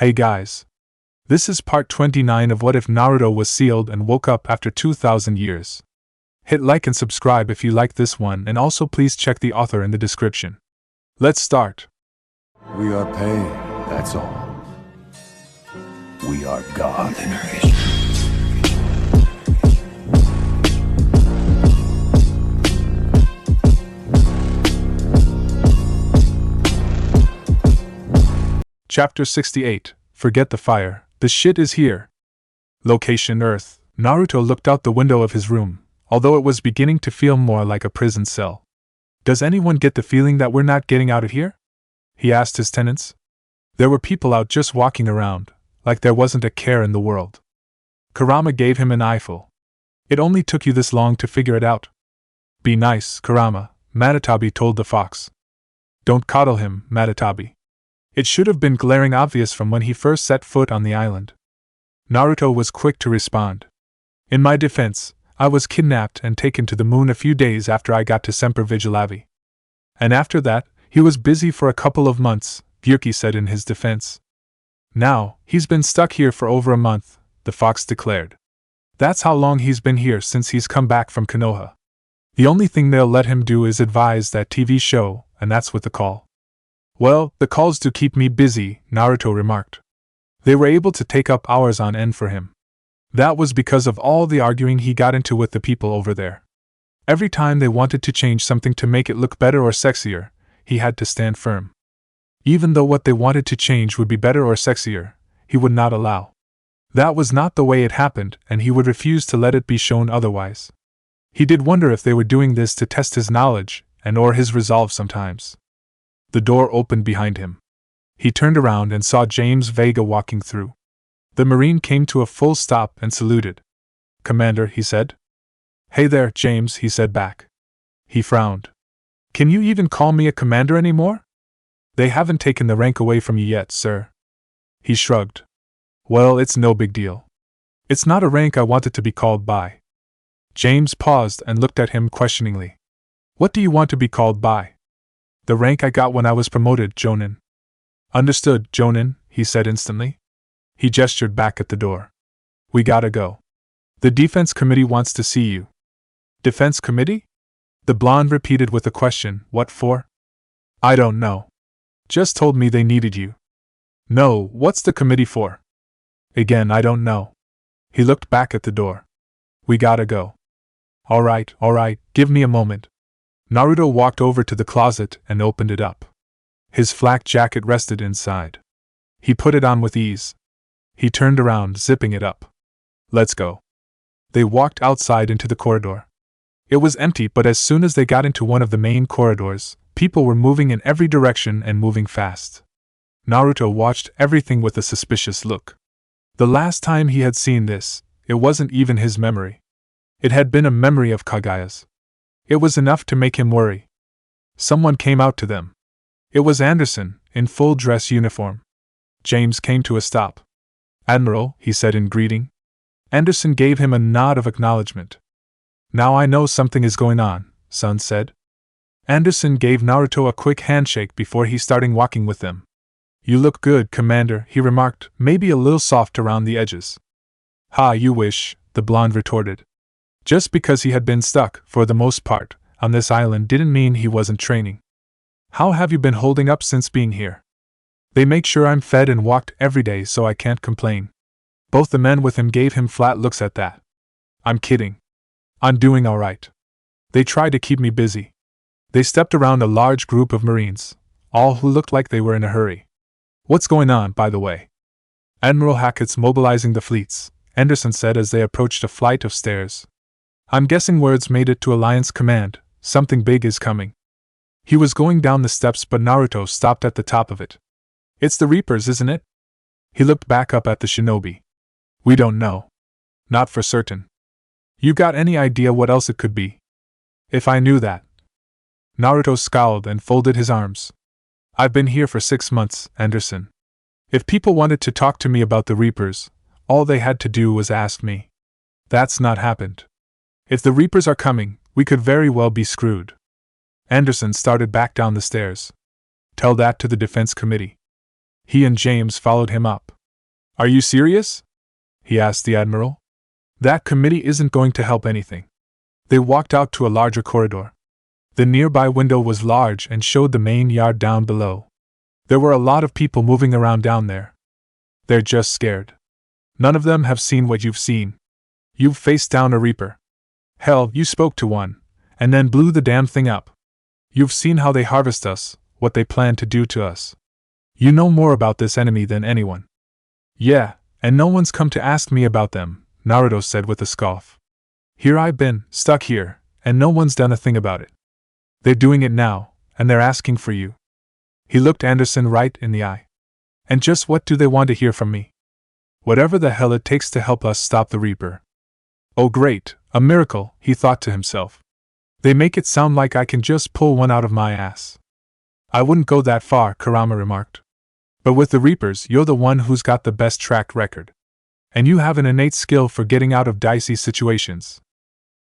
Hey guys. This is part 29 of What If Naruto Was Sealed and Woke Up After 2,000 Years. Hit like and subscribe if you like this one, and also please check the author in the description. Let's start. We are pain, that's all. We are God. Chapter 68. Forget the fire. The shit is here. Location Earth. Naruto looked out the window of his room, although it was beginning to feel more like a prison cell. Does anyone get the feeling that we're not getting out of here? He asked his tenants. There were people out just walking around, like there wasn't a care in the world. Kurama gave him an eyeful. It only took you this long to figure it out. Be nice, Kurama, Matatabi told the fox. Don't coddle him, Matatabi. It should have been glaring obvious from when he first set foot on the island. Naruto was quick to respond. In my defense, I was kidnapped and taken to the moon a few days after I got to Seer Vigil. And after that, he was busy for a couple of months, Gyurki said in his defense. Now, he's been stuck here for over a month, the fox declared. That's how long he's been here since he's come back from Konoha. The only thing they'll let him do is advise that TV show, and that's with the call. Well, the calls do keep me busy, Naruto remarked. They were able to take up hours on end for him. That was because of all the arguing he got into with the people over there. Every time they wanted to change something to make it look better or sexier, he had to stand firm. Even though what they wanted to change would be better or sexier, he would not allow. That was not the way it happened, and he would refuse to let it be shown otherwise. He did wonder if they were doing this to test his knowledge and or his resolve sometimes. The door opened behind him. He turned around and saw James Vega walking through. The Marine came to a full stop and saluted. Commander, he said. Hey there, James, he said back. He frowned. Can you even call me a commander anymore? They haven't taken the rank away from you yet, sir. He shrugged. Well, it's no big deal. It's not a rank I wanted to be called by. James paused and looked at him questioningly. What do you want to be called by? The rank I got when I was promoted, Jonin. Understood, Jonin, he said instantly. He gestured back at the door. We gotta go. The defense committee wants to see you. Defense committee? The blonde repeated with a question. What for? I don't know. Just told me they needed you. No, what's the committee for? Again, I don't know. He looked back at the door. We gotta go. All right, give me a moment. Naruto walked over to the closet and opened it up. His flak jacket rested inside. He put it on with ease. He turned around, zipping it up. Let's go. They walked outside into the corridor. It was empty, but as soon as they got into one of the main corridors, people were moving in every direction and moving fast. Naruto watched everything with a suspicious look. The last time he had seen this, it wasn't even his memory. It had been a memory of Kagaya's. It was enough to make him worry. Someone came out to them. It was Anderson, in full dress uniform. James came to a stop. Admiral, he said in greeting. Anderson gave him a nod of acknowledgement. Now I know something is going on, son said. Anderson gave Naruto a quick handshake before he started walking with them. You look good, Commander, he remarked, maybe a little soft around the edges. Ha, you wish, the blonde retorted. Just because he had been stuck, for the most part, on this island didn't mean he wasn't training. How have you been holding up since being here? They make sure I'm fed and walked every day, so I can't complain. Both the men with him gave him flat looks at that. I'm kidding. I'm doing all right. They tried to keep me busy. They stepped around a large group of Marines, all who looked like they were in a hurry. What's going on, by the way? Admiral Hackett's mobilizing the fleets, Anderson said as they approached a flight of stairs. I'm guessing words made it to Alliance Command. Something big is coming. He was going down the steps, but Naruto stopped at the top of it. It's the Reapers, isn't it? He looked back up at the shinobi. We don't know. Not for certain. You got any idea what else it could be? If I knew that. Naruto scowled and folded his arms. I've been here for 6 months, Anderson. If people wanted to talk to me about the Reapers, all they had to do was ask me. That's not happened. If the Reapers are coming, we could very well be screwed. Anderson started back down the stairs. Tell that to the defense committee. He and James followed him up. Are you serious? He asked the Admiral. That committee isn't going to help anything. They walked out to a larger corridor. The nearby window was large and showed the main yard down below. There were a lot of people moving around down there. They're just scared. None of them have seen what you've seen. You've faced down a Reaper. Hell, you spoke to one, and then blew the damn thing up. You've seen how they harvest us, what they plan to do to us. You know more about this enemy than anyone. Yeah, and no one's come to ask me about them, Naruto said with a scoff. Here I've been, stuck here, and no one's done a thing about it. They're doing it now, and they're asking for you. He looked Anderson right in the eye. And just what do they want to hear from me? Whatever the hell it takes to help us stop the Reaper. Oh great, a miracle, he thought to himself. They make it sound like I can just pull one out of my ass. I wouldn't go that far, Kurama remarked. But with the Reapers, you're the one who's got the best track record. And you have an innate skill for getting out of dicey situations.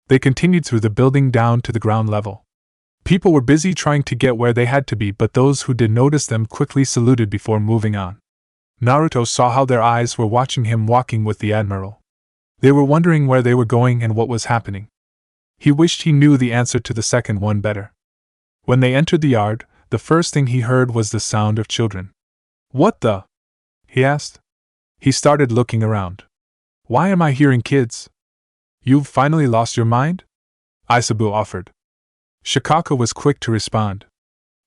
They continued through the building down to the ground level. People were busy trying to get where they had to be, but those who did notice them quickly saluted before moving on. Naruto saw how their eyes were watching him walking with the Admiral. They were wondering where they were going and what was happening. He wished he knew the answer to the second one better. When they entered the yard, the first thing he heard was the sound of children. What the? He asked. He started looking around. Why am I hearing kids? You've finally lost your mind? Isabu offered. Shikaka was quick to respond.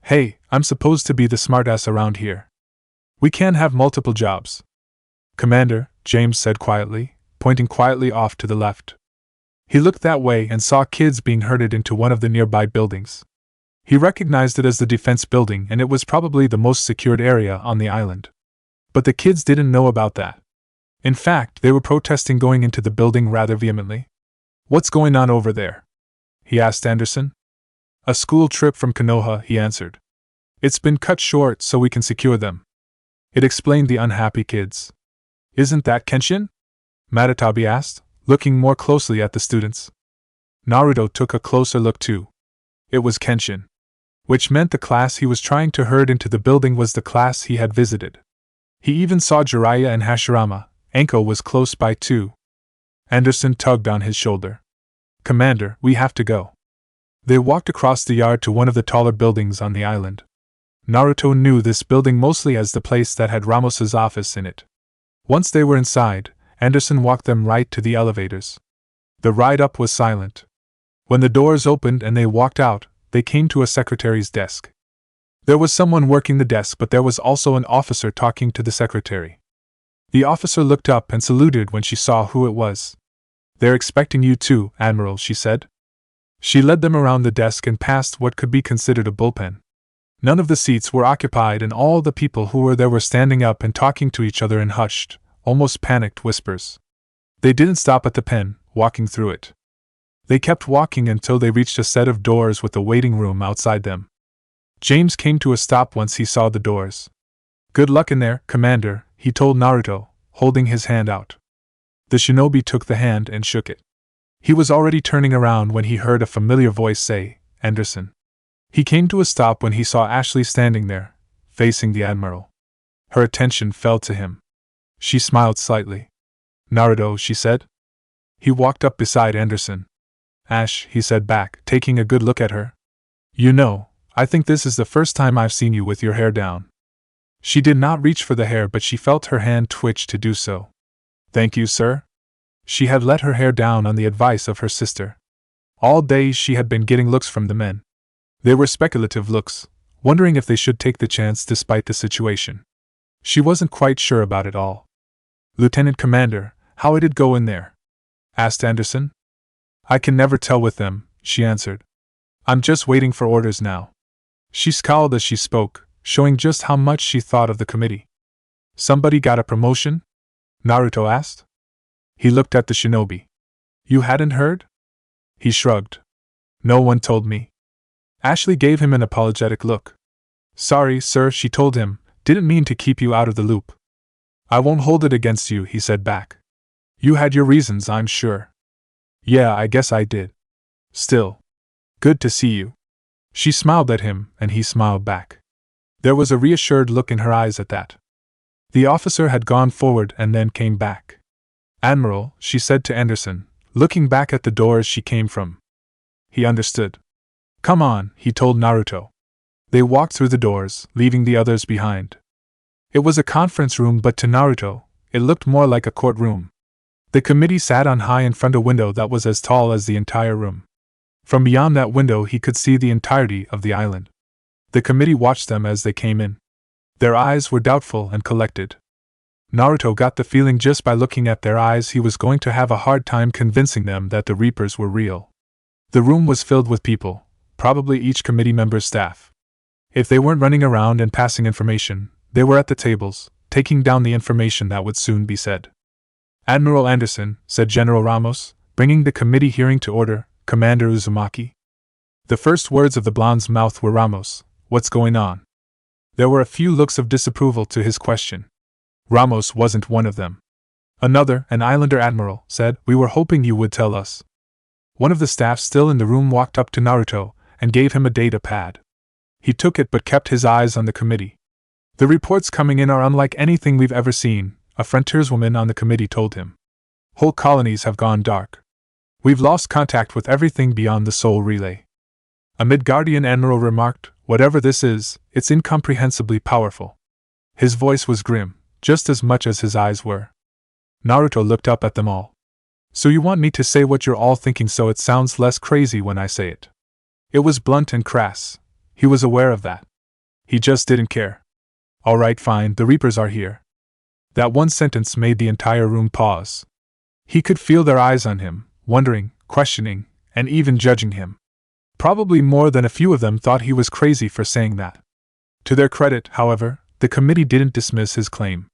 Hey, I'm supposed to be the smartass around here. We can't have multiple jobs. Commander, James said quietly, pointing quietly off to the left. He looked that way and saw kids being herded into one of the nearby buildings. He recognized it as the defense building, and it was probably the most secured area on the island. But the kids didn't know about that. In fact, they were protesting going into the building rather vehemently. What's going on over there? He asked Anderson. A school trip from Konoha, he answered. It's been cut short so we can secure them. It explained the unhappy kids. Isn't that Kenshin? Matatabi asked, looking more closely at the students. Naruto took a closer look too. It was Kenshin. Which meant the class he was trying to herd into the building was the class he had visited. He even saw Jiraiya and Hashirama. Anko was close by too. Anderson tugged on his shoulder. Commander, we have to go. They walked across the yard to one of the taller buildings on the island. Naruto knew this building mostly as the place that had Ramos's office in it. Once they were inside, Anderson walked them right to the elevators. The ride up was silent. When the doors opened and they walked out, they came to a secretary's desk. There was someone working the desk, but there was also an officer talking to the secretary. The officer looked up and saluted when she saw who it was. They're expecting you too, Admiral, she said. She led them around the desk and past what could be considered a bullpen. None of the seats were occupied, and all the people who were there were standing up and talking to each other in hushed, almost panicked whispers. They didn't stop at the pen, walking through it. They kept walking until they reached a set of doors with a waiting room outside them. James came to a stop once he saw the doors. Good luck in there, Commander, he told Naruto, holding his hand out. The shinobi took the hand and shook it. He was already turning around when he heard a familiar voice say, Anderson. He came to a stop when he saw Ashley standing there, facing the Admiral. Her attention fell to him. She smiled slightly. Naruto, she said. He walked up beside Anderson. Ash, he said back, taking a good look at her. You know, I think this is the first time I've seen you with your hair down. She did not reach for the hair, but she felt her hand twitch to do so. Thank you, sir. She had let her hair down on the advice of her sister. All day she had been getting looks from the men. They were speculative looks, wondering if they should take the chance despite the situation. She wasn't quite sure about it all. Lieutenant Commander, how did it go in there? Asked Anderson. I can never tell with them, she answered. I'm just waiting for orders now. She scowled as she spoke, showing just how much she thought of the committee. Somebody got a promotion? Naruto asked. He looked at the shinobi. You hadn't heard? He shrugged. No one told me. Ashley gave him an apologetic look. Sorry, sir, she told him, didn't mean to keep you out of the loop. I won't hold it against you, he said back. You had your reasons, I'm sure. Yeah, I guess I did. Still. Good to see you. She smiled at him, and he smiled back. There was a reassured look in her eyes at that. The officer had gone forward and then came back. Admiral, she said to Anderson, looking back at the doors she came from. He understood. Come on, he told Naruto. They walked through the doors, leaving the others behind. It was a conference room, but to Naruto, it looked more like a courtroom. The committee sat on high in front of a window that was as tall as the entire room. From beyond that window he could see the entirety of the island. The committee watched them as they came in. Their eyes were doubtful and collected. Naruto got the feeling just by looking at their eyes he was going to have a hard time convincing them that the Reapers were real. The room was filled with people, probably each committee member's staff. If they weren't running around and passing information, they were at the tables, taking down the information that would soon be said. Admiral Anderson, said General Ramos, bringing the committee hearing to order, Commander Uzumaki. The first words of the blonde's mouth were Ramos, what's going on? There were a few looks of disapproval to his question. Ramos wasn't one of them. Another, an islander admiral, said, we were hoping you would tell us. One of the staff still in the room walked up to Naruto and gave him a data pad. He took it but kept his eyes on the committee. The reports coming in are unlike anything we've ever seen, a frontierswoman on the committee told him. Whole colonies have gone dark. We've lost contact with everything beyond the Soul Relay. A Midgardian admiral remarked, whatever this is, it's incomprehensibly powerful. His voice was grim, just as much as his eyes were. Naruto looked up at them all. So you want me to say what you're all thinking so it sounds less crazy when I say it. It was blunt and crass. He was aware of that. He just didn't care. All right, fine, the Reapers are here. That one sentence made the entire room pause. He could feel their eyes on him, wondering, questioning, and even judging him. Probably more than a few of them thought he was crazy for saying that. To their credit, however, the committee didn't dismiss his claim.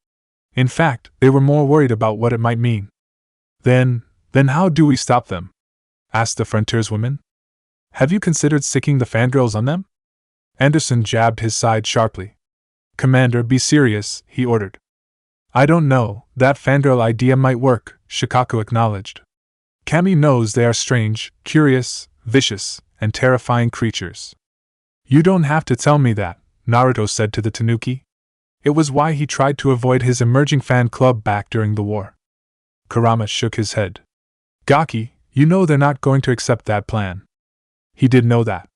In fact, they were more worried about what it might mean. Then how do we stop them? Asked the frontierswoman. Have you considered sicking the fangirls on them? Anderson jabbed his side sharply. Commander, be serious, he ordered. I don't know, that fangirl idea might work, Shikaku acknowledged. Kami knows they are strange, curious, vicious, and terrifying creatures. You don't have to tell me that, Naruto said to the Tanuki. It was why he tried to avoid his emerging fan club back during the war. Kurama shook his head. Gaki, you know they're not going to accept that plan. He did know that.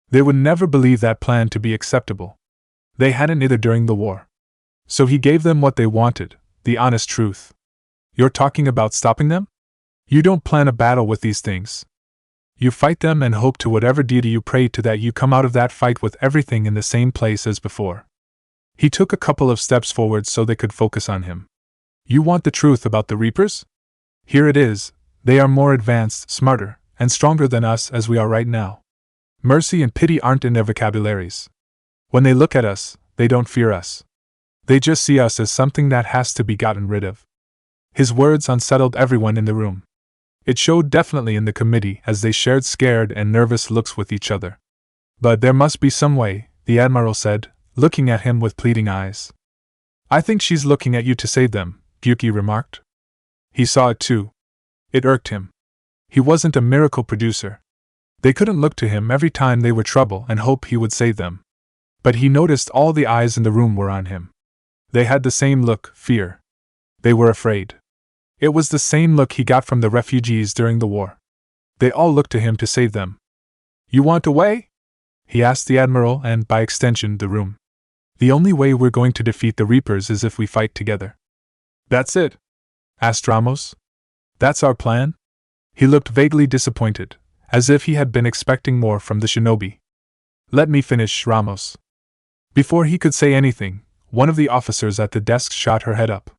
They would never believe that plan to be acceptable. They hadn't either during the war. So he gave them what they wanted, the honest truth. You're talking about stopping them? You don't plan a battle with these things. You fight them and hope to whatever deity you pray to that you come out of that fight with everything in the same place as before. He took a couple of steps forward so they could focus on him. You want the truth about the Reapers? Here it is, they are more advanced, smarter, and stronger than us as we are right now. Mercy and pity aren't in their vocabularies. When they look at us, they don't fear us. They just see us as something that has to be gotten rid of. His words unsettled everyone in the room. It showed definitely in the committee as they shared scared and nervous looks with each other. But there must be some way, the Admiral said, looking at him with pleading eyes. I think she's looking at you to save them, Gyuki remarked. He saw it too. It irked him. He wasn't a miracle producer. They couldn't look to him every time they were trouble and hope he would save them. But he noticed all the eyes in the room were on him. They had the same look, fear. They were afraid. It was the same look he got from the refugees during the war. They all looked to him to save them. You want a way? He asked the Admiral and, by extension, the room. The only way we're going to defeat the Reapers is if we fight together. That's it? Asked Ramos. That's our plan? He looked vaguely disappointed, as if he had been expecting more from the shinobi. Let me finish, Ramos. Before he could say anything, one of the officers at the desk shot her head up.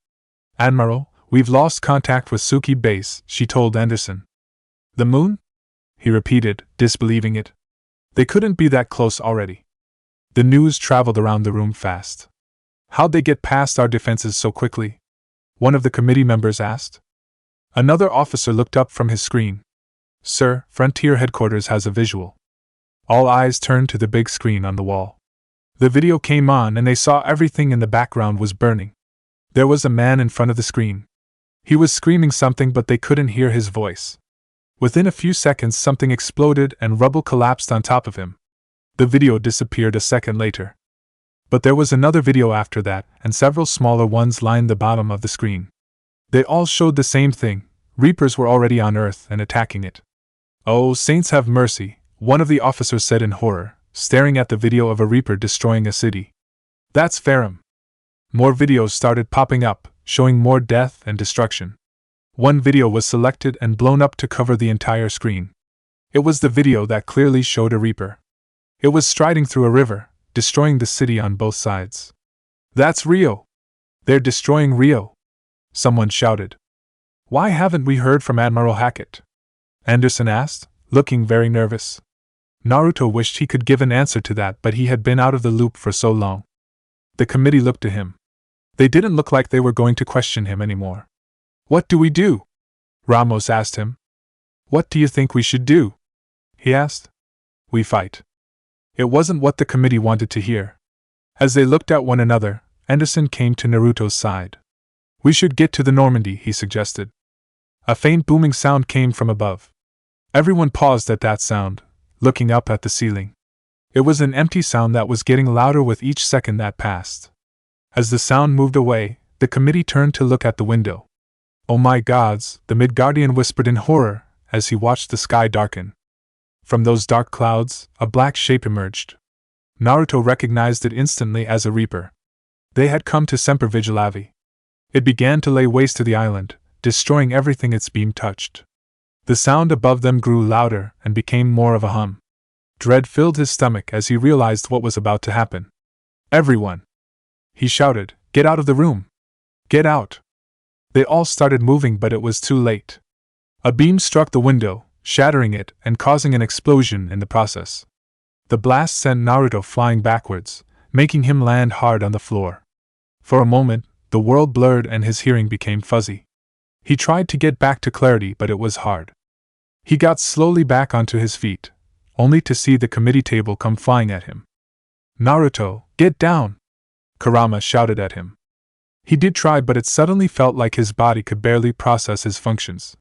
Admiral, we've lost contact with Suki Base, she told Anderson. The moon? He repeated, disbelieving it. They couldn't be that close already. The news traveled around the room fast. How'd they get past our defenses so quickly? One of the committee members asked. Another officer looked up from his screen. Sir, Frontier Headquarters has a visual. All eyes turned to the big screen on the wall. The video came on and they saw everything in the background was burning. There was a man in front of the screen. He was screaming something but they couldn't hear his voice. Within a few seconds something exploded and rubble collapsed on top of him. The video disappeared a second later. But there was another video after that, and several smaller ones lined the bottom of the screen. They all showed the same thing. Reapers were already on Earth and attacking it. "Oh, saints have mercy," one of the officers said in horror, staring at the video of a Reaper destroying a city. "That's Faram." More videos started popping up, showing more death and destruction. One video was selected and blown up to cover the entire screen. It was the video that clearly showed a Reaper. It was striding through a river, destroying the city on both sides. "That's Rio! They're destroying Rio!" someone shouted. "Why haven't we heard from Admiral Hackett?" Anderson asked, looking very nervous. Naruto wished he could give an answer to that, but he had been out of the loop for so long. The committee looked to him. They didn't look like they were going to question him anymore. "What do we do?" Ramos asked him. "What do you think we should do?" he asked. "We fight." It wasn't what the committee wanted to hear. As they looked at one another, Anderson came to Naruto's side. "We should get to the Normandy," he suggested. A faint booming sound came from above. Everyone paused at that sound, looking up at the ceiling. It was an empty sound that was getting louder with each second that passed. As the sound moved away, the committee turned to look at the window. "Oh my gods," the Midgardian whispered in horror as he watched the sky darken. From those dark clouds, a black shape emerged. Naruto recognized it instantly as a Reaper. They had come to Semper Vigilavi. It began to lay waste to the island, destroying everything its beam touched. The sound above them grew louder and became more of a hum. Dread filled his stomach as he realized what was about to happen. "Everyone!" he shouted, "get out of the room! Get out!" They all started moving, but it was too late. A beam struck the window, shattering it and causing an explosion in the process. The blast sent Naruto flying backwards, making him land hard on the floor. For a moment, the world blurred and his hearing became fuzzy. He tried to get back to clarity, but it was hard. He got slowly back onto his feet, only to see the committee table come flying at him. "Naruto, get down!" Kurama shouted at him. He did try, but it suddenly felt like his body could barely process his functions.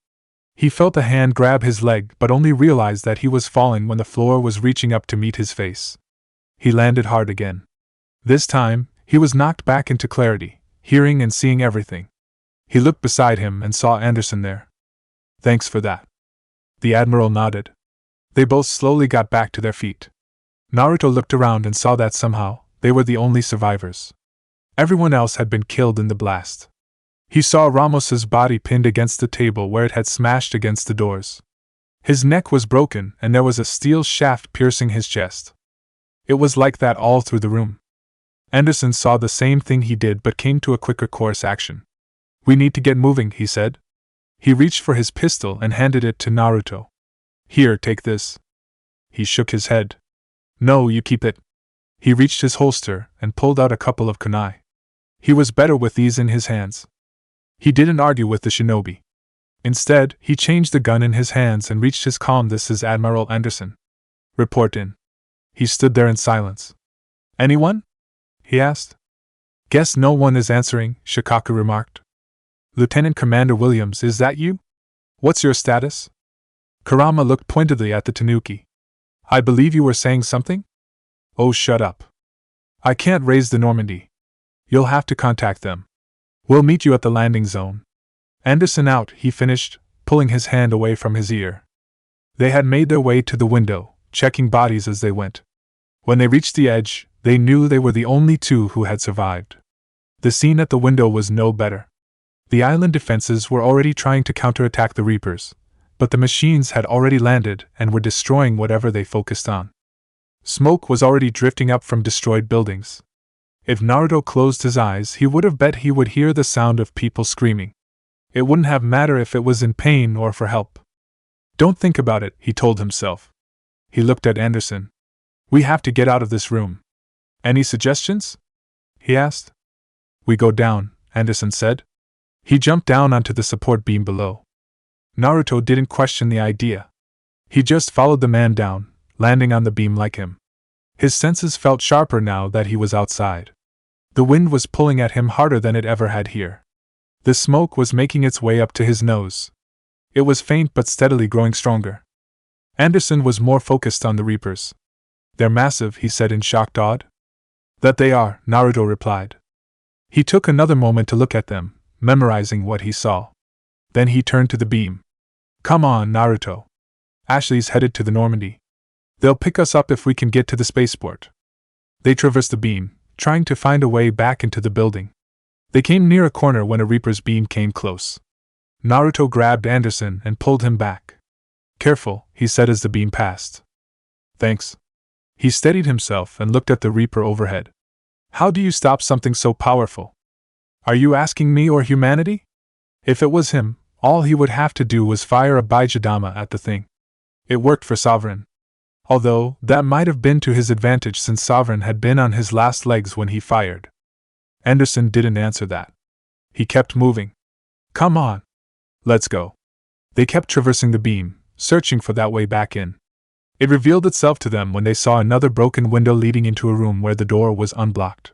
He felt a hand grab his leg, but only realized that he was falling when the floor was reaching up to meet his face. He landed hard again. This time, he was knocked back into clarity, hearing and seeing everything. He looked beside him and saw Anderson there. "Thanks for that." The Admiral nodded. They both slowly got back to their feet. Naruto looked around and saw that somehow, they were the only survivors. Everyone else had been killed in the blast. He saw Ramos's body pinned against the table where it had smashed against the doors. His neck was broken and there was a steel shaft piercing his chest. It was like that all through the room. Anderson saw the same thing he did but came to a quicker course action. "We need to get moving," he said. He reached for his pistol and handed it to Naruto. "Here, take this." He shook his head. "No, you keep it." He reached his holster and pulled out a couple of kunai. He was better with these in his hands. He didn't argue with the shinobi. Instead, he changed the gun in his hands and reached his calm. "This is Admiral Anderson. Report in." He stood there in silence. "Anyone?" he asked. "Guess no one is answering," Shikaku remarked. "Lieutenant Commander Williams, is that you? What's your status?" Kurama looked pointedly at the tanuki. "I believe you were saying something?" "Oh, shut up. I can't raise the Normandy. You'll have to contact them. We'll meet you at the landing zone." "Anderson out," he finished, pulling his hand away from his ear. They had made their way to the window, checking bodies as they went. When they reached the edge, they knew they were the only two who had survived. The scene at the window was no better. The island defenses were already trying to counterattack the Reapers, but the machines had already landed and were destroying whatever they focused on. Smoke was already drifting up from destroyed buildings. If Naruto closed his eyes, he would have bet he would hear the sound of people screaming. It wouldn't have mattered if it was in pain or for help. "Don't think about it," he told himself. He looked at Anderson. "We have to get out of this room. Any suggestions?" he asked. "We go down," Anderson said. He jumped down onto the support beam below. Naruto didn't question the idea. He just followed the man down, landing on the beam like him. His senses felt sharper now that he was outside. The wind was pulling at him harder than it ever had here. The smoke was making its way up to his nose. It was faint but steadily growing stronger. Anderson was more focused on the Reapers. "They're massive," he said in shocked awe. That they are, Naruto replied. He took another moment to look at them, memorizing what he saw. Then he turned to the beam. Come on, Naruto. Ashley's headed to the Normandy. They'll pick us up if we can get to the spaceport. They traversed the beam, trying to find a way back into the building. They came near a corner when a Reaper's beam came close. Naruto grabbed Anderson and pulled him back. Careful, he said as the beam passed. Thanks. He steadied himself and looked at the Reaper overhead. How do you stop something so powerful? Are you asking me or humanity? If it was him, all he would have to do was fire a Bijadama at the thing. It worked for Sovereign. Although, that might have been to his advantage since Sovereign had been on his last legs when he fired. Anderson didn't answer that. He kept moving. Come on. Let's go. They kept traversing the beam, searching for that way back in. It revealed itself to them when they saw another broken window leading into a room where the door was unblocked.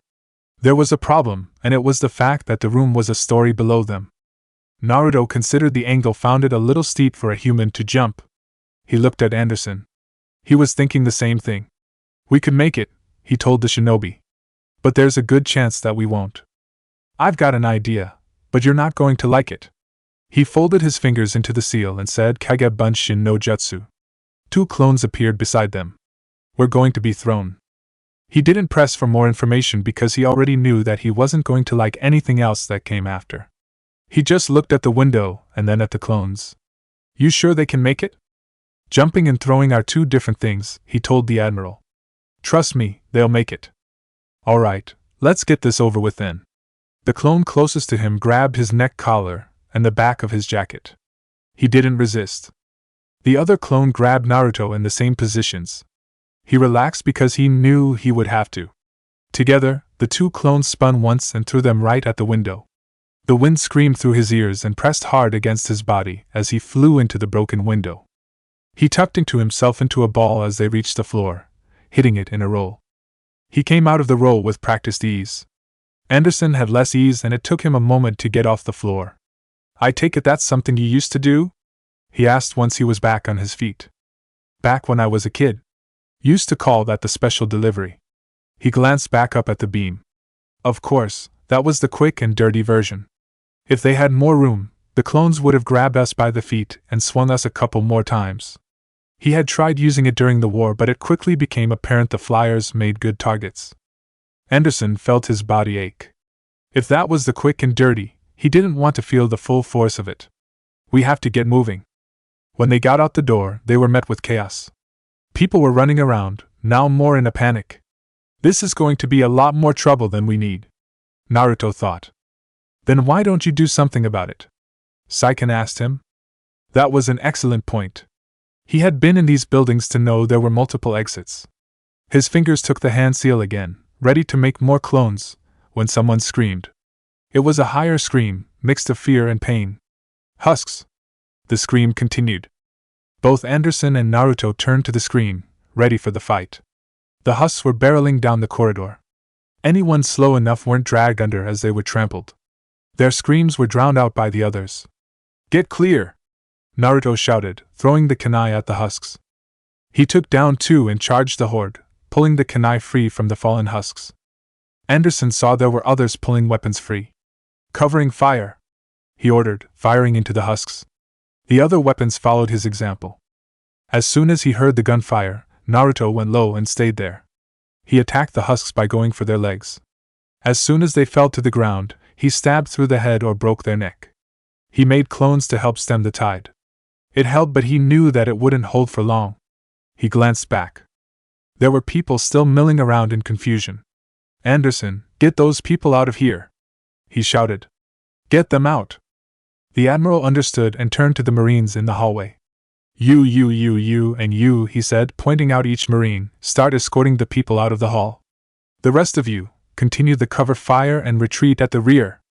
There was a problem, and it was the fact that the room was a story below them. Naruto considered the angle found it a little steep for a human to jump. He looked at Anderson. He was thinking the same thing. We could make it, he told the shinobi. But there's a good chance that we won't. I've got an idea, but you're not going to like it. He folded his fingers into the seal and said Kage Bunshin no Jutsu. 2 clones appeared beside them. We're going to be thrown. He didn't press for more information because he already knew that he wasn't going to like anything else that came after. He just looked at the window and then at the clones. You sure they can make it? Jumping and throwing are 2 different things, he told the Admiral. Trust me, they'll make it. Alright, let's get this over with then. The clone closest to him grabbed his neck collar and the back of his jacket. He didn't resist. The other clone grabbed Naruto in the same positions. He relaxed because he knew he would have to. Together, the 2 clones spun once and threw them right at the window. The wind screamed through his ears and pressed hard against his body as he flew into the broken window. He tucked himself into a ball as they reached the floor, hitting it in a roll. He came out of the roll with practiced ease. Anderson had less ease and it took him a moment to get off the floor. I take it that's something you used to do? He asked once he was back on his feet. Back when I was a kid. Used to call that the special delivery. He glanced back up at the beam. Of course, that was the quick and dirty version. If they had more room, the clones would have grabbed us by the feet and swung us a couple more times. He had tried using it during the war, but it quickly became apparent the flyers made good targets. Anderson felt his body ache. If that was the quick and dirty, he didn't want to feel the full force of it. We have to get moving. When they got out the door, they were met with chaos. People were running around, now more in a panic. This is going to be a lot more trouble than we need, Naruto thought. Then why don't you do something about it? Saiken asked him. That was an excellent point. He had been in these buildings to know there were multiple exits. His fingers took the hand seal again, ready to make more clones, when someone screamed. It was a higher scream, mixed of fear and pain. Husks! The scream continued. Both Anderson and Naruto turned to the scream, ready for the fight. The husks were barreling down the corridor. Anyone slow enough weren't dragged under as they were trampled. Their screams were drowned out by the others. Get clear! Naruto shouted, throwing the kunai at the husks. He took down 2 and charged the horde, pulling the kunai free from the fallen husks. Anderson saw there were others pulling weapons free. Covering fire! He ordered, firing into the husks. The other weapons followed his example. As soon as he heard the gunfire, Naruto went low and stayed there. He attacked the husks by going for their legs. As soon as they fell to the ground, he stabbed through the head or broke their neck. He made clones to help stem the tide. It held, but he knew that it wouldn't hold for long. He glanced back. There were people still milling around in confusion. Anderson, get those people out of here! He shouted. Get them out! The Admiral understood and turned to the Marines in the hallway. You, and you, he said, pointing out each Marine, start escorting the people out of the hall. The rest of you, continue the cover fire and retreat at the rear.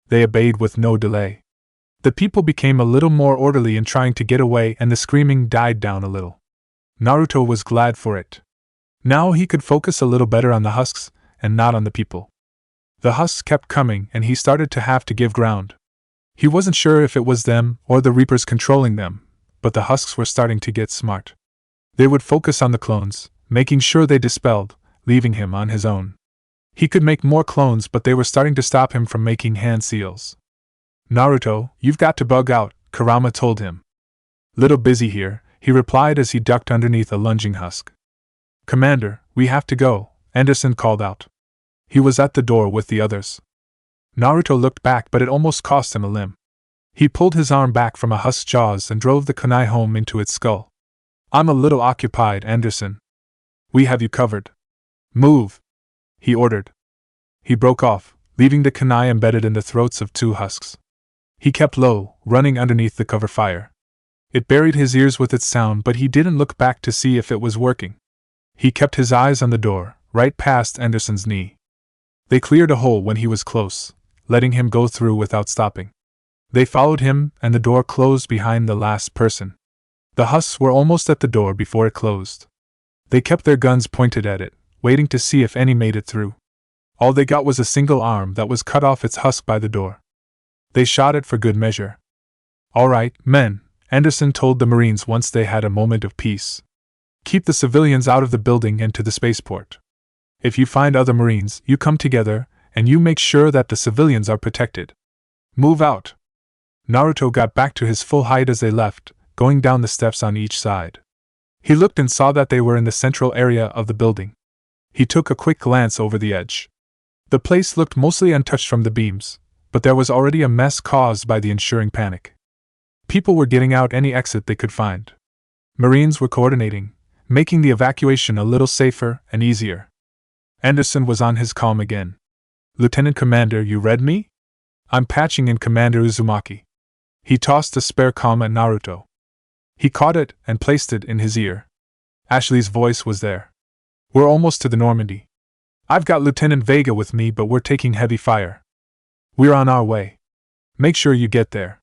They obeyed with no delay. The people became a little more orderly in trying to get away and the screaming died down a little. Naruto was glad for it. Now he could focus a little better on the husks, and not on the people. The husks kept coming and he started to have to give ground. He wasn't sure if it was them or the Reapers controlling them, but the husks were starting to get smart. They would focus on the clones, making sure they dispelled, leaving him on his own. He could make more clones, but they were starting to stop him from making hand seals. Naruto, you've got to bug out, Kurama told him. Little busy here, he replied as he ducked underneath a lunging husk. Commander, we have to go, Anderson called out. He was at the door with the others. Naruto looked back, but it almost cost him a limb. He pulled his arm back from a husk's jaws and drove the kunai home into its skull. I'm a little occupied, Anderson. We have you covered. Move, he ordered. He broke off, leaving the kunai embedded in the throats of two husks. He kept low, running underneath the cover fire. It buried his ears with its sound, but he didn't look back to see if it was working. He kept his eyes on the door, right past Anderson's knee. They cleared a hole when he was close, letting him go through without stopping. They followed him, and the door closed behind the last person. The husks were almost at the door before it closed. They kept their guns pointed at it, waiting to see if any made it through. All they got was a single arm that was cut off its husk by the door. They shot it for good measure. All right, men, Anderson told the Marines once they had a moment of peace. Keep the civilians out of the building and to the spaceport. If you find other Marines, you come together, and you make sure that the civilians are protected. Move out. Naruto got back to his full height as they left, going down the steps on each side. He looked and saw that they were in the central area of the building. He took a quick glance over the edge. The place looked mostly untouched from the beams, but there was already a mess caused by the ensuing panic. People were getting out any exit they could find. Marines were coordinating, making the evacuation a little safer and easier. Anderson was on his calm again. Lieutenant Commander, you read me? I'm patching in Commander Uzumaki. He tossed a spare comm at Naruto. He caught it and placed it in his ear. Ashley's voice was there. We're almost to the Normandy. I've got Lieutenant Vega with me, but we're taking heavy fire. We're on our way. Make sure you get there.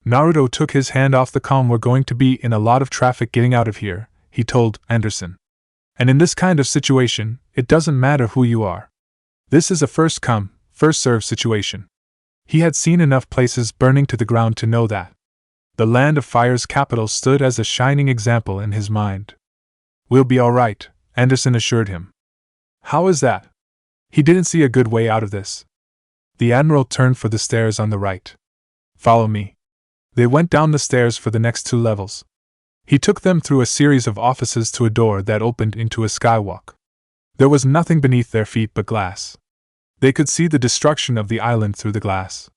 Naruto took his hand off the comm. We're going to be in a lot of traffic getting out of here, he told Anderson. And in this kind of situation, it doesn't matter who you are. This is a first come, first served situation. He had seen enough places burning to the ground to know that. The Land of Fire's capital stood as a shining example in his mind. We'll be all right, Anderson assured him. How is that? He didn't see a good way out of this. The Admiral turned for the stairs on the right. Follow me. They went down the stairs for the next 2 levels. He took them through a series of offices to a door that opened into a skywalk. There was nothing beneath their feet but glass. They could see the destruction of the island through the glass.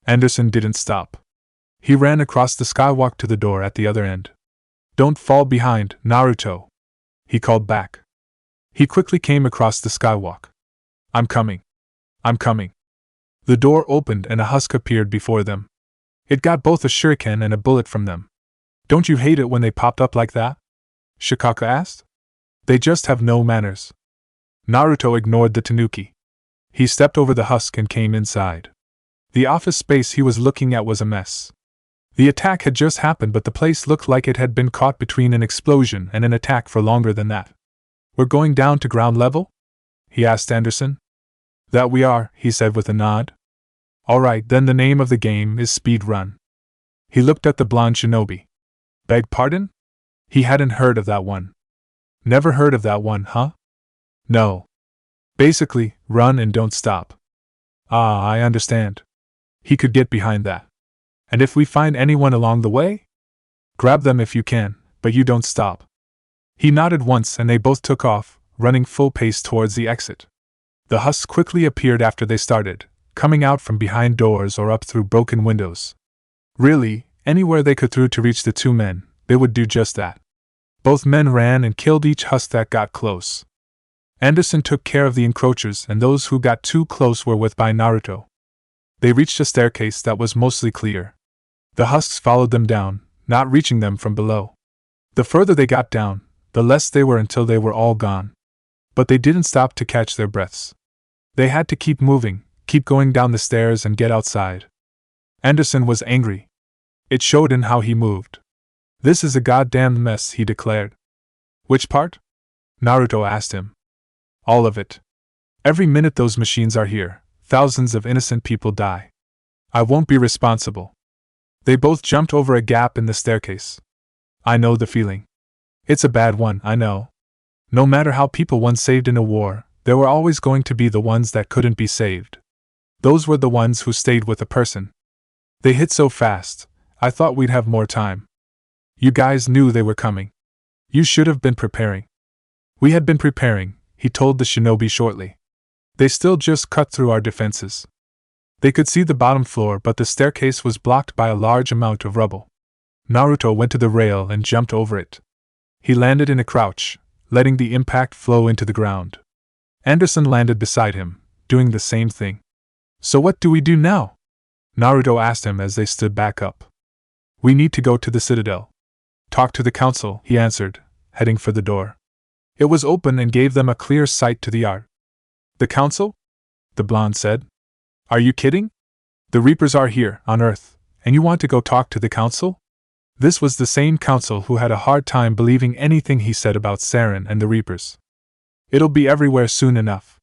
Anderson didn't stop. He ran across the skywalk to the door at the other end. Don't fall behind, Naruto, he called back. He quickly came across the skywalk. I'm coming. I'm coming. The door opened and a husk appeared before them. It got both a shuriken and a bullet from them. Don't you hate it when they popped up like that? Shikaka asked. They just have no manners. Naruto ignored the tanuki. He stepped over the husk and came inside. The office space he was looking at was a mess. The attack had just happened, but the place looked like it had been caught between an explosion and an attack for longer than that. We're going down to ground level? He asked Anderson. That we are, he said with a nod. All right, then the name of the game is Speed Run. He looked at the blonde shinobi. Beg pardon? He hadn't heard of that one. Never heard of that one, huh? No. Basically, run and don't stop. Ah, I understand. He could get behind that. And if we find anyone along the way? Grab them if you can, but you don't stop. He nodded once and they both took off, running full pace towards the exit. The husks quickly appeared after they started, coming out from behind doors or up through broken windows. Really, anywhere they could through to reach the 2 men, they would do just that. Both men ran and killed each husk that got close. Anderson took care of the encroachers, and those who got too close were with by Naruto. They reached a staircase that was mostly clear. The husks followed them down, not reaching them from below. The further they got down, the less they were until they were all gone. But they didn't stop to catch their breaths. They had to keep moving, keep going down the stairs and get outside. Anderson was angry. It showed in how he moved. This is a goddamn mess, he declared. Which part? Naruto asked him. All of it. Every minute those machines are here, thousands of innocent people die. I won't be responsible. They both jumped over a gap in the staircase. I know the feeling. It's a bad one, I know. No matter how people one saved in a war, There were always going to be the ones that couldn't be saved. Those were the ones who stayed with a person. They hit so fast, I thought we'd have more time. You guys knew they were coming. You should have been preparing. We had been preparing, he told the shinobi shortly. They still just cut through our defenses. They could see the bottom floor, but the staircase was blocked by a large amount of rubble. Naruto went to the rail and jumped over it. He landed in a crouch, letting the impact flow into the ground. Anderson landed beside him, doing the same thing. So what do we do now? Naruto asked him as they stood back up. We need to go to the citadel. Talk to the council, he answered, heading for the door. It was open and gave them a clear sight to the yard. The council? The blonde said. Are you kidding? The Reapers are here, on Earth, and you want to go talk to the council? This was the same council who had a hard time believing anything he said about Saren and the Reapers. It'll be everywhere soon enough.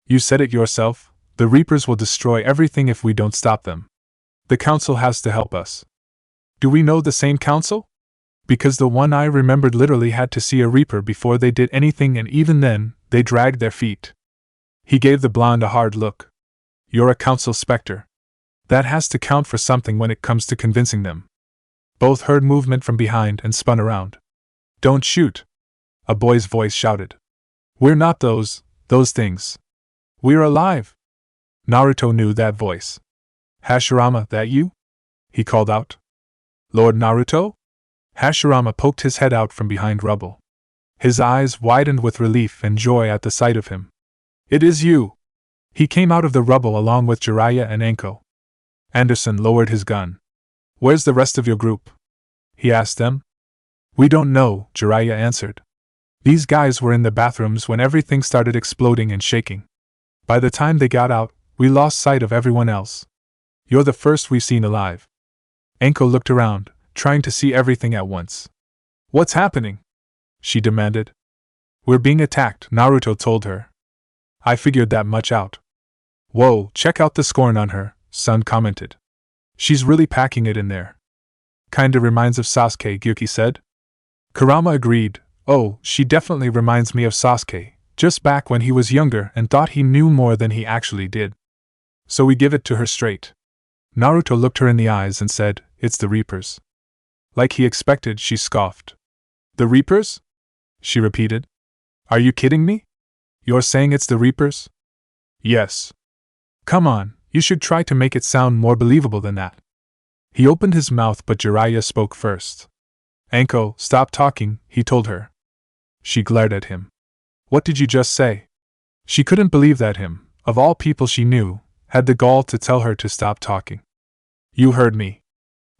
You said it yourself, the Reapers will destroy everything if we don't stop them. The council has to help us. Do we know the same council? Because the one I remembered literally had to see a Reaper before they did anything, and even then, they dragged their feet. He gave the blonde a hard look. You're a council specter. That has to count for something when it comes to convincing them. Both heard movement from behind and spun around. Don't shoot! A boy's voice shouted. We're not those things. We're alive! Naruto knew that voice. Hashirama, that you? He called out. Lord Naruto? Hashirama poked his head out from behind rubble. His eyes widened with relief and joy at the sight of him. It is you! He came out of the rubble along with Jiraiya and Anko. Anderson lowered his gun. Where's the rest of your group? He asked them. We don't know, Jiraiya answered. These guys were in the bathrooms when everything started exploding and shaking. By the time they got out, we lost sight of everyone else. You're the first we've seen alive. Anko looked around, trying to see everything at once. What's happening? She demanded. We're being attacked, Naruto told her. I figured that much out. Whoa, check out the scorn on her, Sun commented. She's really packing it in there. Kinda reminds of Sasuke, Gyuki said. Kurama agreed. Oh, she definitely reminds me of Sasuke, just back when he was younger and thought he knew more than he actually did. So we give it to her straight. Naruto looked her in the eyes and said, It's the Reapers. Like he expected, she scoffed. The Reapers? She repeated. Are you kidding me? You're saying it's the Reapers? Yes. Come on, you should try to make it sound more believable than that. He opened his mouth, but Jiraiya spoke first. Anko, stop talking, he told her. She glared at him. What did you just say? She couldn't believe that him, of all people she knew, had the gall to tell her to stop talking. You heard me.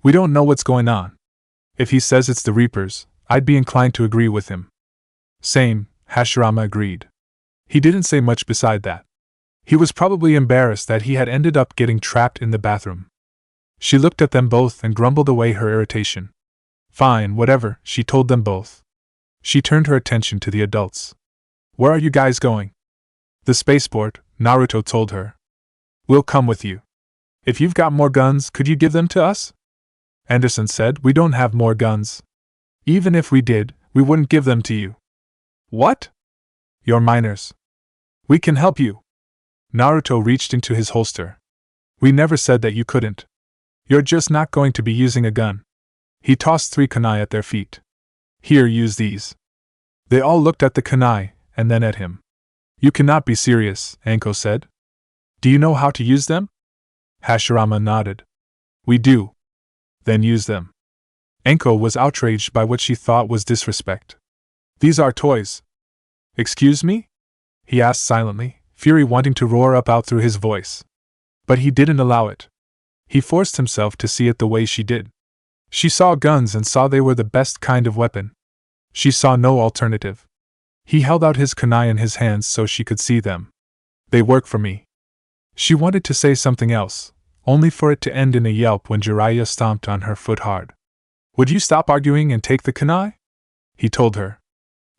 We don't know what's going on. If he says it's the Reapers, I'd be inclined to agree with him. Same, Hashirama agreed. He didn't say much beside that. He was probably embarrassed that he had ended up getting trapped in the bathroom. She looked at them both and grumbled away her irritation. Fine, whatever, she told them both. She turned her attention to the adults. Where are you guys going? The spaceport, Naruto told her. We'll come with you. If you've got more guns, could you give them to us? Anderson said, We don't have more guns. Even if we did, we wouldn't give them to you. What? You're minors. We can help you. Naruto reached into his holster. We never said that you couldn't. You're just not going to be using a gun. He tossed 3 kunai at their feet. Here, use these. They all looked at the kunai, and then at him. You cannot be serious, Anko said. Do you know how to use them? Hashirama nodded. We do. Then use them. Anko was outraged by what she thought was disrespect. These are toys. Excuse me? He asked silently, fury wanting to roar up out through his voice. But he didn't allow it. He forced himself to see it the way she did. She saw guns and saw they were the best kind of weapon. She saw no alternative. He held out his kunai in his hands so she could see them. They work for me. She wanted to say something else, only for it to end in a yelp when Jiraiya stomped on her foot hard. Would you stop arguing and take the kunai? He told her.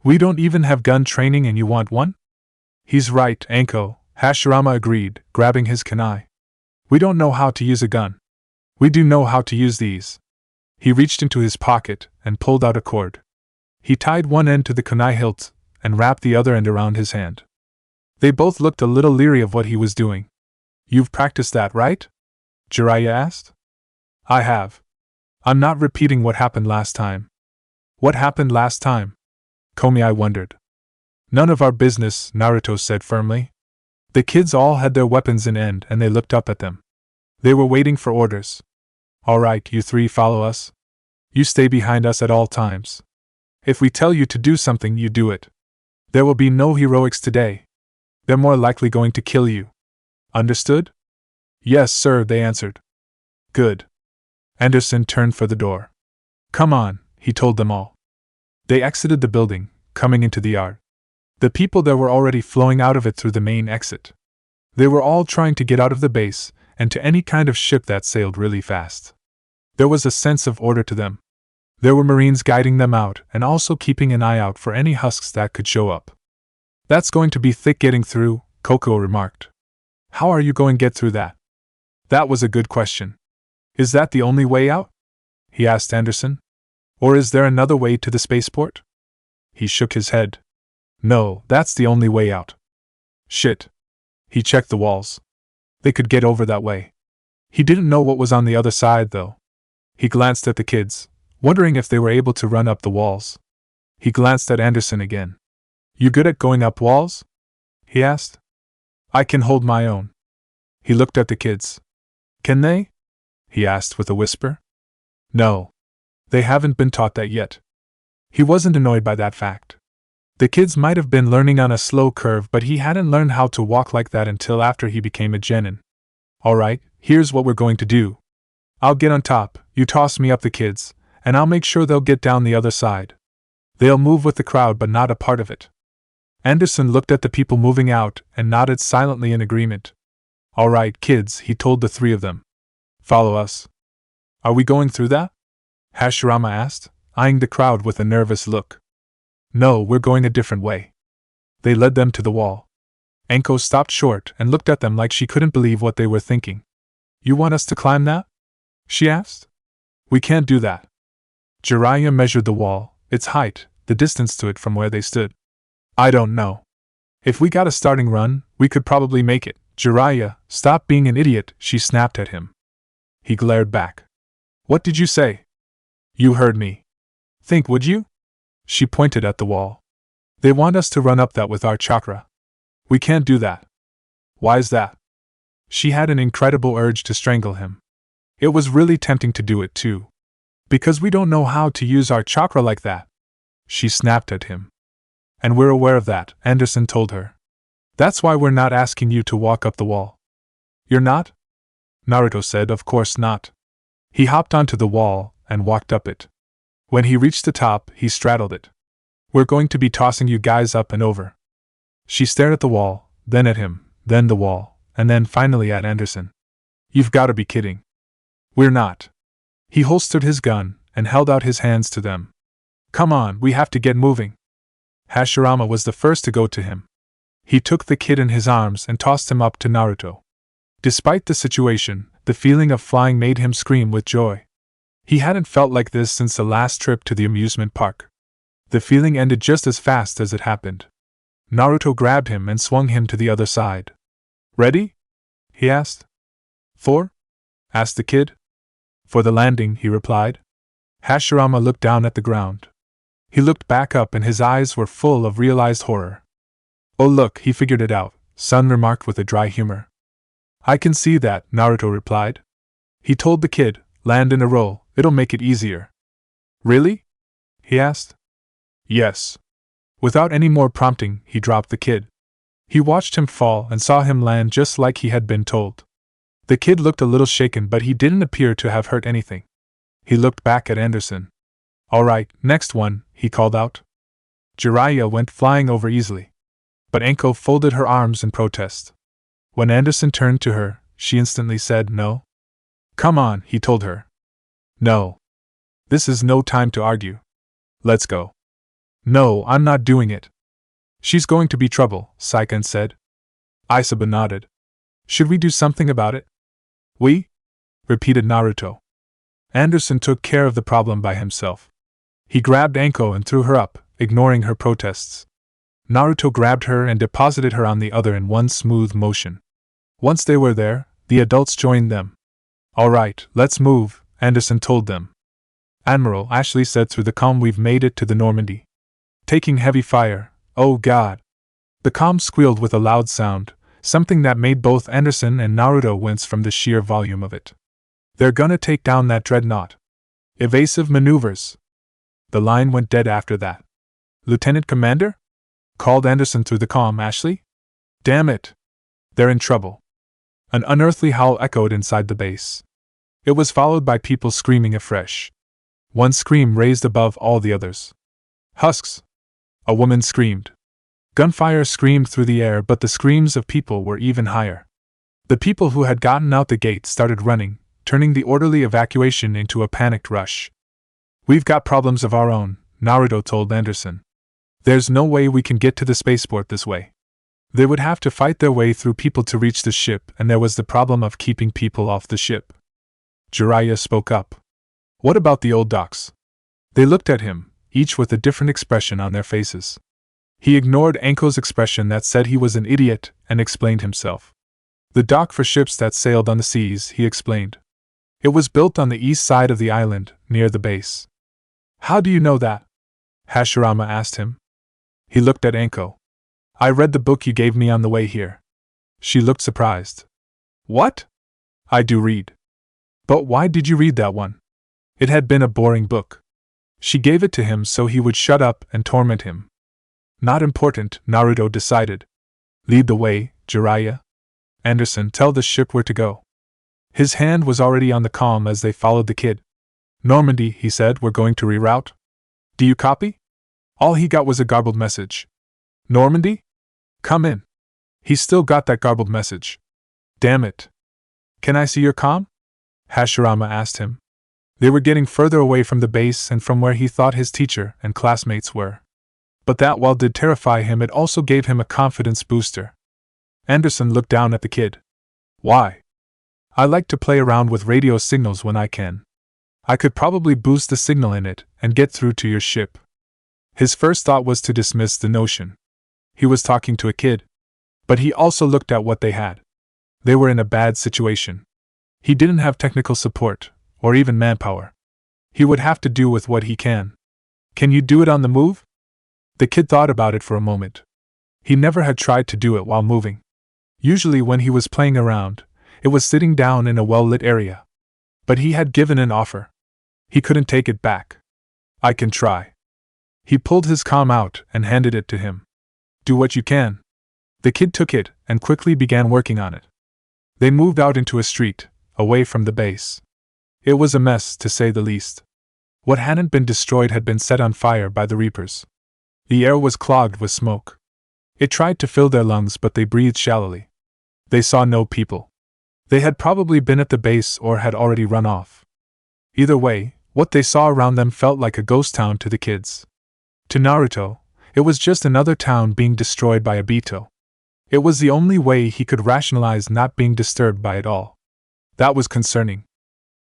We don't even have gun training and you want one? He's right, Anko, Hashirama agreed, grabbing his kunai. We don't know how to use a gun. We do know how to use these. He reached into his pocket and pulled out a cord. He tied one end to the kunai hilt and wrapped the other end around his hand. They both looked a little leery of what he was doing. You've practiced that, right? Jiraiya asked. I have. I'm not repeating what happened last time. What happened last time? Komi wondered. None of our business, Naruto said firmly. The kids all had their weapons in end and they looked up at them. They were waiting for orders. All right, you three follow us. You stay behind us at all times. If we tell you to do something, you do it. There will be no heroics today. They're more likely going to kill you. Understood? Yes, sir, they answered. Good. Anderson turned for the door. Come on, he told them all. They exited the building, coming into the yard. The people there were already flowing out of it through the main exit. They were all trying to get out of the base and to any kind of ship that sailed really fast. There was a sense of order to them. There were Marines guiding them out and also keeping an eye out for any husks that could show up. That's going to be thick getting through, Koko remarked. How are you going to get through that? That was a good question. Is that the only way out? He asked Anderson. Or is there another way to the spaceport? He shook his head. No, that's the only way out. Shit. He checked the walls. They could get over that way. He didn't know what was on the other side, though. He glanced at the kids, wondering if they were able to run up the walls. He glanced at Anderson again. You good at going up walls? He asked. I can hold my own. He looked at the kids. Can they? He asked with a whisper. No. They haven't been taught that yet. He wasn't annoyed by that fact. The kids might have been learning on a slow curve, but he hadn't learned how to walk like that until after he became a genin. Alright, here's what we're going to do. I'll get on top, you toss me up the kids, and I'll make sure they'll get down the other side. They'll move with the crowd but not a part of it. Anderson looked at the people moving out and nodded silently in agreement. Alright, kids, he told the three of them. Follow us. Are we going through that? Hashirama asked, eyeing the crowd with a nervous look. No, we're going a different way. They led them to the wall. Enko stopped short and looked at them like she couldn't believe what they were thinking. You want us to climb that? She asked. We can't do that. Jiraiya measured the wall, its height, the distance to it from where they stood. I don't know. If we got a starting run, we could probably make it. Jiraiya, stop being an idiot, she snapped at him. He glared back. What did you say? You heard me. Think, would you? She pointed at the wall. They want us to run up that with our chakra. We can't do that. Why's that? She had an incredible urge to strangle him. It was really tempting to do it too. Because we don't know how to use our chakra like that. She snapped at him. And we're aware of that, Anderson told her. That's why we're not asking you to walk up the wall. You're not? Naruto said, of course not. He hopped onto the wall and walked up it. When he reached the top, he straddled it. We're going to be tossing you guys up and over. She stared at the wall, then at him, then the wall, and then finally at Anderson. You've got to be kidding. We're not. He holstered his gun and held out his hands to them. Come on, we have to get moving. Hashirama was the first to go to him. He took the kid in his arms and tossed him up to Naruto. Despite the situation, the feeling of flying made him scream with joy. He hadn't felt like this since the last trip to the amusement park. The feeling ended just as fast as it happened. Naruto grabbed him and swung him to the other side. Ready? He asked. For? Asked the kid. For the landing, he replied. Hashirama looked down at the ground. He looked back up and his eyes were full of realized horror. Oh look, he figured it out, Sun remarked with a dry humor. I can see that, Naruto replied. He told the kid, land in a row, it'll make it easier. Really? He asked. Yes. Without any more prompting, he dropped the kid. He watched him fall and saw him land just like he had been told. The kid looked a little shaken, but he didn't appear to have hurt anything. He looked back at Anderson. Alright, next one, he called out. Jiraiya went flying over easily. But Enko folded her arms in protest. When Anderson turned to her, she instantly said no. Come on, he told her. No. This is no time to argue. Let's go. No, I'm not doing it. She's going to be trouble, Saiken said. Isaba nodded. Should we do something about it? We? Repeated Naruto. Anderson took care of the problem by himself. He grabbed Enko and threw her up, ignoring her protests. Naruto grabbed her and deposited her on the other in one smooth motion. Once they were there, the adults joined them. "All right, let's move," Anderson told them. "Admiral," Ashley said through the comm, "we've made it to the Normandy. Taking heavy fire. Oh God." The comm squealed with a loud sound, something that made both Anderson and Naruto wince from the sheer volume of it. "They're gonna take down that dreadnought. Evasive maneuvers." The line went dead after that. "Lieutenant Commander?" called Anderson through the comm. "Ashley? Damn it! They're in trouble." An unearthly howl echoed inside the base. It was followed by people screaming afresh. One scream raised above all the others. "Husks!" A woman screamed. Gunfire screamed through the air, but the screams of people were even higher. The people who had gotten out the gate started running, turning the orderly evacuation into a panicked rush. "We've got problems of our own," Naruto told Anderson. "There's no way we can get to the spaceport this way. They would have to fight their way through people to reach the ship, and there was the problem of keeping people off the ship." Jiraiya spoke up. "What about the old docks?" They looked at him, each with a different expression on their faces. He ignored Anko's expression that said he was an idiot, and explained himself. "The dock for ships that sailed on the seas," he explained. "It was built on the east side of the island, near the base." "How do you know that?" Hashirama asked him. He looked at Anko. "I read the book you gave me on the way here." She looked surprised. "What?" "I do read." "But why did you read that one?" It had been a boring book. She gave it to him so he would shut up and torment him. "Not important," Naruto decided. "Lead the way, Jiraiya. Anderson, tell the ship where to go." His hand was already on the comm as they followed the kid. "Normandy," he said, "we're going to reroute. Do you copy?" All he got was a garbled message. "Normandy? Come in." He still got that garbled message. "Damn it. Can I see your comm?" Hashirama asked him. They were getting further away from the base and from where he thought his teacher and classmates were. But that, while did terrify him, it also gave him a confidence booster. Anderson looked down at the kid. "Why?" "I like to play around with radio signals when I can. I could probably boost the signal in it and get through to your ship." His first thought was to dismiss the notion. He was talking to a kid. But he also looked at what they had. They were in a bad situation. He didn't have technical support, or even manpower. He would have to do with what he can. "Can you do it on the move?" The kid thought about it for a moment. He never had tried to do it while moving. Usually when he was playing around, it was sitting down in a well-lit area. But he had given an offer. He couldn't take it back. "I can try." He pulled his comm out and handed it to him. "Do what you can." The kid took it and quickly began working on it. They moved out into a street, away from the base. It was a mess, to say the least. What hadn't been destroyed had been set on fire by the Reapers. The air was clogged with smoke. It tried to fill their lungs, but they breathed shallowly. They saw no people. They had probably been at the base or had already run off. Either way, what they saw around them felt like a ghost town to the kids. To Naruto, it was just another town being destroyed by a Beto. It was the only way he could rationalize not being disturbed by it all. That was concerning.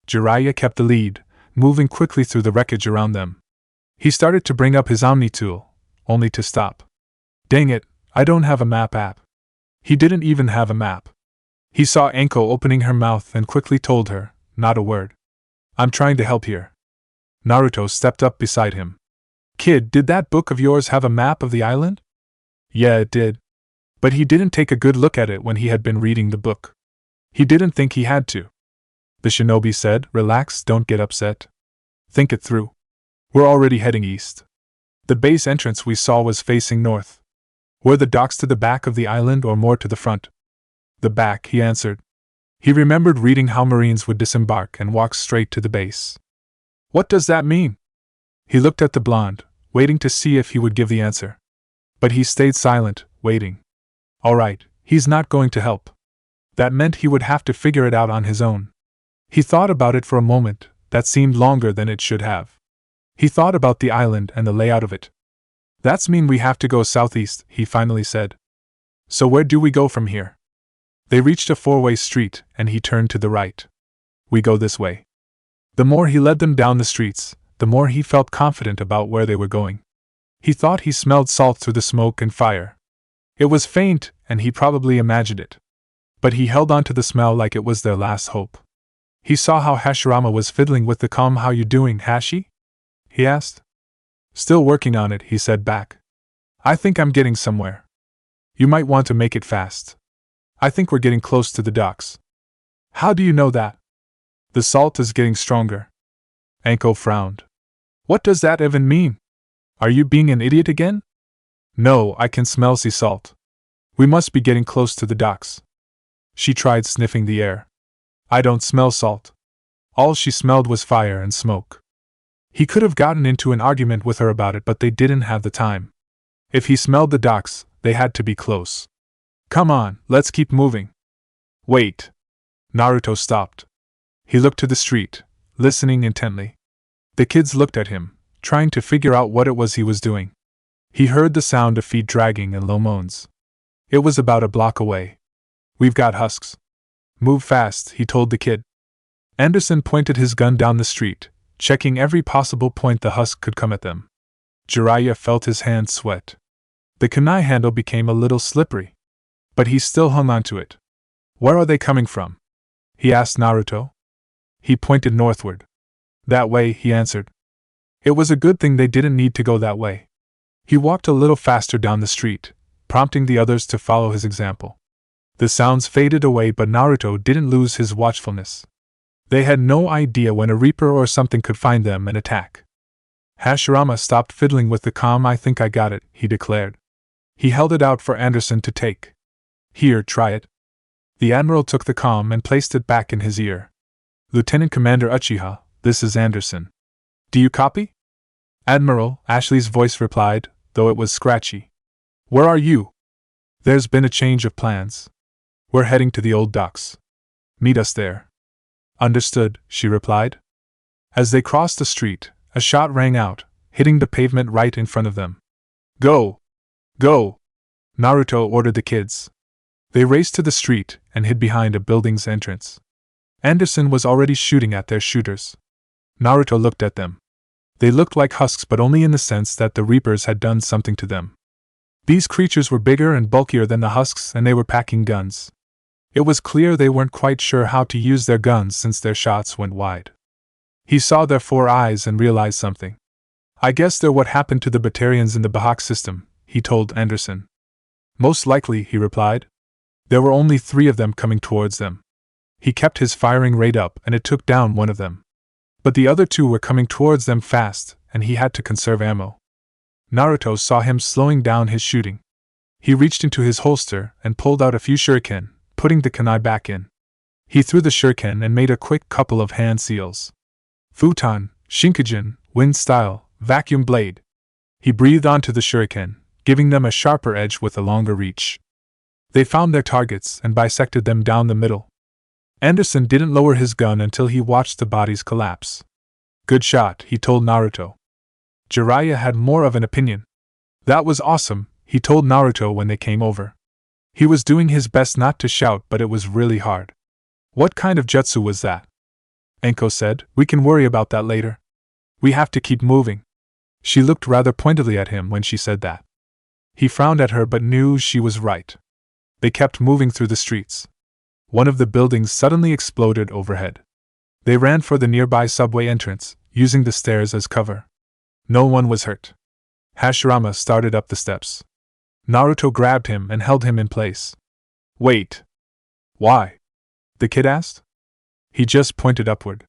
Jiraiya kept the lead, moving quickly through the wreckage around them. He started to bring up his Omni tool, only to stop. "Dang it, I don't have a map app." He didn't even have a map. He saw Anko opening her mouth and quickly told her, "Not a word. I'm trying to help here." Naruto stepped up beside him. "Kid, did that book of yours have a map of the island?" "Yeah, it did." But he didn't take a good look at it when he had been reading the book. He didn't think he had to. The shinobi said, "Relax, don't get upset. Think it through. We're already heading east. The base entrance we saw was facing north. Were the docks to the back of the island or more to the front?" "The back," he answered. He remembered reading how Marines would disembark and walk straight to the base. "What does that mean?" He looked at the blonde, waiting to see if he would give the answer. But he stayed silent, waiting. All right, he's not going to help. That meant he would have to figure it out on his own. He thought about it for a moment, that seemed longer than it should have. He thought about the island and the layout of it. "That's mean we have to go southeast," he finally said. "So where do we go from here?" They reached a four-way street, and he turned to the right. "We go this way." The more he led them down the streets, the more he felt confident about where they were going. He thought he smelled salt through the smoke and fire. It was faint, and he probably imagined it. But he held on to the smell like it was their last hope. He saw how Hashirama was fiddling with the calm. "How you doing, Hashi?" he asked. "Still working on it," he said back. "I think I'm getting somewhere. You might want to make it fast. I think we're getting close to the docks." "How do you know that?" "The salt is getting stronger." Anko frowned. "What does that even mean? Are you being an idiot again?" "No, I can smell sea salt. We must be getting close to the docks." She tried sniffing the air. "I don't smell salt." All she smelled was fire and smoke. He could have gotten into an argument with her about it, but they didn't have the time. If he smelled the docks, they had to be close. "Come on, let's keep moving." "Wait." Naruto stopped. He looked to the street, listening intently. The kids looked at him, trying to figure out what it was he was doing. He heard the sound of feet dragging and low moans. It was about a block away. "We've got husks. Move fast," he told the kid. Anderson pointed his gun down the street, checking every possible point the husk could come at them. Jiraiya felt his hands sweat. The kunai handle became a little slippery. But he still hung onto it. "Where are they coming from?" he asked Naruto. He pointed northward. "That way," he answered. It was a good thing they didn't need to go that way. He walked a little faster down the street, prompting the others to follow his example. The sounds faded away, but Naruto didn't lose his watchfulness. They had no idea when a reaper or something could find them and attack. Hashirama stopped fiddling with the comm. "I think I got it," he declared. He held it out for Anderson to take. "Here, try it." The Admiral took the comm and placed it back in his ear. "Lieutenant Commander Uchiha, this is Anderson. Do you copy?" "Admiral," Ashley's voice replied, though it was scratchy. "Where are you?" "There's been a change of plans. We're heading to the old docks. Meet us there." "Understood," she replied. As they crossed the street, a shot rang out, hitting the pavement right in front of them. "Go! Go!" Naruto ordered the kids. They raced to the street and hid behind a building's entrance. Anderson was already shooting at their shooters. Naruto looked at them. They looked like husks, but only in the sense that the Reapers had done something to them. These creatures were bigger and bulkier than the husks, and they were packing guns. It was clear they weren't quite sure how to use their guns since their shots went wide. He saw their 4 eyes and realized something. "I guess they're what happened to the Batarians in the Bahak system," he told Anderson. "Most likely," he replied. There were only 3 of them coming towards them. He kept his firing rate up and it took down one of them. But the other 2 were coming towards them fast, and he had to conserve ammo. Naruto saw him slowing down his shooting. He reached into his holster and pulled out a few shuriken, putting the kunai back in. He threw the shuriken and made a quick couple of hand seals. "Futon, Shinkajin, Wind Style, Vacuum Blade." He breathed onto the shuriken, giving them a sharper edge with a longer reach. They found their targets and bisected them down the middle. Anderson didn't lower his gun until he watched the bodies collapse. "Good shot," he told Naruto. Jiraiya had more of an opinion. "That was awesome," he told Naruto when they came over. He was doing his best not to shout, but it was really hard. "What kind of jutsu was that?" Anko said. "We can worry about that later. We have to keep moving." She looked rather pointedly at him when she said that. He frowned at her but knew she was right. They kept moving through the streets. One of the buildings suddenly exploded overhead. They ran for the nearby subway entrance, using the stairs as cover. No one was hurt. Hashirama started up the steps. Naruto grabbed him and held him in place. "Wait." "Why?" the kid asked. He just pointed upward.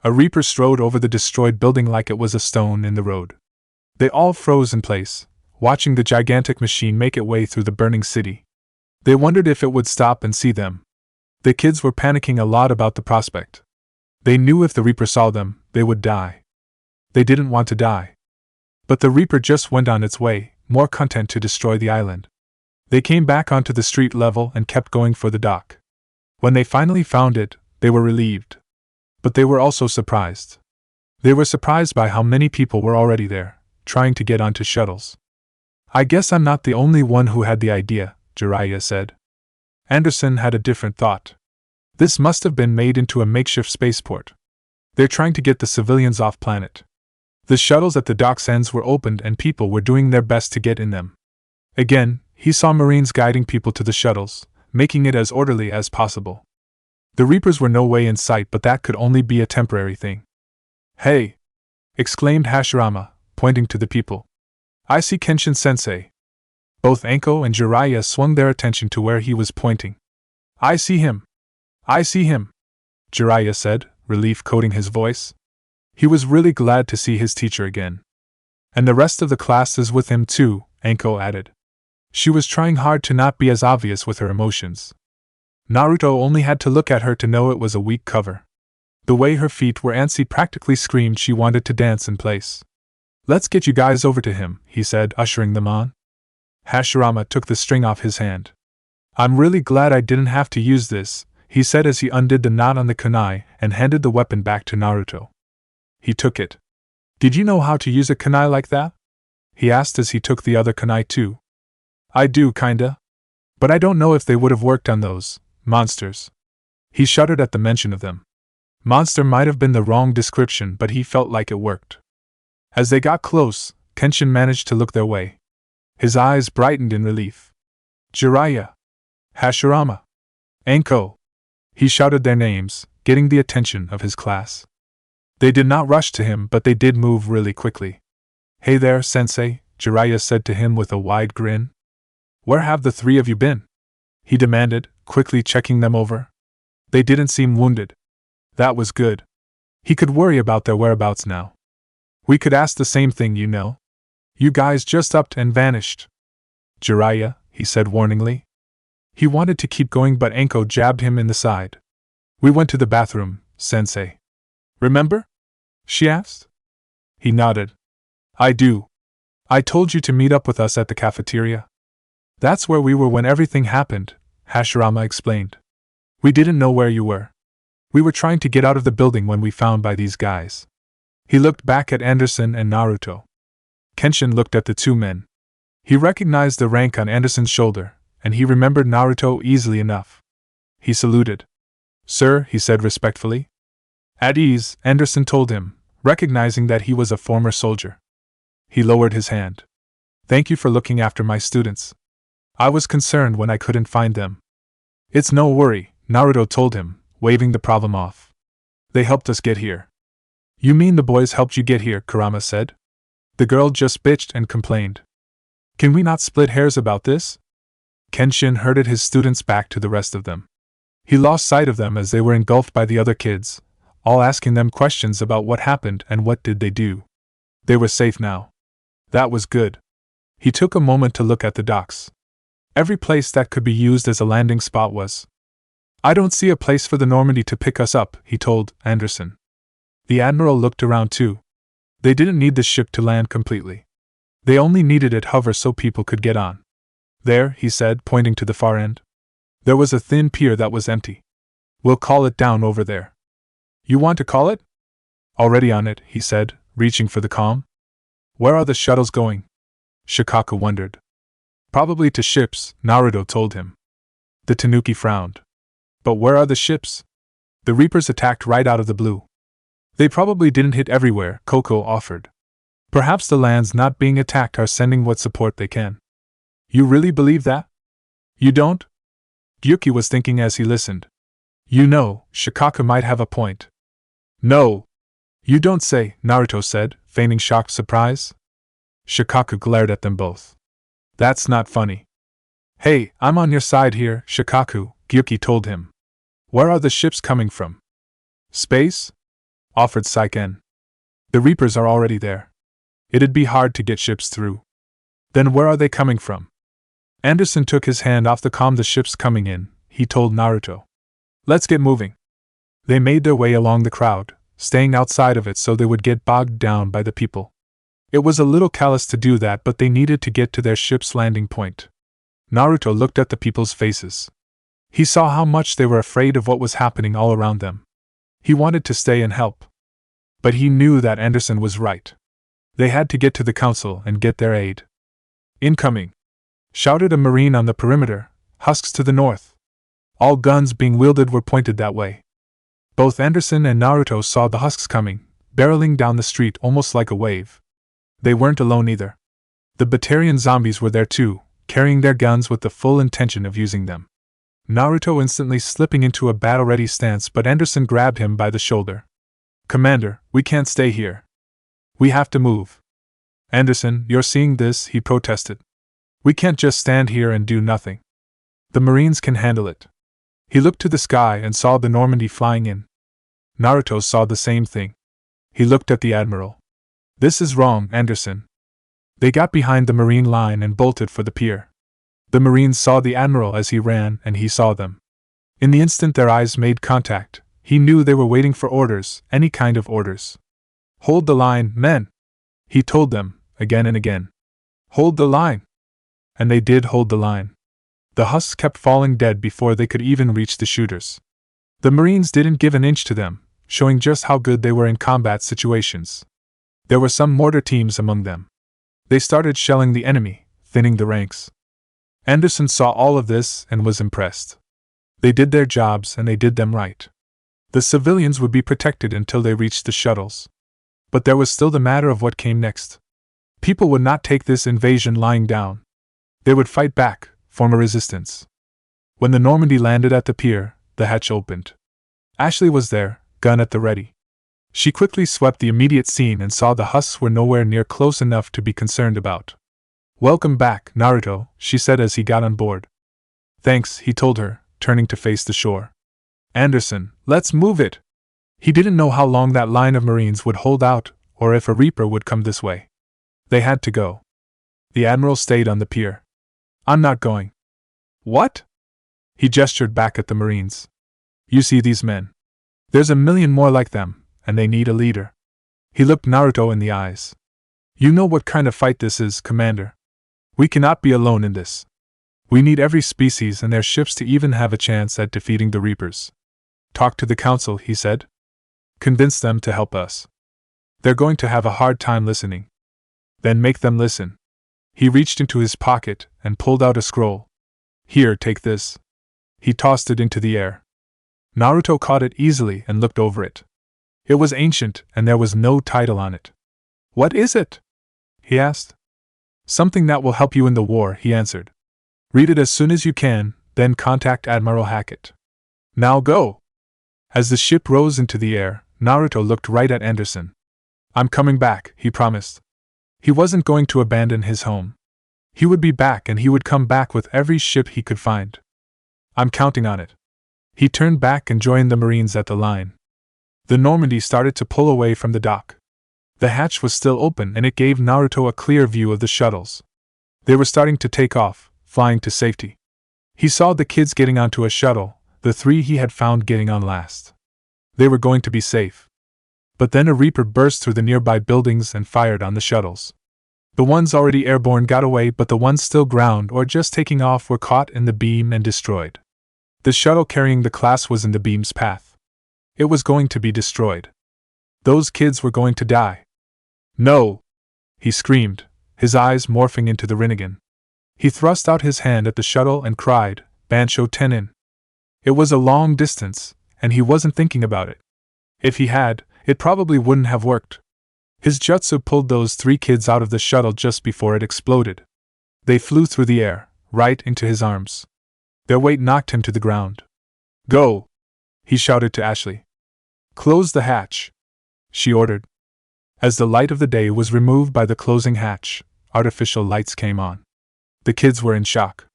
A reaper strode over the destroyed building like it was a stone in the road. They all froze in place, watching the gigantic machine make its way through the burning city. They wondered if it would stop and see them. The kids were panicking a lot about the prospect. They knew if the reaper saw them, they would die. They didn't want to die. But the reaper just went on its way, more content to destroy the island. They came back onto the street level and kept going for the dock. When they finally found it, they were relieved. But they were also surprised. They were surprised by how many people were already there, trying to get onto shuttles. "I guess I'm not the only one who had the idea," Jiraiya said. Anderson had a different thought. This must have been made into a makeshift spaceport. They're trying to get the civilians off planet. The shuttles at the dock's ends were opened and people were doing their best to get in them. Again, he saw Marines guiding people to the shuttles, making it as orderly as possible. The Reapers were no way in sight, but that could only be a temporary thing. "Hey!" exclaimed Hashirama, pointing to the people. "I see Kenshin-sensei." Both Anko and Jiraiya swung their attention to where he was pointing. "I see him! I see him!" Jiraiya said, relief coating his voice. He was really glad to see his teacher again. "And the rest of the class is with him too," Anko added. She was trying hard to not be as obvious with her emotions. Naruto only had to look at her to know it was a weak cover. The way her feet were antsy practically screamed she wanted to dance in place. "Let's get you guys over to him," he said, ushering them on. Hashirama took the string off his hand. "I'm really glad I didn't have to use this," he said as he undid the knot on the kunai and handed the weapon back to Naruto. He took it. "Did you know how to use a kunai like that?" he asked as he took the other kunai too. "I do, kinda. But I don't know if they would have worked on those monsters." He shuddered at the mention of them. Monster might have been the wrong description, but he felt like it worked. As they got close, Kenshin managed to look their way. His eyes brightened in relief. "Jiraiya! Hashirama! Anko!" He shouted their names, getting the attention of his class. They did not rush to him, but they did move really quickly. "Hey there, sensei," Jiraiya said to him with a wide grin. "Where have the three of you been?" he demanded, quickly checking them over. They didn't seem wounded. That was good. He could worry about their whereabouts now. "We could ask the same thing, you know. You guys just upped and vanished." "Jiraiya," he said warningly. He wanted to keep going, but Anko jabbed him in the side. "We went to the bathroom, sensei. Remember?" she asked. He nodded. "I do. I told you to meet up with us at the cafeteria." "That's where we were when everything happened," Hashirama explained. "We didn't know where you were. We were trying to get out of the building when we found by these guys." He looked back at Anderson and Naruto. Kenshin looked at the two men. He recognized the rank on Anderson's shoulder, and he remembered Naruto easily enough. He saluted. "Sir," he said respectfully. "At ease," Anderson told him, recognizing that he was a former soldier. He lowered his hand. "Thank you for looking after my students. I was concerned when I couldn't find them." "It's no worry," Naruto told him, waving the problem off. "They helped us get here." "You mean the boys helped you get here?" Kurama said. "The girl just bitched and complained. Can we not split hairs about this?" Kenshin herded his students back to the rest of them. He lost sight of them as they were engulfed by the other kids, all asking them questions about what happened and what did they do. They were safe now. That was good. He took a moment to look at the docks. Every place that could be used as a landing spot was. "I don't see a place for the Normandy to pick us up," he told Anderson. The Admiral looked around too. They didn't need the ship to land completely. They only needed it hover so people could get on. "There," he said, pointing to the far end. There was a thin pier that was empty. "We'll call it down over there." "You want to call it?" "Already on it," he said, reaching for the comm. "Where are the shuttles going?" Shikaku wondered. "Probably to ships," Naruto told him. The Tanuki frowned. "But where are the ships?" "The Reapers attacked right out of the blue." "They probably didn't hit everywhere," Koko offered. "Perhaps the lands not being attacked are sending what support they can." "You really believe that?" "You don't?" Gyuki was thinking as he listened. "You know, Shikaku might have a point." "No! You don't say," Naruto said, feigning shocked surprise. Shikaku glared at them both. "That's not funny." "Hey, I'm on your side here, Shikaku," Gyuki told him. "Where are the ships coming from?" "Space?" offered Saiken. "The Reapers are already there. It'd be hard to get ships through." "Then where are they coming from?" Anderson took his hand off the comm. "The ships coming in," he told Naruto. "Let's get moving." They made their way along the crowd, staying outside of it so they would get bogged down by the people. It was a little callous to do that, but they needed to get to their ship's landing point. Naruto looked at the people's faces. He saw how much they were afraid of what was happening all around them. He wanted to stay and help. But he knew that Anderson was right. They had to get to the council and get their aid. "Incoming!" shouted a marine on the perimeter, husks to the north. All guns being wielded were pointed that way. Both Anderson and Naruto saw the husks coming, barreling down the street almost like a wave. They weren't alone either. The Batarian zombies were there too, carrying their guns with the full intention of using them. Naruto instantly slipping into a battle-ready stance, but Anderson grabbed him by the shoulder. "Commander, we can't stay here. We have to move." "Anderson, you're seeing this," he protested. "We can't just stand here and do nothing. The Marines can handle it." He looked to the sky and saw the Normandy flying in. Naruto saw the same thing. He looked at the Admiral. "This is wrong, Anderson." They got behind the Marine line and bolted for the pier. The Marines saw the Admiral as he ran, and he saw them. In the instant their eyes made contact, he knew they were waiting for orders, any kind of orders. "Hold the line, men!" he told them, again and again. "Hold the line!" And they did hold the line. The husks kept falling dead before they could even reach the shooters. The Marines didn't give an inch to them, showing just how good they were in combat situations. There were some mortar teams among them. They started shelling the enemy, thinning the ranks. Anderson saw all of this and was impressed. They did their jobs and they did them right. The civilians would be protected until they reached the shuttles. But there was still the matter of what came next. People would not take this invasion lying down. They would fight back, form a resistance. When the Normandy landed at the pier, the hatch opened. Ashley was there, gun at the ready. She quickly swept the immediate scene and saw the husks were nowhere near close enough to be concerned about. "Welcome back, Naruto," she said as he got on board. "Thanks," he told her, turning to face the shore. "Anderson, let's move it." He didn't know how long that line of Marines would hold out, or if a Reaper would come this way. They had to go. The Admiral stayed on the pier. "I'm not going." "What?" He gestured back at the Marines. "You see these men? There's a million more like them, and they need a leader." He looked Naruto in the eyes. "You know what kind of fight this is, Commander. We cannot be alone in this. We need every species and their ships to even have a chance at defeating the Reapers. Talk to the Council," he said. "Convince them to help us. They're going to have a hard time listening. Then make them listen." He reached into his pocket and pulled out a scroll. "Here, take this." He tossed it into the air. Naruto caught it easily and looked over it. It was ancient and there was no title on it. "What is it?" he asked. "Something that will help you in the war," he answered. "Read it as soon as you can, then contact Admiral Hackett. Now go!" As the ship rose into the air, Naruto looked right at Anderson. "I'm coming back," he promised. He wasn't going to abandon his home. He would be back and he would come back with every ship he could find. "I'm counting on it." He turned back and joined the Marines at the line. The Normandy started to pull away from the dock. The hatch was still open and it gave Naruto a clear view of the shuttles. They were starting to take off, flying to safety. He saw the kids getting onto a shuttle, the three he had found getting on last. They were going to be safe. But then a Reaper burst through the nearby buildings and fired on the shuttles. The ones already airborne got away, but the ones still ground or just taking off were caught in the beam and destroyed. The shuttle carrying the class was in the beam's path. It was going to be destroyed. Those kids were going to die. "No!" he screamed, his eyes morphing into the Rinnegan. He thrust out his hand at the shuttle and cried, "Bansho Tenin." It was a long distance, and he wasn't thinking about it. If he had, it probably wouldn't have worked. His jutsu pulled those three kids out of the shuttle just before it exploded. They flew through the air, right into his arms. Their weight knocked him to the ground. "Go!" he shouted to Ashley. "Close the hatch," she ordered. As the light of the day was removed by the closing hatch, artificial lights came on. The kids were in shock.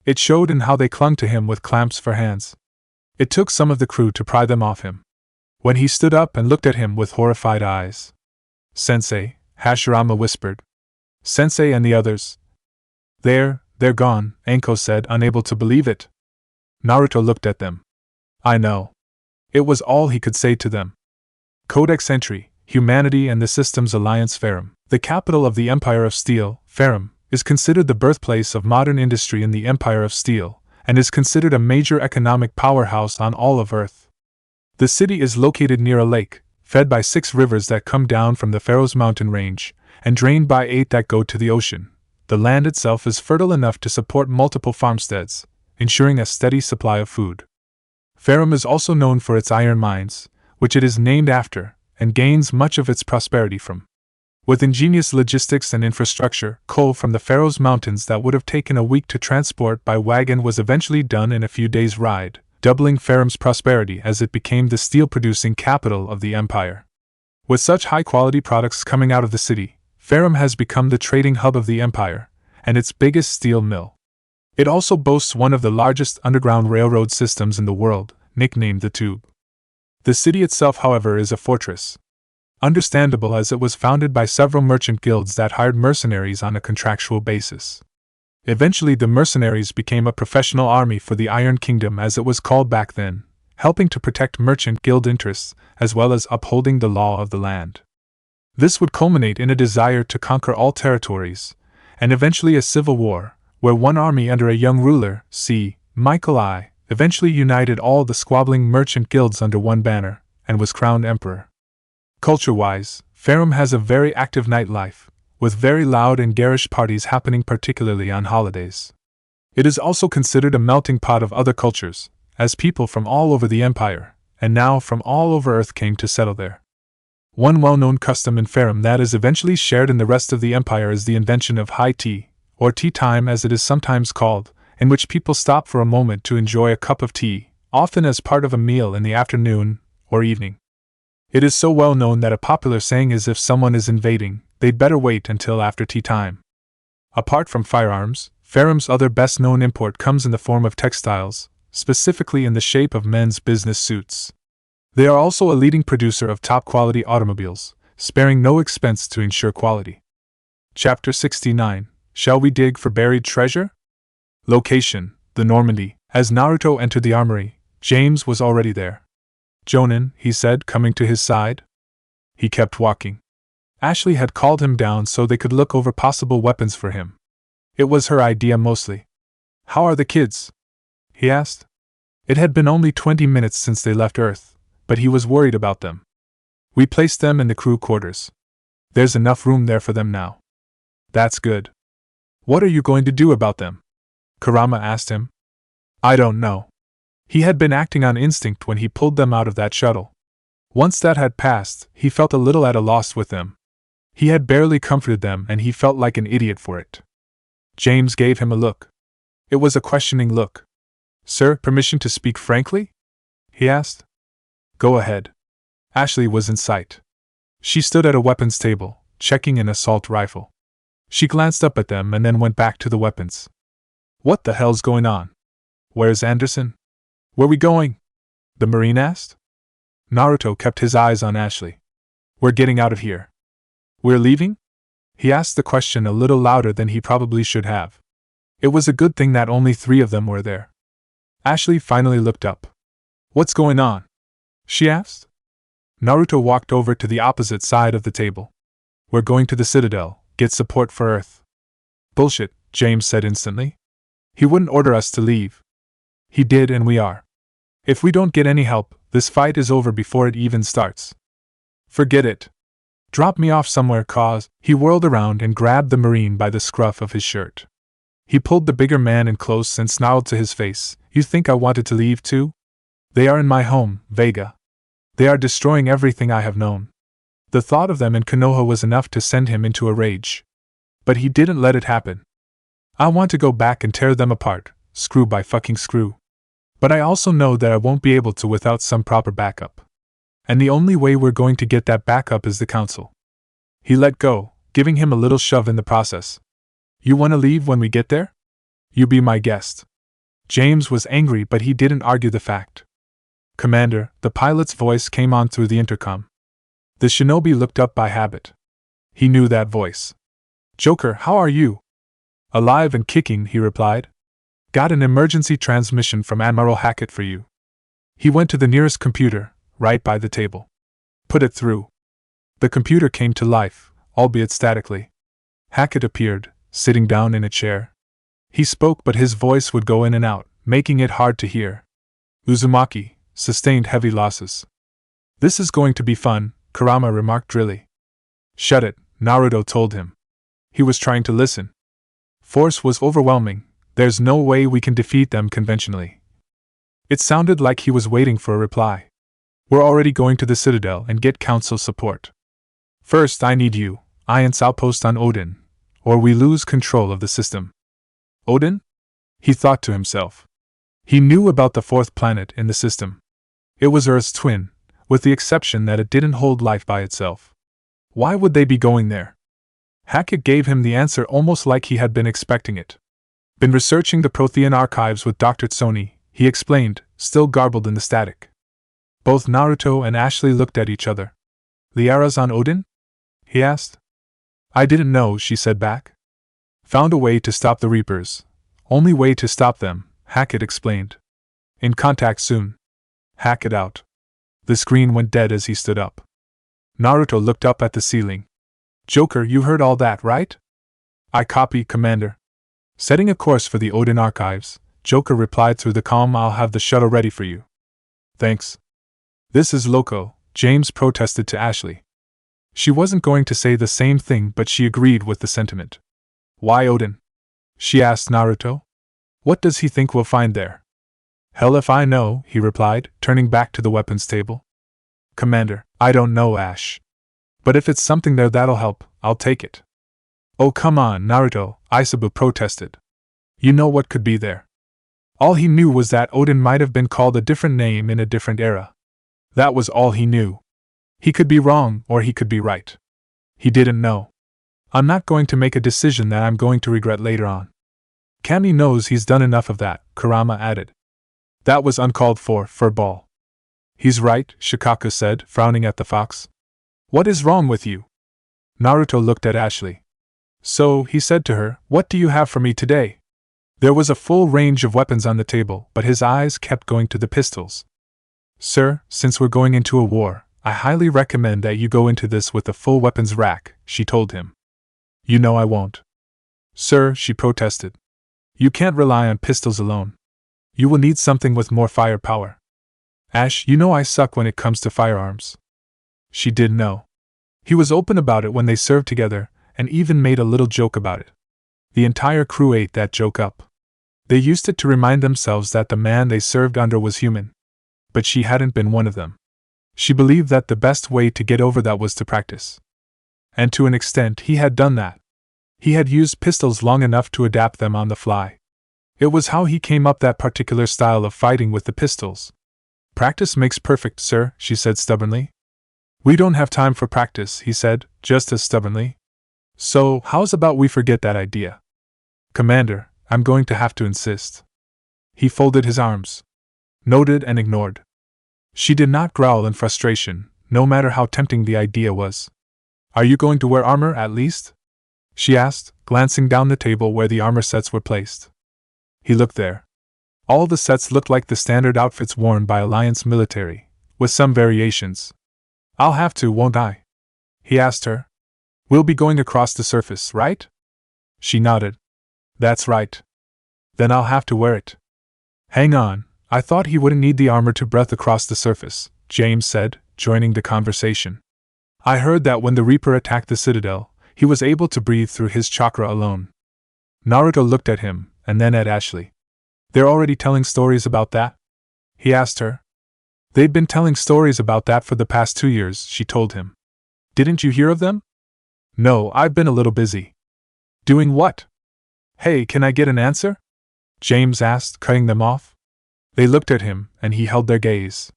It showed in how they clung to him with clamps for hands. It took some of the crew to pry them off him. When he stood up and looked at him with horrified eyes. "Sensei," Hashirama whispered. "Sensei and the others." They're gone," Anko said, unable to believe it. Naruto looked at them. "I know." It was all he could say to them. Codex Entry, Humanity and the Systems Alliance. Faram, the capital of the Empire of Steel, Faram, is considered the birthplace of modern industry in the Empire of Steel, and is considered a major economic powerhouse on all of Earth. The city is located near a lake, fed by 6 rivers that come down from the Pharaoh's mountain range, and drained by 8 that go to the ocean. The land itself is fertile enough to support multiple farmsteads, ensuring a steady supply of food. Faram is also known for its iron mines, which it is named after, and gains much of its prosperity from. With ingenious logistics and infrastructure, coal from the Faroes Mountains that would have taken a week to transport by wagon was eventually done in a few days' ride, doubling Faram's prosperity as it became the steel-producing capital of the empire. With such high-quality products coming out of the city, Faram has become the trading hub of the empire, and its biggest steel mill. It also boasts one of the largest underground railroad systems in the world, nicknamed the Tube. The city itself, however, is a fortress. Understandable, as it was founded by several merchant guilds that hired mercenaries on a contractual basis. Eventually the mercenaries became a professional army for the Iron Kingdom, as it was called back then, helping to protect merchant guild interests as well as upholding the law of the land. This would culminate in a desire to conquer all territories, and eventually a civil war, where one army under a young ruler, C. Michael I, eventually united all the squabbling merchant guilds under one banner, and was crowned emperor. Culture-wise, Faram has a very active nightlife, with very loud and garish parties happening particularly on holidays. It is also considered a melting pot of other cultures, as people from all over the empire, and now from all over Earth, came to settle there. One well-known custom in Faram that is eventually shared in the rest of the empire is the invention of high tea, or tea time as it is sometimes called, in which people stop for a moment to enjoy a cup of tea, often as part of a meal in the afternoon or evening. It is so well known that a popular saying is, if someone is invading, they'd better wait until after tea time. Apart from firearms, Faram's other best-known import comes in the form of textiles, specifically in the shape of men's business suits. They are also a leading producer of top-quality automobiles, sparing no expense to ensure quality. Chapter 69. Shall we dig for buried treasure? Location: the Normandy. As Naruto entered the armory, James was already there. "Jonin," he said, coming to his side. He kept walking. Ashley had called him down so they could look over possible weapons for him. It was her idea mostly. "How are the kids?" he asked. It had been only 20 minutes since they left Earth, but he was worried about them. "We placed them in the crew quarters. There's enough room there for them now." "That's good. What are you going to do about them?" Kurama asked him. "I don't know." He had been acting on instinct when he pulled them out of that shuttle. Once that had passed, he felt a little at a loss with them. He had barely comforted them and he felt like an idiot for it. James gave him a look. It was a questioning look. "Sir, permission to speak frankly?" he asked. "Go ahead." Ashley was in sight. She stood at a weapons table, checking an assault rifle. She glanced up at them and then went back to the weapons. "What the hell's going on? Where's Anderson?" "Where we going?" the Marine asked. Naruto kept his eyes on Ashley. "We're getting out of here." "We're leaving?" He asked the question a little louder than he probably should have. It was a good thing that only 3 of them were there. Ashley finally looked up. "What's going on?" she asked. Naruto walked over to the opposite side of the table. "We're going to the Citadel, get support for Earth." "Bullshit," James said instantly. "He wouldn't order us to leave." "He did, and we are. If we don't get any help, this fight is over before it even starts." "Forget it. Drop me off somewhere, cause." He whirled around and grabbed the Marine by the scruff of his shirt. He pulled the bigger man in close and snarled to his face, "You think I wanted to leave too? They are in my home, Vega. They are destroying everything I have known." The thought of them in Konoha was enough to send him into a rage. But he didn't let it happen. "I want to go back and tear them apart, screw by fucking screw. But I also know that I won't be able to without some proper backup. And the only way we're going to get that backup is the Council." He let go, giving him a little shove in the process. "You want to leave when we get there? You be my guest." James was angry, but he didn't argue the fact. "Commander," the pilot's voice came on through the intercom. The shinobi looked up by habit. He knew that voice. "Joker, how are you?" "Alive and kicking," he replied. "Got an emergency transmission from Admiral Hackett for you." He went to the nearest computer, right by the table. "Put it through." The computer came to life, albeit statically. Hackett appeared, sitting down in a chair. He spoke, but his voice would go in and out, making it hard to hear. "Uzumaki sustained heavy losses." "This is going to be fun," Kurama remarked drily. "Shut it," Naruto told him. He was trying to listen. "Force was overwhelming. There's no way we can defeat them conventionally." It sounded like he was waiting for a reply. We're already going to the Citadel and get Council support. First, I need you, Ian's outpost on Odin, or we lose control of the system. Odin? He thought to himself. He knew about the fourth planet in the system. It was Earth's twin, with the exception that it didn't hold life by itself. Why would they be going there? Hackett gave him the answer almost like he had been expecting it. Been researching the Prothean archives with Dr. Tsoni, he explained, still garbled in the static. Both Naruto and Ashley looked at each other. Liara's on Odin? He asked. I didn't know, she said back. Found a way to stop the Reapers. Only way to stop them, Hackett explained. In contact soon. Hackett out. The screen went dead as he stood up. Naruto looked up at the ceiling. Joker, you heard all that, right? I copy, Commander. Setting a course for the Odin archives, Joker replied through the comm, I'll have the shuttle ready for you. Thanks. This is loco, James protested to Ashley. She wasn't going to say the same thing, but she agreed with the sentiment. Why Odin? She asked Naruto. What does he think we'll find there? Hell if I know, he replied, turning back to the weapons table. Commander, I don't know, Ash. But if it's something there that'll help, I'll take it. Oh come on, Naruto, Isabu protested. You know what could be there. All he knew was that Odin might have been called a different name in a different era. That was all he knew. He could be wrong, or he could be right. He didn't know. I'm not going to make a decision that I'm going to regret later on. Kami knows he's done enough of that, Kurama added. That was uncalled for, furball. He's right, Shikaku said, frowning at the fox. What is wrong with you? Naruto looked at Ashley. So, he said to her, what do you have for me today? There was a full range of weapons on the table, but his eyes kept going to the pistols. Sir, since we're going into a war, I highly recommend that you go into this with a full weapons rack, she told him. You know I won't. Sir, she protested. You can't rely on pistols alone. You will need something with more firepower. Ash, you know I suck when it comes to firearms. She did know. He was open about it when they served together, and even made a little joke about it. The entire crew ate that joke up. They used it to remind themselves that the man they served under was human. But she hadn't been one of them. She believed that the best way to get over that was to practice. And to an extent he had done that. He had used pistols long enough to adapt them on the fly. It was how he came up that particular style of fighting with the pistols. Practice makes perfect, sir, she said stubbornly. We don't have time for practice, he said, just as stubbornly. So, how's about we forget that idea? Commander, I'm going to have to insist. He folded his arms. Noted and ignored. She did not growl in frustration, no matter how tempting the idea was. Are you going to wear armor, at least? She asked, glancing down the table where the armor sets were placed. He looked there. All the sets looked like the standard outfits worn by Alliance military, with some variations. I'll have to, won't I? He asked her. We'll be going across the surface, right? She nodded. That's right. Then I'll have to wear it. Hang on, I thought he wouldn't need the armor to breath across the surface, James said, joining the conversation. I heard that when the Reaper attacked the Citadel, he was able to breathe through his chakra alone. Naruto looked at him, and then at Ashley. They're already telling stories about that? He asked her. They've been telling stories about that for the past 2 years, she told him. Didn't you hear of them? No, I've been a little busy. Doing what? Hey, can I get an answer? James asked, cutting them off. They looked at him, and he held their gaze.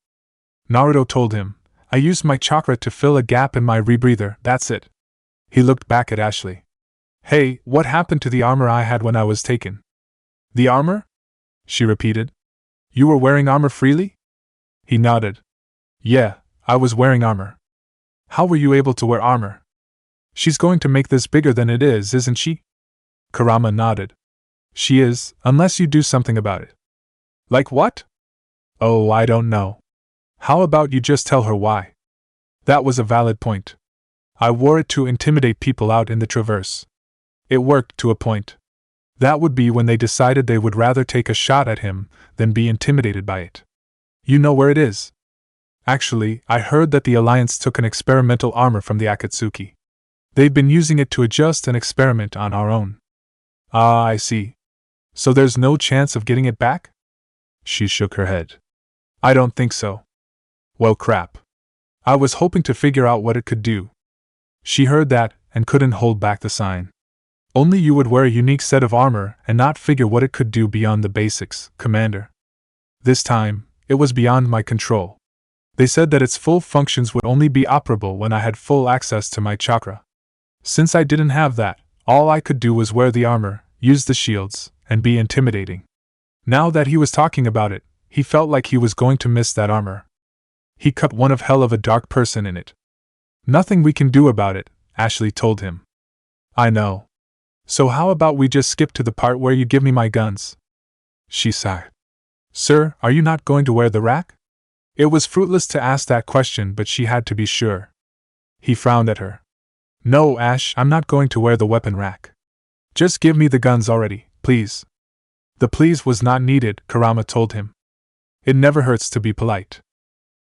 Naruto told him, I used my chakra to fill a gap in my rebreather, that's it. He looked back at Ashley. Hey, what happened to the armor I had when I was taken? The armor? She repeated. You were wearing armor freely? He nodded. Yeah, I was wearing armor. How were you able to wear armor? She's going to make this bigger than it is, isn't she? Kurama nodded. She is, unless you do something about it. Like what? Oh, I don't know. How about you just tell her why? That was a valid point. I wore it to intimidate people out in the Traverse. It worked to a point. That would be when they decided they would rather take a shot at him than be intimidated by it. You know where it is? Actually, I heard that the Alliance took an experimental armor from the Akatsuki. They've been using it to adjust an experiment on our own. Ah, I see. So there's no chance of getting it back? She shook her head. I don't think so. Well, crap. I was hoping to figure out what it could do. She heard that and couldn't hold back the sign. Only you would wear a unique set of armor and not figure what it could do beyond the basics, Commander. This time, it was beyond my control. They said that its full functions would only be operable when I had full access to my chakra. Since I didn't have that, all I could do was wear the armor, use the shields, and be intimidating. Now that he was talking about it, he felt like he was going to miss that armor. He cut one of hell of a dark person in it. Nothing we can do about it, Ashley told him. I know. So how about we just skip to the part where you give me my guns? She sighed. Sir, are you not going to wear the rack? It was fruitless to ask that question, but she had to be sure. He frowned at her. No, Ash, I'm not going to wear the weapon rack. Just give me the guns already, please. The please was not needed, Kurama told him. It never hurts to be polite.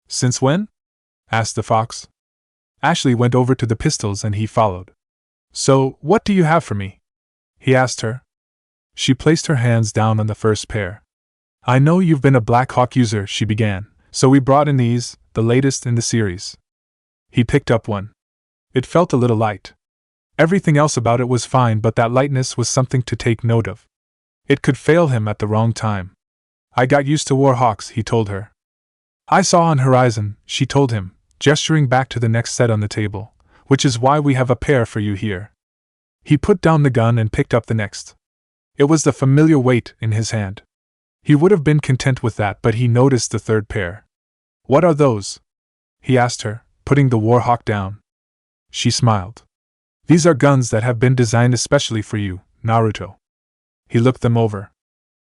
Since when? Asked the fox. Ashley went over to the pistols and he followed. So, what do you have for me? He asked her. She placed her hands down on the first pair. I know you've been a Black Hawk user, she began, so we brought in these, the latest in the series. He picked up one. It felt a little light. Everything else about it was fine, but that lightness was something to take note of. It could fail him at the wrong time. I got used to war hawks, he told her. I saw on horizon, she told him, gesturing back to the next set on the table, which is why we have a pair for you here. He put down the gun and picked up the next. It was the familiar weight in his hand. He would have been content with that, but he noticed the third pair. What are those? He asked her, putting the warhawk down. She smiled. These are guns that have been designed especially for you, Naruto. He looked them over.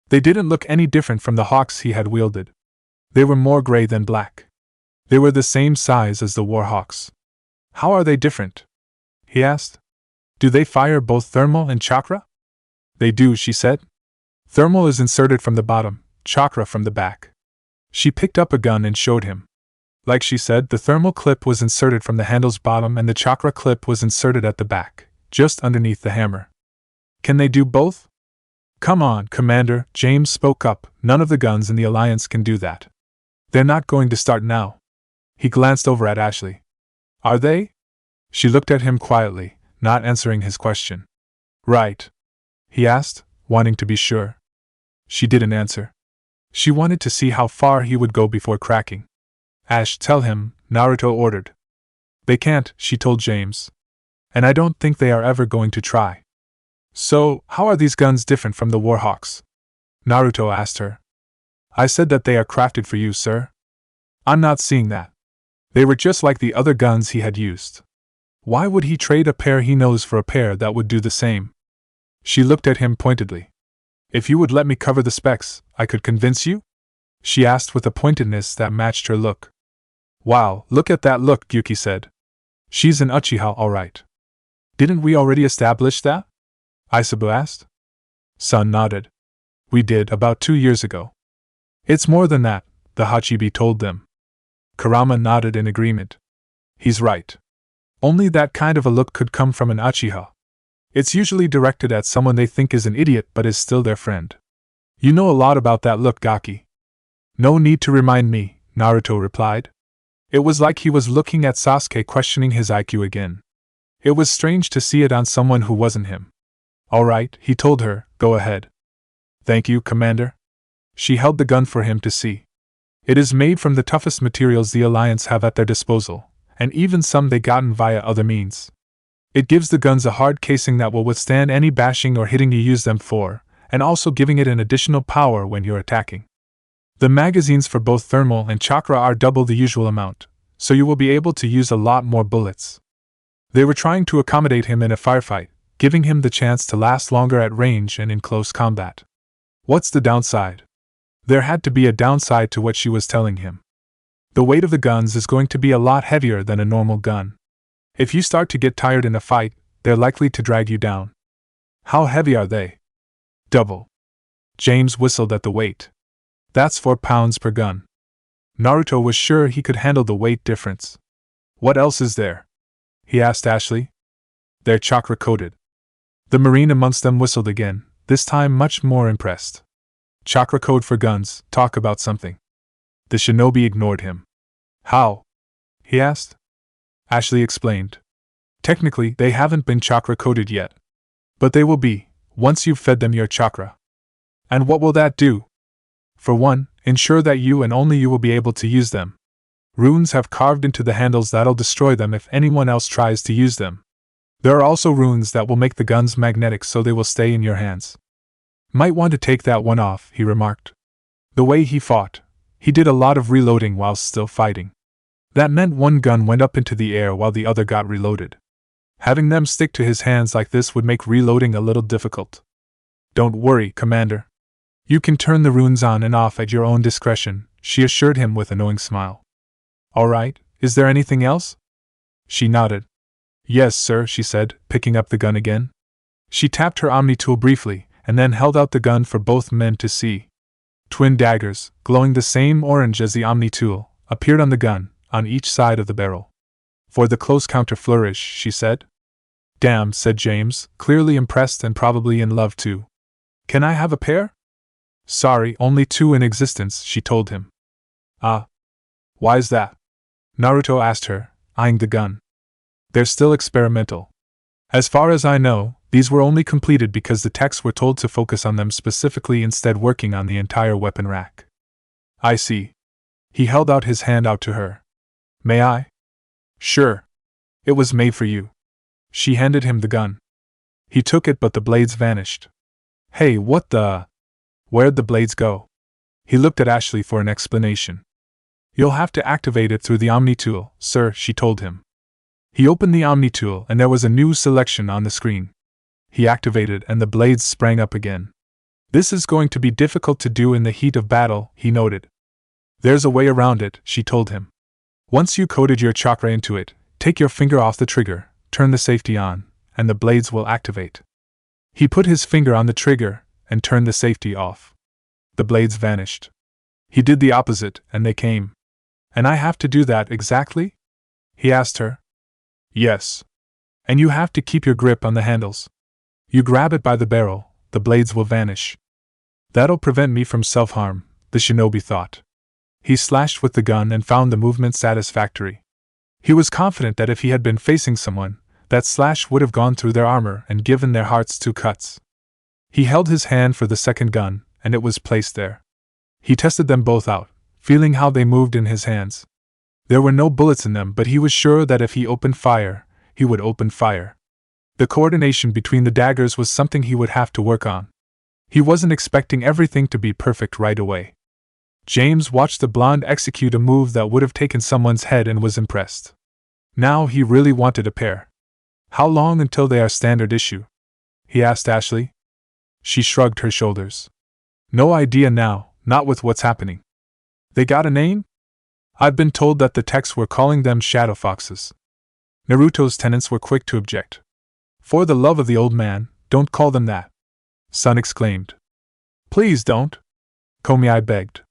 They didn't look any different from the hawks he had wielded. They were more gray than black. They were the same size as the warhawks. How are they different? He asked. Do they fire both thermal and chakra? They do, she said. Thermal is inserted from the bottom, chakra from the back. She picked up a gun and showed him. Like she said, the thermal clip was inserted from the handle's bottom and the chakra clip was inserted at the back, just underneath the hammer. Can they do both? Come on, Commander, James spoke up, none of the guns in the Alliance can do that. They're not going to start now. He glanced over at Ashley. Are they? She looked at him quietly, not answering his question. Right. He asked, wanting to be sure. She didn't answer. She wanted to see how far he would go before cracking. Ash, tell him, Naruto ordered. They can't, she told James. And I don't think they are ever going to try. So, how are these guns different from the warhawks? Naruto asked her. I said that they are crafted for you, sir. I'm not seeing that. They were just like the other guns he had used. Why would he trade a pair he knows for a pair that would do the same? She looked at him pointedly. If you would let me cover the specs, I could convince you? She asked with a pointedness that matched her look. Wow, look at that look, Yuki said. She's an Uchiha, all right. Didn't we already establish that? Isabu asked. Sun nodded. We did, about 2 years ago. It's more than that, the Hachibi told them. Kurama nodded in agreement. He's right. Only that kind of a look could come from an Uchiha. It's usually directed at someone they think is an idiot but is still their friend. You know a lot about that look, Gaki. No need to remind me, Naruto replied. It was like he was looking at Sasuke questioning his IQ again. It was strange to see it on someone who wasn't him. All right, he told her, go ahead. Thank you, Commander. She held the gun for him to see. It is made from the toughest materials the Alliance have at their disposal, and even some they gotten via other means. It gives the guns a hard casing that will withstand any bashing or hitting you use them for, and also giving it an additional power when you're attacking. The magazines for both thermal and chakra are double the usual amount, so you will be able to use a lot more bullets. They were trying to accommodate him in a firefight, giving him the chance to last longer at range and in close combat. What's the downside? There had to be a downside to what she was telling him. The weight of the guns is going to be a lot heavier than a normal gun. If you start to get tired in a fight, they're likely to drag you down. How heavy are they? Double. James whistled at the weight. That's 4 pounds per gun. Naruto was sure he could handle the weight difference. What else is there? He asked Ashley. They're chakra-coated. The Marine amongst them whistled again, this time much more impressed. Chakra code for guns, talk about something. The shinobi ignored him. How? He asked. Ashley explained. Technically, they haven't been chakra-coated yet. But they will be, once you've fed them your chakra. And what will that do? For one, ensure that you and only you will be able to use them. Runes have carved into the handles that'll destroy them if anyone else tries to use them. There are also runes that will make the guns magnetic so they will stay in your hands. Might want to take that one off, he remarked. The way he fought, he did a lot of reloading while still fighting. That meant one gun went up into the air while the other got reloaded. Having them stick to his hands like this would make reloading a little difficult. Don't worry, Commander. You can turn the runes on and off at your own discretion, she assured him with a knowing smile. All right, is there anything else? She nodded. Yes, sir, she said, picking up the gun again. She tapped her Omni tool briefly, and then held out the gun for both men to see. Twin daggers, glowing the same orange as the Omni tool, appeared on the gun, on each side of the barrel. For the close counter flourish, she said. Damn, said James, clearly impressed and probably in love too. Can I have a pair? Sorry, only 2 in existence, she told him. Ah. Why's that? Naruto asked her, eyeing the gun. They're still experimental. As far as I know, these were only completed because the techs were told to focus on them specifically instead working on the entire weapon rack. I see. He held out his hand out to her. May I? Sure. It was made for you. She handed him the gun. He took it but the blades vanished. Hey, what the… Where'd the blades go? He looked at Ashley for an explanation. You'll have to activate it through the Omni tool, sir, she told him. He opened the Omni tool and there was a new selection on the screen. He activated and the blades sprang up again. This is going to be difficult to do in the heat of battle, he noted. There's a way around it, she told him. Once you coded your chakra into it, take your finger off the trigger, turn the safety on, and the blades will activate. He put his finger on the trigger and turned the safety off. The blades vanished. He did the opposite and they came. And I have to do that exactly? He asked her. Yes. And you have to keep your grip on the handles. You grab it by the barrel, the blades will vanish. That'll prevent me from self-harm, the shinobi thought. He slashed with the gun and found the movement satisfactory. He was confident that if he had been facing someone, that slash would have gone through their armor and given their hearts 2 cuts. He held his hand for the second gun, and it was placed there. He tested them both out, feeling how they moved in his hands. There were no bullets in them, but he was sure that if he opened fire, he would open fire. The coordination between the daggers was something he would have to work on. He wasn't expecting everything to be perfect right away. James watched the blonde execute a move that would have taken someone's head and was impressed. Now he really wanted a pair. How long until they are standard issue? He asked Ashley. She shrugged her shoulders. No idea now, not with what's happening. They got a name? I've been told that the techs were calling them shadow foxes. Naruto's tenants were quick to object. For the love of the old man, don't call them that. Sun exclaimed. Please don't. Komiai begged.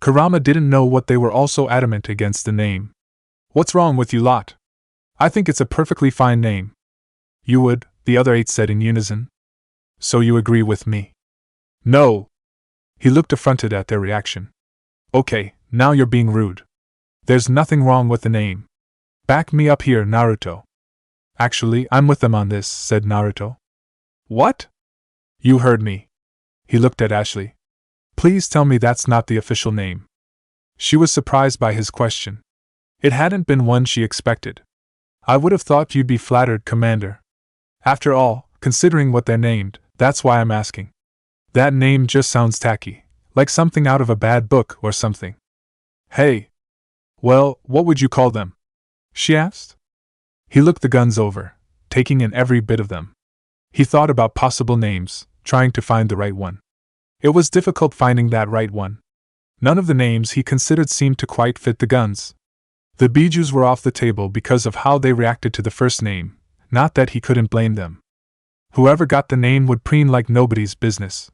Kurama didn't know what they were also adamant against the name. What's wrong with you lot? I think it's a perfectly fine name. You would, the other 8 said in unison. So you agree with me? No. He looked affronted at their reaction. Okay, now you're being rude. There's nothing wrong with the name. Back me up here, Naruto. Actually, I'm with them on this, said Naruto. What? You heard me. He looked at Ashley. Please tell me that's not the official name. She was surprised by his question. It hadn't been one she expected. I would have thought you'd be flattered, Commander. After all, considering what they're named, that's why I'm asking. That name just sounds tacky, like something out of a bad book or something. Hey. Well, what would you call them? She asked. He looked the guns over, taking in every bit of them. He thought about possible names, trying to find the right one. It was difficult finding that right one. None of the names he considered seemed to quite fit the guns. The bijus were off the table because of how they reacted to the first name, not that he couldn't blame them. Whoever got the name would preen like nobody's business.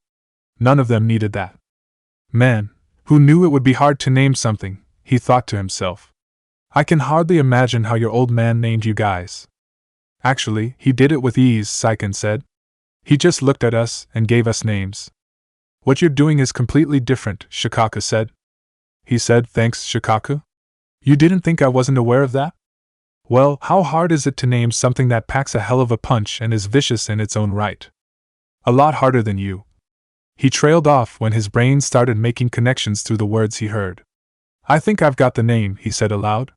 None of them needed that. Man, who knew it would be hard to name something, he thought to himself. I can hardly imagine how your old man named you guys. Actually, he did it with ease, Saiken said. He just looked at us and gave us names. What you're doing is completely different, Shikaku said. He said, thanks, Shikaku. You didn't think I wasn't aware of that? Well, how hard is it to name something that packs a hell of a punch and is vicious in its own right? A lot harder than you. He trailed off when his brain started making connections through the words he heard. I think I've got the name, he said aloud.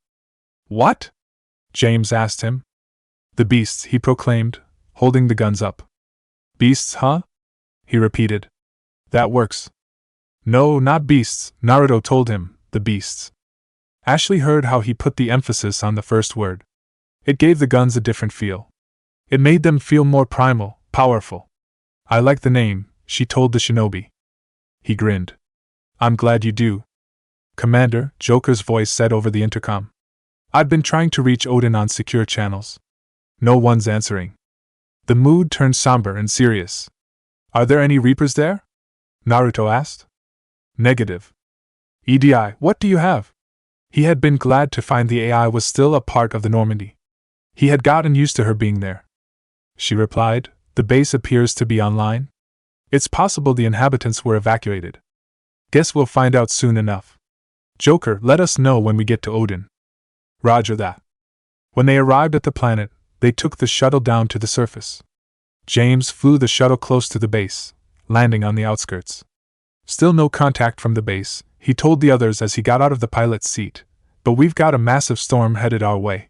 What? James asked him. The beasts, he proclaimed, holding the guns up. Beasts, huh? He repeated. That works. No, not beasts, Naruto told him, the beasts. Ashley heard how he put the emphasis on the first word. It gave the guns a different feel. It made them feel more primal, powerful. I like the name, she told the shinobi. He grinned. I'm glad you do. Commander, Joker's voice said over the intercom. I've been trying to reach Odin on secure channels. No one's answering. The mood turned somber and serious. Are there any Reapers there? Naruto asked. Negative. EDI, what do you have? He had been glad to find the AI was still a part of the Normandy. He had gotten used to her being there. She replied, the base appears to be online. It's possible the inhabitants were evacuated. Guess we'll find out soon enough. Joker, let us know when we get to Odin. Roger that. When they arrived at the planet, they took the shuttle down to the surface. James flew the shuttle close to the base, landing on the outskirts. Still no contact from the base, he told the others as he got out of the pilot's seat, but we've got a massive storm headed our way.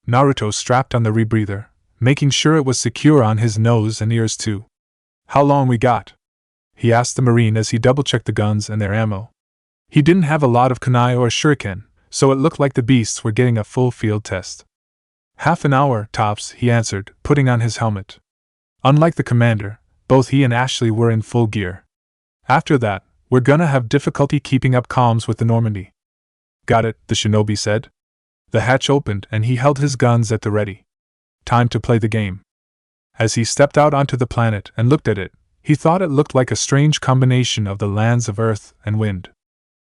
Naruto strapped on the rebreather, making sure it was secure on his nose and ears too. How long we got? He asked the Marine as he double-checked the guns and their ammo. He didn't have a lot of kunai or shuriken, so it looked like the beasts were getting a full field test. Half an hour, tops, he answered, putting on his helmet. Unlike the commander, both he and Ashley were in full gear. After that, we're gonna have difficulty keeping up comms with the Normandy. Got it, the shinobi said. The hatch opened and he held his guns at the ready. Time to play the game. As he stepped out onto the planet and looked at it, he thought it looked like a strange combination of the lands of earth and wind.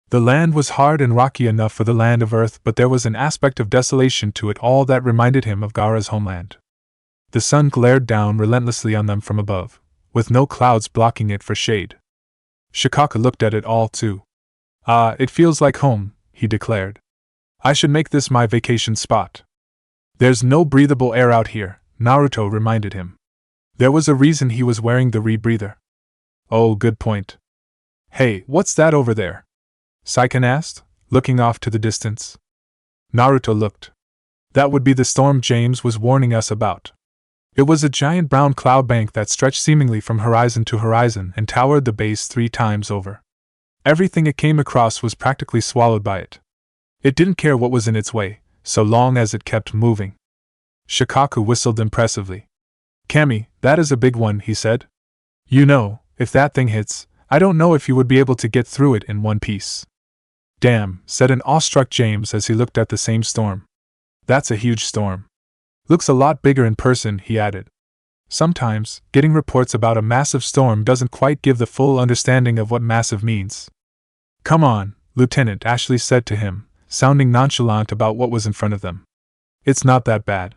The land was hard and rocky enough for the land of earth, but there was an aspect of desolation to it all that reminded him of Gaara's homeland. The sun glared down relentlessly on them from above, with no clouds blocking it for shade. Shikaka looked at it all too. Ah, it feels like home, he declared. I should make this my vacation spot. There's no breathable air out here, Naruto reminded him. There was a reason he was wearing the rebreather. Oh, good point. Hey, what's that over there? Saiken asked, looking off to the distance. Naruto looked. That would be the storm James was warning us about. It was a giant brown cloud bank that stretched seemingly from horizon to horizon and towered the base 3 times over. Everything it came across was practically swallowed by it. It didn't care what was in its way, so long as it kept moving. Shikaku whistled impressively. Kami, that is a big one, he said. You know, if that thing hits, I don't know if you would be able to get through it in one piece. Damn, said an awestruck James as he looked at the same storm. That's a huge storm. Looks a lot bigger in person, he added. Sometimes, getting reports about a massive storm doesn't quite give the full understanding of what massive means. Come on, Lieutenant, Ashley said to him, sounding nonchalant about what was in front of them. It's not that bad.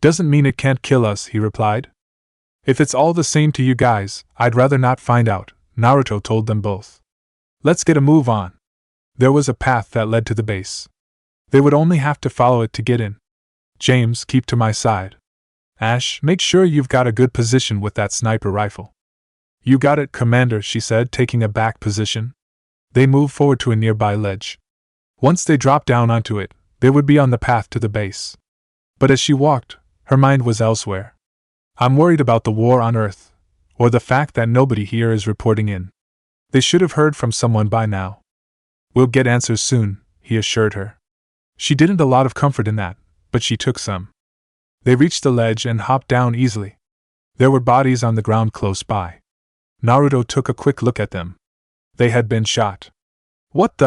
Doesn't mean it can't kill us, he replied. If it's all the same to you guys, I'd rather not find out, Naruto told them both. Let's get a move on. There was a path that led to the base. They would only have to follow it to get in. James, keep to my side. Ash, make sure you've got a good position with that sniper rifle. You got it, Commander, she said, taking a back position. They moved forward to a nearby ledge. Once they dropped down onto it, they would be on the path to the base. But as she walked, her mind was elsewhere. I'm worried about the war on Earth, or the fact that nobody here is reporting in. They should have heard from someone by now. We'll get answers soon, he assured her. She didn't a lot of comfort in that, but she took some. They reached the ledge and hopped down easily. There were bodies on the ground close by. Naruto took a quick look at them. They had been shot. What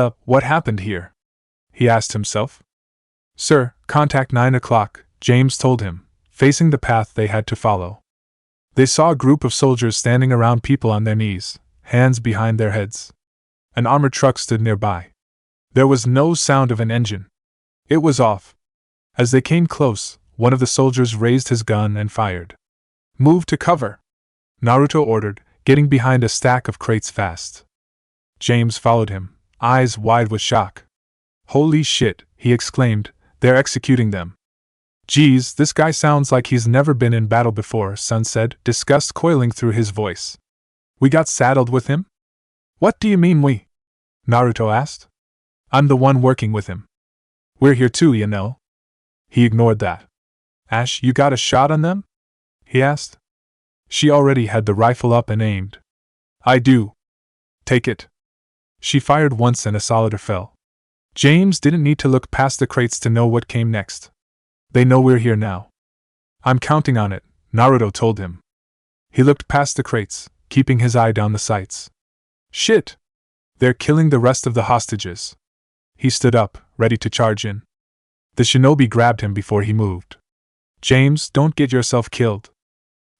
happened here? He asked himself. Sir, contact 9 o'clock, James told him, facing the path they had to follow. They saw a group of soldiers standing around people on their knees, hands behind their heads. An armored truck stood nearby. There was no sound of an engine. It was off. As they came close, one of the soldiers raised his gun and fired. Move to cover, Naruto ordered, getting behind a stack of crates fast. James followed him, eyes wide with shock. Holy shit, he exclaimed, they're executing them. Geez, this guy sounds like he's never been in battle before, Sun said, disgust coiling through his voice. We got saddled with him? What do you mean we? Naruto asked. I'm the one working with him. We're here too, you know. He ignored that. Ash, you got a shot on them? He asked. She already had the rifle up and aimed. I do. Take it. She fired once and a soldier fell. James didn't need to look past the crates to know what came next. They know we're here now. I'm counting on it, Naruto told him. He looked past the crates, keeping his eye down the sights. Shit! They're killing the rest of the hostages. He stood up, ready to charge in. The shinobi grabbed him before he moved. James, don't get yourself killed.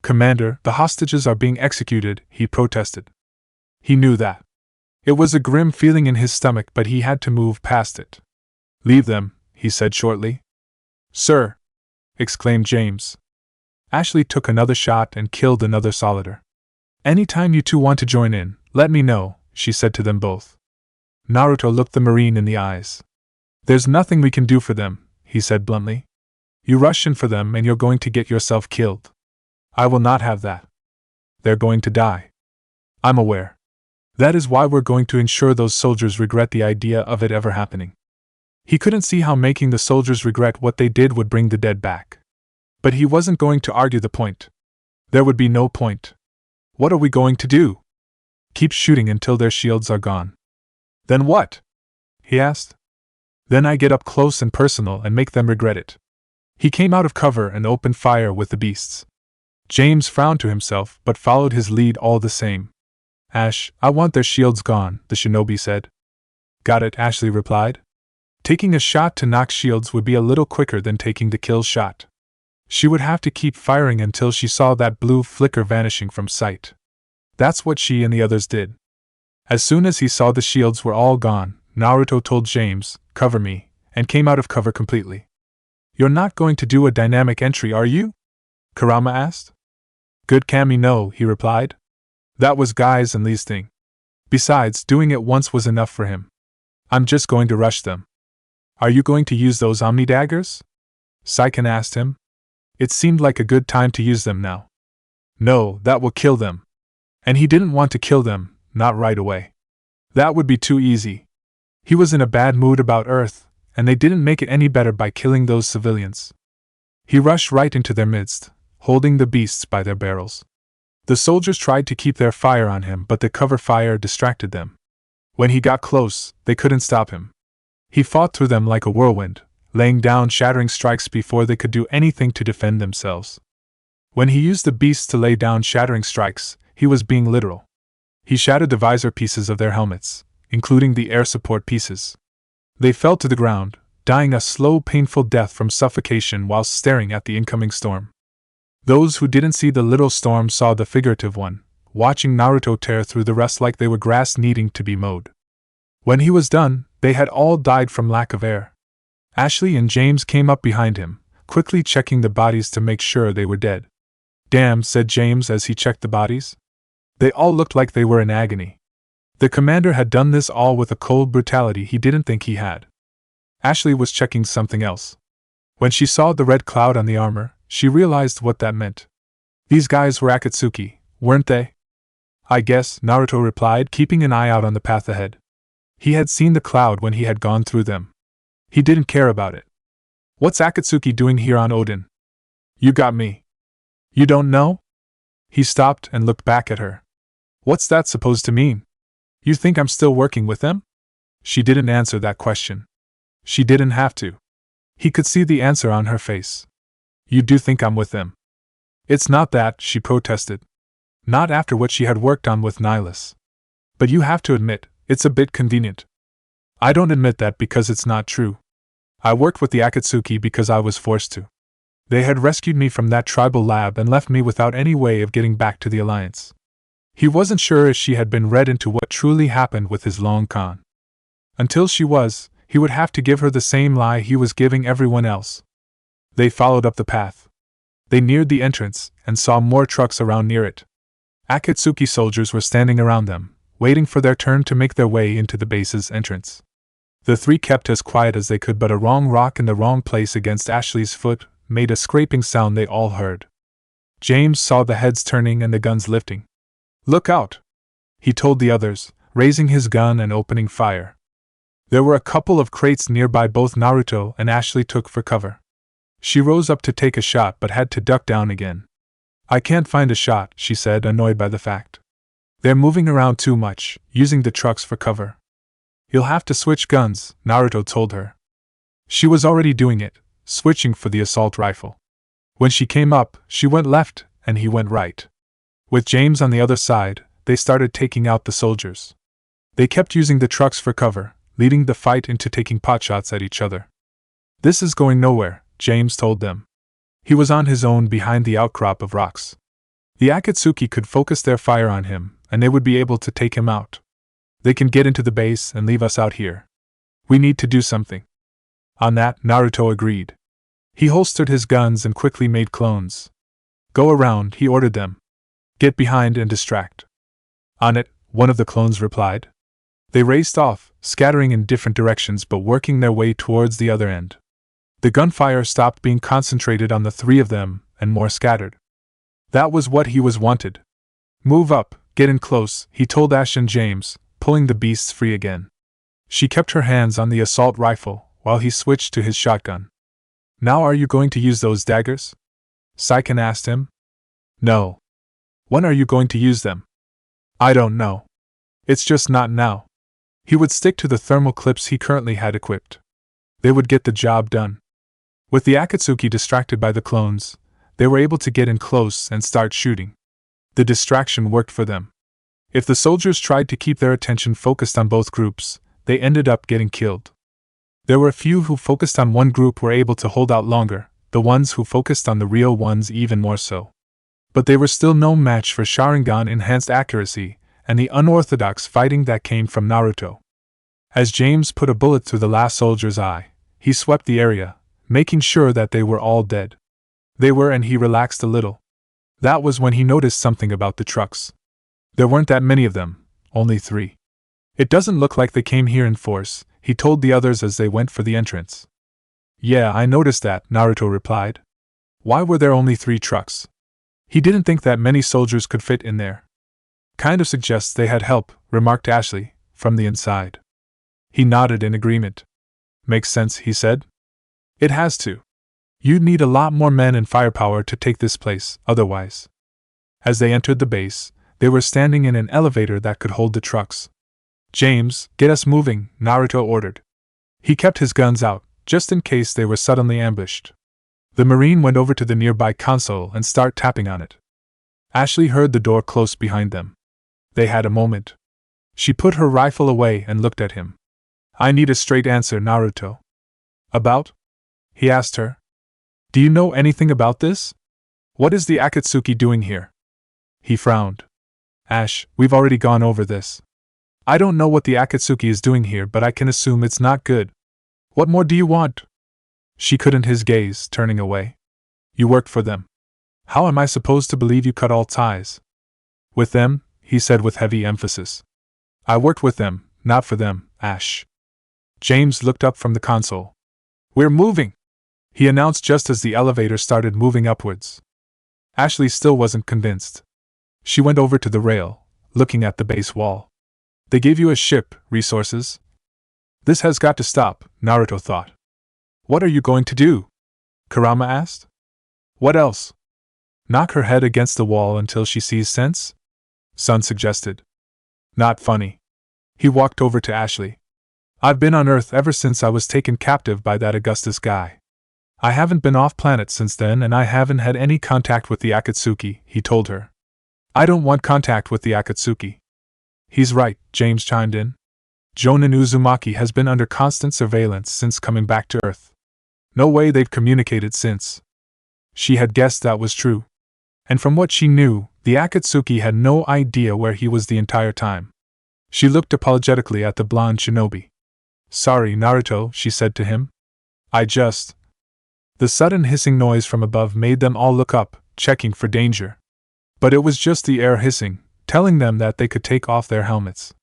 Commander, the hostages are being executed, he protested. He knew that. It was a grim feeling in his stomach, but he had to move past it. Leave them, he said shortly. Sir! Exclaimed James. Ashley took another shot and killed another soldier. Anytime you two want to join in, let me know, she said to them both. Naruto looked the Marine in the eyes. There's nothing we can do for them, he said bluntly. You rush in for them and you're going to get yourself killed. I will not have that. They're going to die. I'm aware. That is why we're going to ensure those soldiers regret the idea of it ever happening. He couldn't see how making the soldiers regret what they did would bring the dead back. But he wasn't going to argue the point. There would be no point. What are we going to do? Keep shooting until their shields are gone. Then what? He asked. Then I get up close and personal and make them regret it. He came out of cover and opened fire with the beasts. James frowned to himself but followed his lead all the same. Ash, I want their shields gone, the shinobi said. Got it, Ashley replied. Taking a shot to knock shields would be a little quicker than taking the kill shot. She would have to keep firing until she saw that blue flicker vanishing from sight. That's what she and the others did. As soon as he saw the shields were all gone, Naruto told James, cover me, and came out of cover completely. You're not going to do a dynamic entry, are you? Kurama asked. Good Kami, no, he replied. That was Guy's and Lee's thing. Besides, doing it once was enough for him. I'm just going to rush them. Are you going to use those Omni daggers? Saiken asked him. It seemed like a good time to use them now. No, that will kill them. And he didn't want to kill them, not right away. That would be too easy. He was in a bad mood about Earth, and they didn't make it any better by killing those civilians. He rushed right into their midst, holding the beasts by their barrels. The soldiers tried to keep their fire on him, but the cover fire distracted them. When he got close, they couldn't stop him. He fought through them like a whirlwind, laying down shattering strikes before they could do anything to defend themselves. When he used the beasts to lay down shattering strikes, he was being literal. He shattered the visor pieces of their helmets, including the air support pieces. They fell to the ground, dying a slow, painful death from suffocation whilst staring at the incoming storm. Those who didn't see the literal storm saw the figurative one, watching Naruto tear through the rest like they were grass needing to be mowed. When he was done, they had all died from lack of air. Ashley and James came up behind him, quickly checking the bodies to make sure they were dead. Damn, said James as he checked the bodies. They all looked like they were in agony. The commander had done this all with a cold brutality he didn't think he had. Ashley was checking something else. When she saw the red cloud on the armor, she realized what that meant. These guys were Akatsuki, weren't they? I guess, Naruto replied, keeping an eye out on the path ahead. He had seen the cloud when he had gone through them. He didn't care about it. What's Akatsuki doing here on Odin? You got me. You don't know? He stopped and looked back at her. What's that supposed to mean? You think I'm still working with them? She didn't answer that question. She didn't have to. He could see the answer on her face. You do think I'm with them? It's not that, she protested. Not after what she had worked on with Nihilus. But you have to admit, it's a bit convenient. I don't admit that because it's not true. I worked with the Akatsuki because I was forced to. They had rescued me from that tribal lab and left me without any way of getting back to the Alliance. He wasn't sure if she had been read into what truly happened with his long con. Until she was, he would have to give her the same lie he was giving everyone else. They followed up the path. They neared the entrance and saw more trucks around near it. Akatsuki soldiers were standing around them, waiting for their turn to make their way into the base's entrance. The three kept as quiet as they could, but a wrong rock in the wrong place against Ashley's foot made a scraping sound they all heard. James saw the heads turning and the guns lifting. "Look out!" he told the others, raising his gun and opening fire. There were a couple of crates nearby both Naruto and Ashley took for cover. She rose up to take a shot but had to duck down again. "I can't find a shot," she said, annoyed by the fact. "They're moving around too much, using the trucks for cover." "You'll have to switch guns," Naruto told her. She was already doing it, switching for the assault rifle. When she came up, she went left, and he went right. With James on the other side, they started taking out the soldiers. They kept using the trucks for cover, leading the fight into taking potshots at each other. "This is going nowhere," James told them. He was on his own behind the outcrop of rocks. The Akatsuki could focus their fire on him, and they would be able to take him out. "They can get into the base and leave us out here. We need to do something." On that, Naruto agreed. He holstered his guns and quickly made clones. "Go around," he ordered them. "Get behind and distract." "On it," one of the clones replied. They raced off, scattering in different directions but working their way towards the other end. The gunfire stopped being concentrated on the three of them, and more scattered. That was what he was wanted. "Move up, get in close," he told Ash and James, pulling the beasts free again. She kept her hands on the assault rifle, while he switched to his shotgun. "Now are you going to use those daggers?" Saiken asked him. "No." "When are you going to use them?" "I don't know. It's just not now." He would stick to the thermal clips he currently had equipped. They would get the job done. With the Akatsuki distracted by the clones, they were able to get in close and start shooting. The distraction worked for them. If the soldiers tried to keep their attention focused on both groups, they ended up getting killed. There were a few who focused on one group were able to hold out longer, the ones who focused on the real ones even more so. But they were still no match for Sharingan-enhanced accuracy and the unorthodox fighting that came from Naruto. As James put a bullet through the last soldier's eye, he swept the area, making sure that they were all dead. They were, and he relaxed a little. That was when he noticed something about the trucks. There weren't that many of them, only 3. "It doesn't look like they came here in force," he told the others as they went for the entrance. "Yeah, I noticed that," Naruto replied. "Why were there only 3 trucks?" He didn't think that many soldiers could fit in there. "Kind of suggests they had help," remarked Ashley, from the inside. He nodded in agreement. "Makes sense," he said. "It has to. You'd need a lot more men and firepower to take this place, otherwise." As they entered the base, they were standing in an elevator that could hold the trucks. "James, get us moving," Naruto ordered. He kept his guns out, just in case they were suddenly ambushed. The Marine went over to the nearby console and started tapping on it. Ashley heard the door close behind them. They had a moment. She put her rifle away and looked at him. "I need a straight answer, Naruto." "About?" he asked her. "Do you know anything about this? What is the Akatsuki doing here?" He frowned. "Ash, we've already gone over this. I don't know what the Akatsuki is doing here, but I can assume it's not good. What more do you want?" She couldn't his gaze, turning away. "You worked for them. How am I supposed to believe you cut all ties?" "With them," he said with heavy emphasis. "I worked with them, not for them, Ash." James looked up from the console. "We're moving!" he announced just as the elevator started moving upwards. Ashley still wasn't convinced. She went over to the rail, looking at the base wall. "They gave you a ship, resources? This has got to stop," Naruto thought. "What are you going to do?" Kurama asked. "What else? Knock her head against the wall until she sees sense?" Sun suggested. "Not funny." He walked over to Ashley. "I've been on Earth ever since I was taken captive by that Augustus guy. I haven't been off planet since then, and I haven't had any contact with the Akatsuki," he told her. "I don't want contact with the Akatsuki." "He's right," James chimed in. "Jonin Uzumaki has been under constant surveillance since coming back to Earth. No way they've communicated since." She had guessed that was true. And from what she knew, the Akatsuki had no idea where he was the entire time. She looked apologetically at the blonde shinobi. "Sorry, Naruto," she said to him. "I just..." The sudden hissing noise from above made them all look up, checking for danger. But it was just the air hissing, telling them that they could take off their helmets.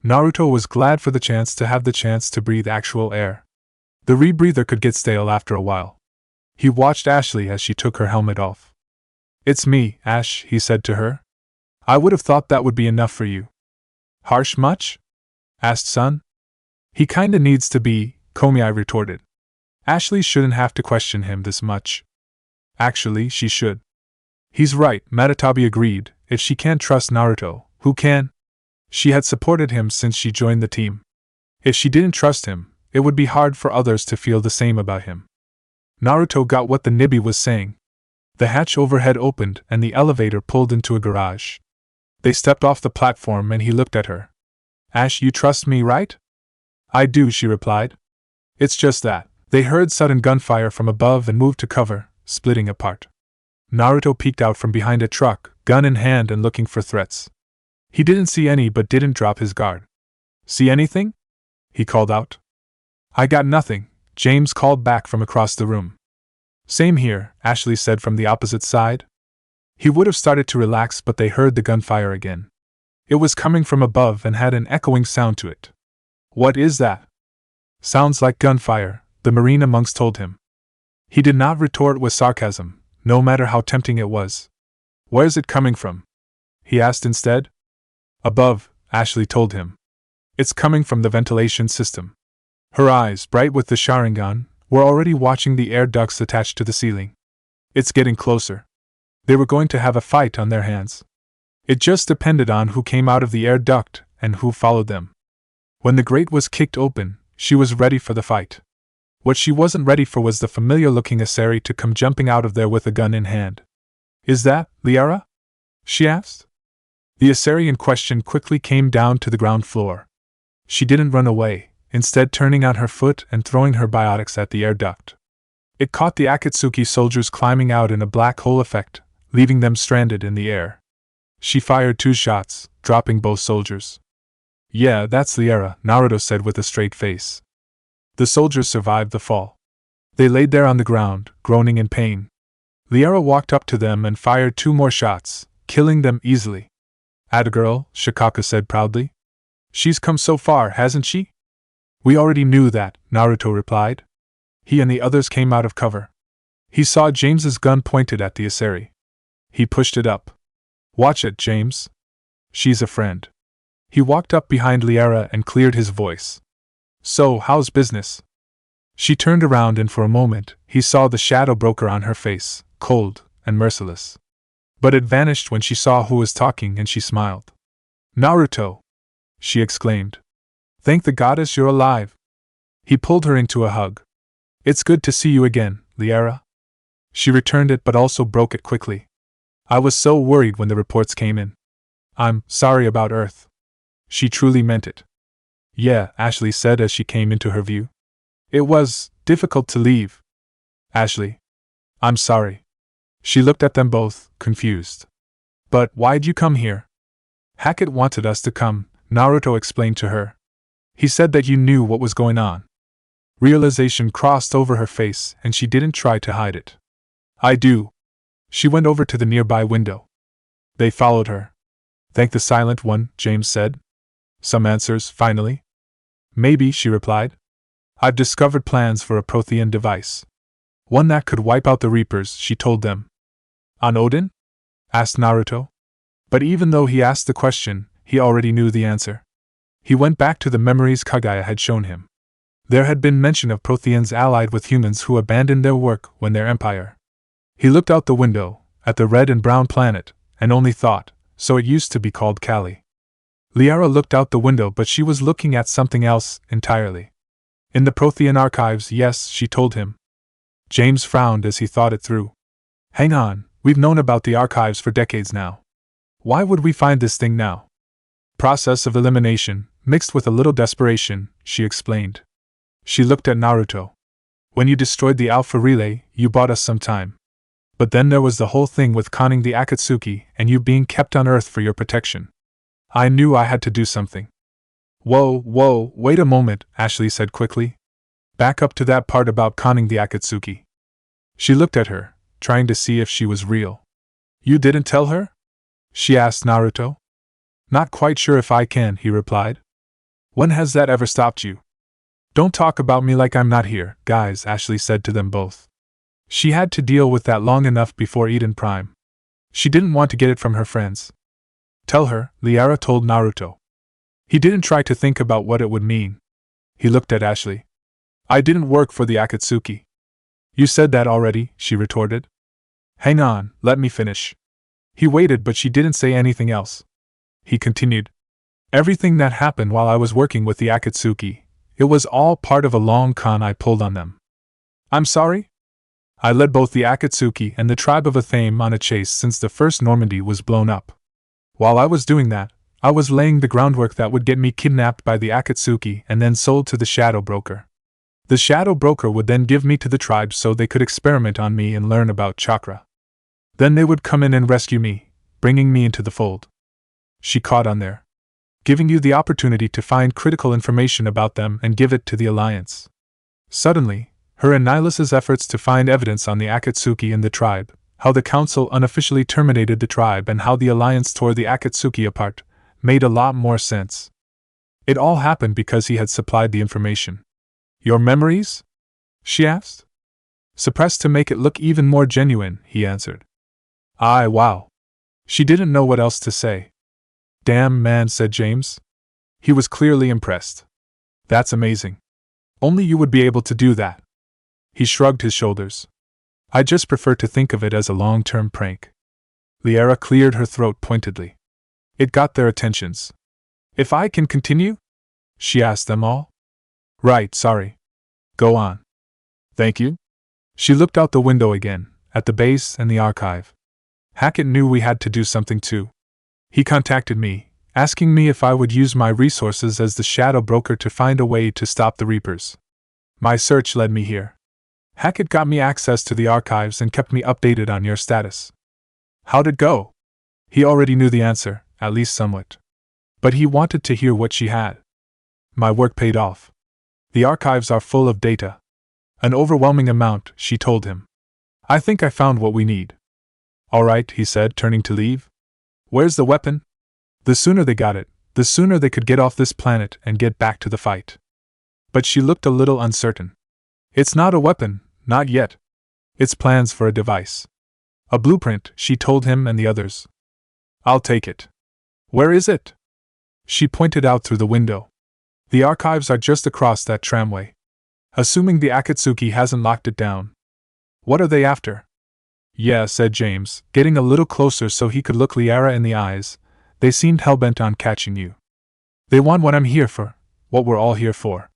Naruto was glad for the chance to breathe actual air. The rebreather could get stale after a while. He watched Ashley as she took her helmet off. "It's me, Ash," he said to her. "I would have thought that would be enough for you." "Harsh much?" asked Sun. "He kinda needs to be," Komi retorted. "Ashley shouldn't have to question him this much." "Actually, she should." "He's right," Matatabi agreed. "If she can't trust Naruto, who can?" She had supported him since she joined the team. If she didn't trust him, it would be hard for others to feel the same about him. Naruto got what the Nibby was saying. The hatch overhead opened and the elevator pulled into a garage. They stepped off the platform and he looked at her. "Ash, you trust me, right?" "I do," she replied. "It's just that." They heard sudden gunfire from above and moved to cover, splitting apart. Naruto peeked out from behind a truck, gun in hand and looking for threats. He didn't see any but didn't drop his guard. "See anything?" he called out. "I got nothing," James called back from across the room. "Same here," Ashley said from the opposite side. He would have started to relax but they heard the gunfire again. It was coming from above and had an echoing sound to it. "What is that?" "Sounds like gunfire," the marine amongst told him. He did not retort with sarcasm, no matter how tempting it was. "Where's it coming from?" he asked instead. "Above," Ashley told him. "It's coming from the ventilation system." Her eyes, bright with the Sharingan, were already watching the air ducts attached to the ceiling. "It's getting closer." They were going to have a fight on their hands. It just depended on who came out of the air duct and who followed them. When the grate was kicked open, she was ready for the fight. What she wasn't ready for was the familiar-looking Asari to come jumping out of there with a gun in hand. "Is that Liara?" she asked. The Asari in question quickly came down to the ground floor. She didn't run away, instead turning on her foot and throwing her biotics at the air duct. It caught the Akatsuki soldiers climbing out in a black hole effect, leaving them stranded in the air. She fired 2 shots, dropping both soldiers. "Yeah, that's Liara," Naruto said with a straight face. The soldiers survived the fall. They laid there on the ground, groaning in pain. Liara walked up to them and fired 2 more shots, killing them easily. "Atta girl," Shikaka said proudly. "She's come so far, hasn't she?" "We already knew that," Naruto replied. He and the others came out of cover. He saw James's gun pointed at the Asari. He pushed it up. "Watch it, James. She's a friend." He walked up behind Liara and cleared his voice. "So, how's business?" She turned around and for a moment, he saw the shadow broker on her face, cold and merciless. But it vanished when she saw who was talking and she smiled. "Naruto!" she exclaimed. "Thank the goddess you're alive." He pulled her into a hug. "It's good to see you again, Liara." She returned it but also broke it quickly. "I was so worried when the reports came in. I'm sorry about Earth." She truly meant it. "Yeah," Ashley said as she came into her view. "It was difficult to leave." "Ashley. I'm sorry." She looked at them both, confused. "But why'd you come here?" "Hackett wanted us to come," Naruto explained to her. "He said that you knew what was going on." Realization crossed over her face and she didn't try to hide it. "I do." She went over to the nearby window. They followed her. "Thank the Silent One," James said. "Some answers, finally?" "Maybe," she replied. "I've discovered plans for a Prothean device. One that could wipe out the Reapers," she told them. "On Odin?" asked Naruto. But even though he asked the question, he already knew the answer. He went back to the memories Kaguya had shown him. There had been mention of Protheans allied with humans who abandoned their work when their empire. He looked out the window, at the red and brown planet, and only thought, so it used to be called Kali. Liara looked out the window but she was looking at something else entirely. "In the Prothean archives, yes," she told him. James frowned as he thought it through. "Hang on, we've known about the archives for decades now. Why would we find this thing now?" "Process of elimination, mixed with a little desperation," she explained. She looked at Naruto. "When you destroyed the Alpha Relay, you bought us some time. But then there was the whole thing with conning the Akatsuki and you being kept on Earth for your protection. I knew I had to do something." Whoa, wait a moment," Ashley said quickly. "Back up to that part about conning the Akatsuki." She looked at her, trying to see if she was real. "You didn't tell her?" she asked Naruto. "Not quite sure if I can," he replied. When has that ever stopped you? Don't talk about me like I'm not here, guys, Ashley said to them both. She had to deal with that long enough before Eden Prime. She didn't want to get it from her friends. Tell her, Liara told Naruto. He didn't try to think about what it would mean. He looked at Ashley. I didn't work for the Akatsuki. You said that already, she retorted. Hang on, let me finish. He waited, but she didn't say anything else. He continued. Everything that happened while I was working with the Akatsuki, it was all part of a long con I pulled on them. I'm sorry? I led both the Akatsuki and the tribe of Athame on a chase since the first Normandy was blown up. While I was doing that, I was laying the groundwork that would get me kidnapped by the Akatsuki and then sold to the Shadow Broker. The Shadow Broker would then give me to the tribe so they could experiment on me and learn about chakra. Then they would come in and rescue me, bringing me into the fold. She caught on there. Giving you the opportunity to find critical information about them and give it to the Alliance. Suddenly, her and Nihilus's efforts to find evidence on the Akatsuki and the tribe, how the Council unofficially terminated the tribe and how the Alliance tore the Akatsuki apart, made a lot more sense. It all happened because he had supplied the information. Your memories? She asked. Suppressed to make it look even more genuine, he answered. Wow. She didn't know what else to say. Damn man, said James. He was clearly impressed. That's amazing. Only you would be able to do that. He shrugged his shoulders. I just prefer to think of it as a long-term prank. Liara cleared her throat pointedly. It got their attentions. If I can continue? She asked them all. Right, sorry. Go on. Thank you. She looked out the window again, at the base and the archive. Hackett knew we had to do something too. He contacted me, asking me if I would use my resources as the Shadow Broker to find a way to stop the Reapers. My search led me here. Hackett got me access to the archives and kept me updated on your status. How'd it go? He already knew the answer, at least somewhat. But he wanted to hear what she had. My work paid off. The archives are full of data. An overwhelming amount, she told him. I think I found what we need. All right, he said, turning to leave. Where's the weapon? The sooner they got it, the sooner they could get off this planet and get back to the fight. But she looked a little uncertain. It's not a weapon, not yet. It's plans for a device. A blueprint, she told him and the others. I'll take it. Where is it? She pointed out through the window. The archives are just across that tramway. Assuming the Akatsuki hasn't locked it down. What are they after? Yeah, said James, getting a little closer so he could look Liara in the eyes. They seemed hellbent on catching you. They want what I'm here for, what we're all here for.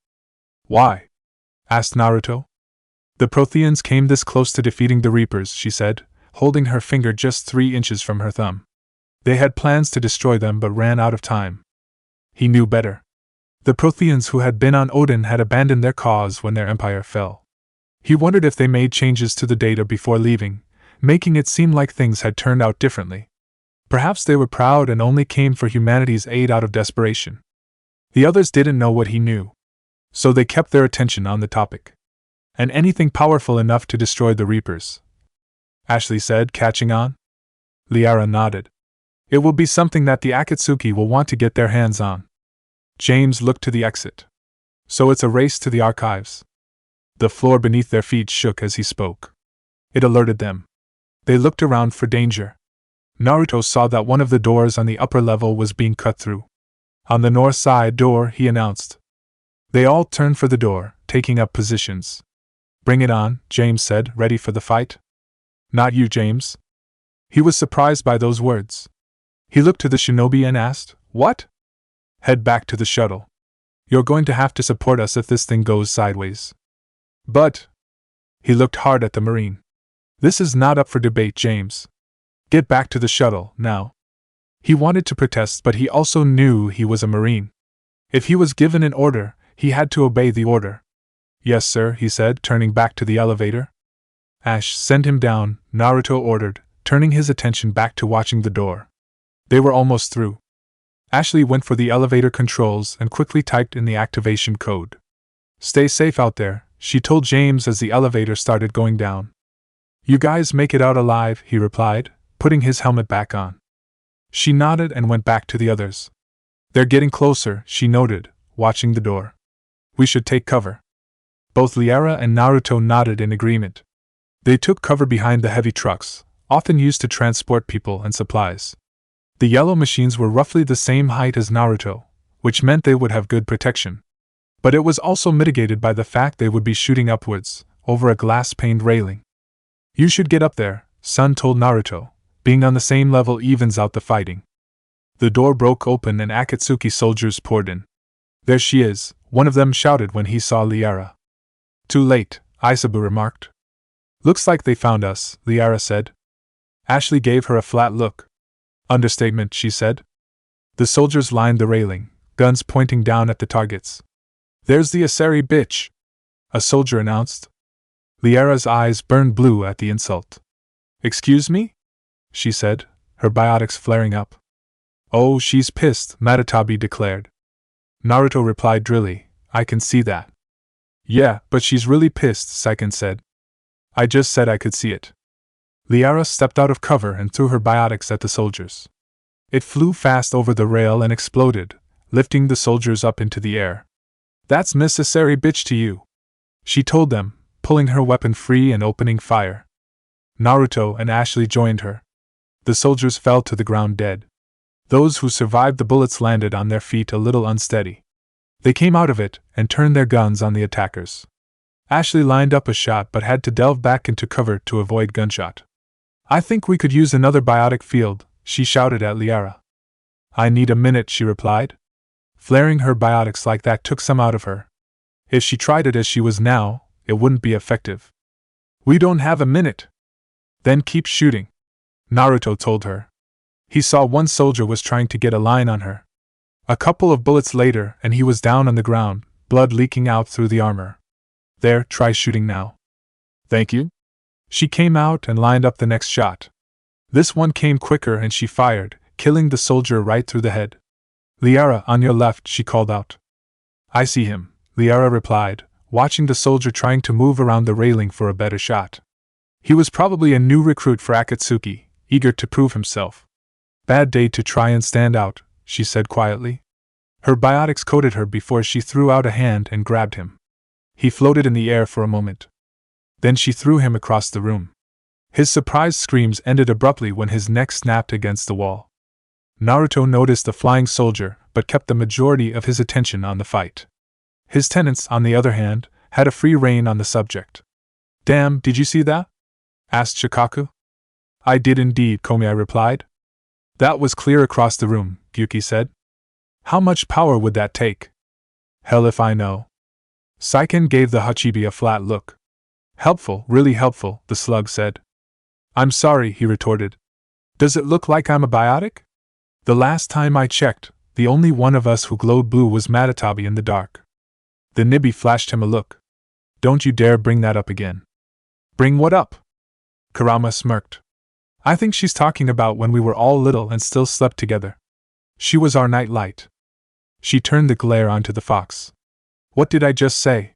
Why? Asked Naruto. The Protheans came this close to defeating the Reapers, she said, holding her finger just 3 inches from her thumb. They had plans to destroy them but ran out of time. He knew better. The Protheans who had been on Odin had abandoned their cause when their empire fell. He wondered if they made changes to the data before leaving, making it seem like things had turned out differently. Perhaps they were proud and only came for humanity's aid out of desperation. The others didn't know what he knew. So they kept their attention on the topic. And anything powerful enough to destroy the Reapers. Ashley said, catching on. Liara nodded. It will be something that the Akatsuki will want to get their hands on. James looked to the exit. So it's a race to the archives. The floor beneath their feet shook as he spoke. It alerted them. They looked around for danger. Naruto saw that one of the doors on the upper level was being cut through. On the north side door, he announced. They all turned for the door, taking up positions. Bring it on, James said, ready for the fight. Not you, James. He was surprised by those words. He looked to the shinobi and asked, What? Head back to the shuttle. You're going to have to support us if this thing goes sideways. But... He looked hard at the Marine. This is not up for debate, James. Get back to the shuttle, now. He wanted to protest, but he also knew he was a Marine. If he was given an order, he had to obey the order. Yes, sir, he said, turning back to the elevator. Ash, send him down, Naruto ordered, turning his attention back to watching the door. They were almost through. Ashley went for the elevator controls and quickly typed in the activation code. Stay safe out there, she told James as the elevator started going down. You guys make it out alive, he replied, putting his helmet back on. She nodded and went back to the others. They're getting closer, she noted, watching the door. We should take cover. Both Liara and Naruto nodded in agreement. They took cover behind the heavy trucks, often used to transport people and supplies. The yellow machines were roughly the same height as Naruto, which meant they would have good protection. But it was also mitigated by the fact they would be shooting upwards, over a glass-paned railing. You should get up there, Sun told Naruto. Being on the same level evens out the fighting. The door broke open and Akatsuki soldiers poured in. There she is, one of them shouted when he saw Liara. Too late, Isabu remarked. Looks like they found us, Liara said. Ashley gave her a flat look. Understatement, she said. The soldiers lined the railing, guns pointing down at the targets. There's the Asari bitch, a soldier announced. Liara's eyes burned blue at the insult. Excuse me? She said, her biotics flaring up. Oh, she's pissed, Matatabi declared. Naruto replied drily, I can see that. Yeah, but she's really pissed, Saiken said. I just said I could see it. Liara stepped out of cover and threw her biotics at the soldiers. It flew fast over the rail and exploded, lifting the soldiers up into the air. That's Miss Asari bitch to you, she told them, pulling her weapon free and opening fire. Naruto and Ashley joined her. The soldiers fell to the ground dead. Those who survived the bullets landed on their feet a little unsteady. They came out of it and turned their guns on the attackers. Ashley lined up a shot but had to delve back into cover to avoid gunshot. I think we could use another biotic field, she shouted at Liara. I need a minute, she replied. Flaring her biotics like that took some out of her. If she tried it as she was now, it wouldn't be effective. We don't have a minute. Then keep shooting, Naruto told her. He saw one soldier was trying to get a line on her. A couple of bullets later and he was down on the ground, blood leaking out through the armor. There, try shooting now. Thank you. She came out and lined up the next shot. This one came quicker and she fired, killing the soldier right through the head. Liara, on your left, she called out. I see him, Liara replied, watching the soldier trying to move around the railing for a better shot. He was probably a new recruit for Akatsuki, eager to prove himself. Bad day to try and stand out, she said quietly. Her biotics coated her before she threw out a hand and grabbed him. He floated in the air for a moment. Then she threw him across the room. His surprised screams ended abruptly when his neck snapped against the wall. Naruto noticed the flying soldier, but kept the majority of his attention on the fight. His tenants, on the other hand, had a free rein on the subject. Damn, did you see that? Asked Shikaku. I did indeed, Komiya replied. That was clear across the room, Gyuki said. How much power would that take? Hell if I know. Saiken gave the Hachibi a flat look. Helpful, really helpful, the slug said. I'm sorry, he retorted. Does it look like I'm a biotic? The last time I checked, the only one of us who glowed blue was Matatabi in the dark. The Nibby flashed him a look. Don't you dare bring that up again. Bring what up? Kurama smirked. I think she's talking about when we were all little and still slept together. She was our night light. She turned the glare onto the fox. What did I just say?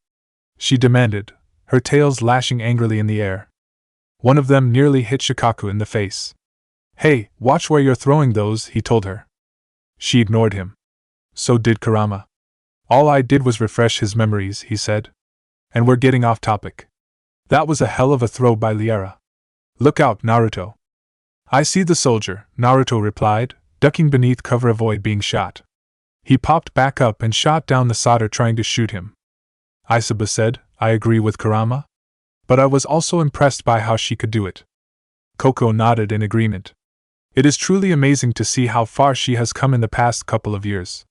She demanded, her tails lashing angrily in the air. One of them nearly hit Shikaku in the face. Hey, watch where you're throwing those, he told her. She ignored him. So did Kurama. All I did was refresh his memories, he said. And we're getting off topic. That was a hell of a throw by Liara. Look out, Naruto. I see the soldier, Naruto replied, ducking beneath cover avoid being shot. He popped back up and shot down the soldier trying to shoot him. Isaba said, I agree with Kurama. But I was also impressed by how she could do it. Koko nodded in agreement. It is truly amazing to see how far she has come in the past couple of years.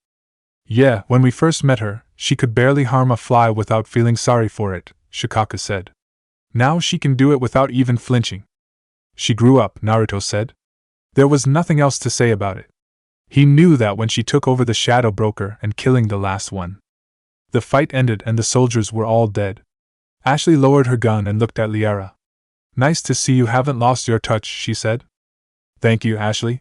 Yeah, when we first met her, she could barely harm a fly without feeling sorry for it, Shikaku said. Now she can do it without even flinching. She grew up, Naruto said. There was nothing else to say about it. He knew that when she took over the Shadow Broker and killing the last one. The fight ended and the soldiers were all dead. Ashley lowered her gun and looked at Liara. Nice to see you haven't lost your touch, she said. Thank you, Ashley.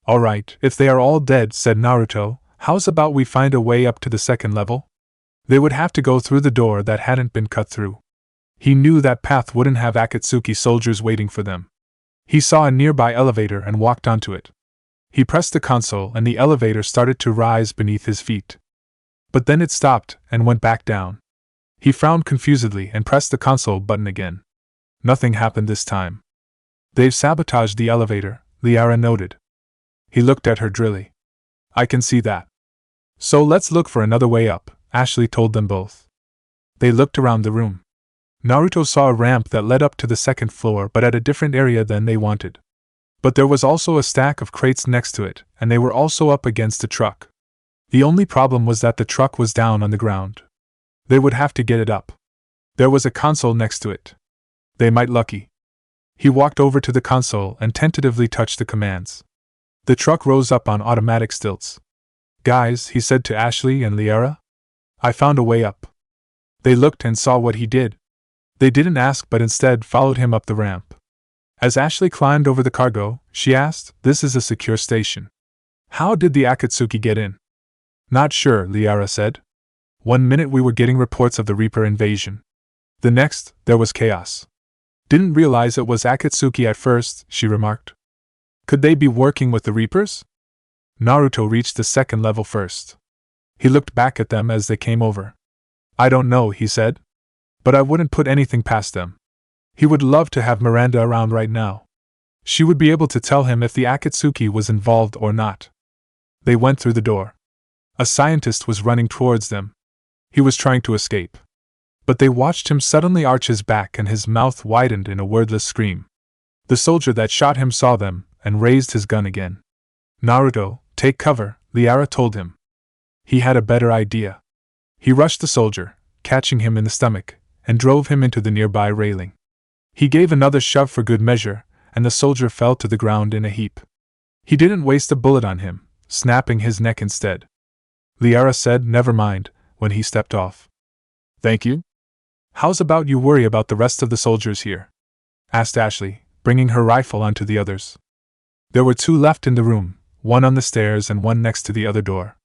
All right, if they are all dead, said Naruto, how's about we find a way up to the second level? They would have to go through the door that hadn't been cut through. He knew that path wouldn't have Akatsuki soldiers waiting for them. He saw a nearby elevator and walked onto it. He pressed the console and the elevator started to rise beneath his feet. But then it stopped and went back down. He frowned confusedly and pressed the console button again. Nothing happened this time. They've sabotaged the elevator, Liara noted. He looked at her drily. I can see that. So let's look for another way up, Ashley told them both. They looked around the room. Naruto saw a ramp that led up to the second floor but at a different area than they wanted. But there was also a stack of crates next to it, and they were also up against a truck. The only problem was that the truck was down on the ground. They would have to get it up. There was a console next to it. They might lucky. He walked over to the console and tentatively touched the commands. The truck rose up on automatic stilts. Guys, he said to Ashley and Liara, I found a way up. They looked and saw what he did. They didn't ask but instead followed him up the ramp. As Ashley climbed over the cargo, she asked, This is a secure station. How did the Akatsuki get in? Not sure, Liara said. 1 minute we were getting reports of the Reaper invasion. The next, there was chaos. Didn't realize it was Akatsuki at first, she remarked. Could they be working with the Reapers? Naruto reached the second level first. He looked back at them as they came over. I don't know, he said. But I wouldn't put anything past them. He would love to have Miranda around right now. She would be able to tell him if the Akatsuki was involved or not. They went through the door. A scientist was running towards them. He was trying to escape. But they watched him suddenly arch his back and his mouth widened in a wordless scream. The soldier that shot him saw them and raised his gun again. Naruto, take cover, Liara told him. He had a better idea. He rushed the soldier, catching him in the stomach, and drove him into the nearby railing. He gave another shove for good measure, and the soldier fell to the ground in a heap. He didn't waste a bullet on him, snapping his neck instead. Liara said, Never mind, when he stepped off. Thank you? How's about you worry about the rest of the soldiers here? Asked Ashley, bringing her rifle onto the others. There were 2 left in the room, one on the stairs and one next to the other door.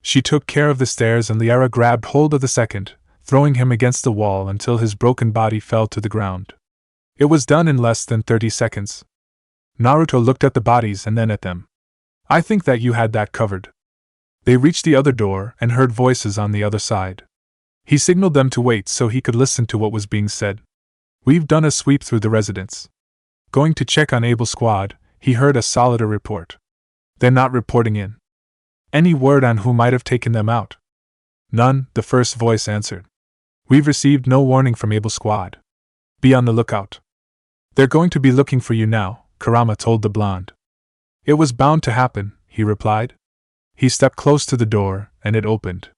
She took care of the stairs and Liara grabbed hold of the second, throwing him against the wall until his broken body fell to the ground. It was done in less than 30 seconds. Naruto looked at the bodies and then at them. I think that you had that covered. They reached the other door and heard voices on the other side. He signaled them to wait so he could listen to what was being said. We've done a sweep through the residence. Going to check on Abel's squad, he heard a solider report. They're not reporting in. Any word on who might have taken them out? None, the first voice answered. We've received no warning from Abel's squad. Be on the lookout. They're going to be looking for you now, Kurama told the blonde. It was bound to happen, he replied. He stepped close to the door, and it opened.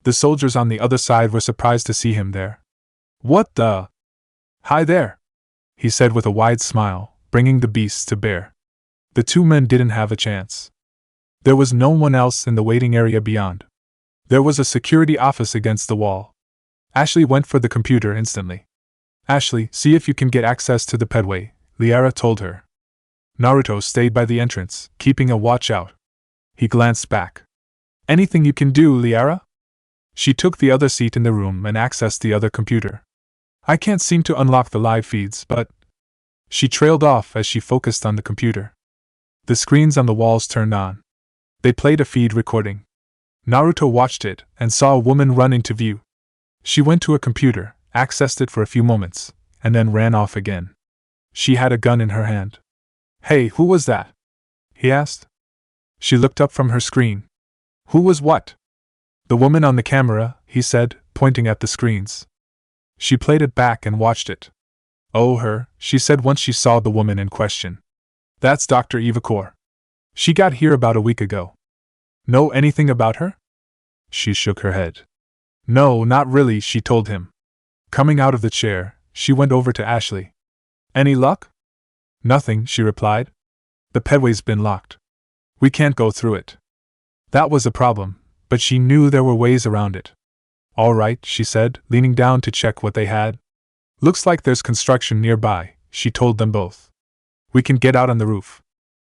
The soldiers on the other side were surprised to see him there. What the? Hi there, he said with a wide smile, bringing the beasts to bear. The 2 men didn't have a chance. There was no one else in the waiting area beyond. There was a security office against the wall. Ashley went for the computer instantly. Ashley, see if you can get access to the pedway, Liara told her. Naruto stayed by the entrance, keeping a watch out. He glanced back. Anything you can do, Liara? She took the other seat in the room and accessed the other computer. I can't seem to unlock the live feeds, but... She trailed off as she focused on the computer. The screens on the walls turned on. They played a feed recording. Naruto watched it and saw a woman run into view. She went to a computer, accessed it for a few moments, and then ran off again. She had a gun in her hand. Hey, who was that? He asked. She looked up from her screen. Who was what? The woman on the camera, he said, pointing at the screens. She played it back and watched it. Oh, her, she said once she saw the woman in question. That's Dr. Ivakor. She got here about a week ago. Know anything about her? She shook her head. No, not really, she told him. Coming out of the chair, she went over to Ashley. Any luck? Nothing, she replied. The pedway's been locked. We can't go through it. That was a problem, but she knew there were ways around it. All right, she said, leaning down to check what they had. Looks like there's construction nearby, she told them both. We can get out on the roof.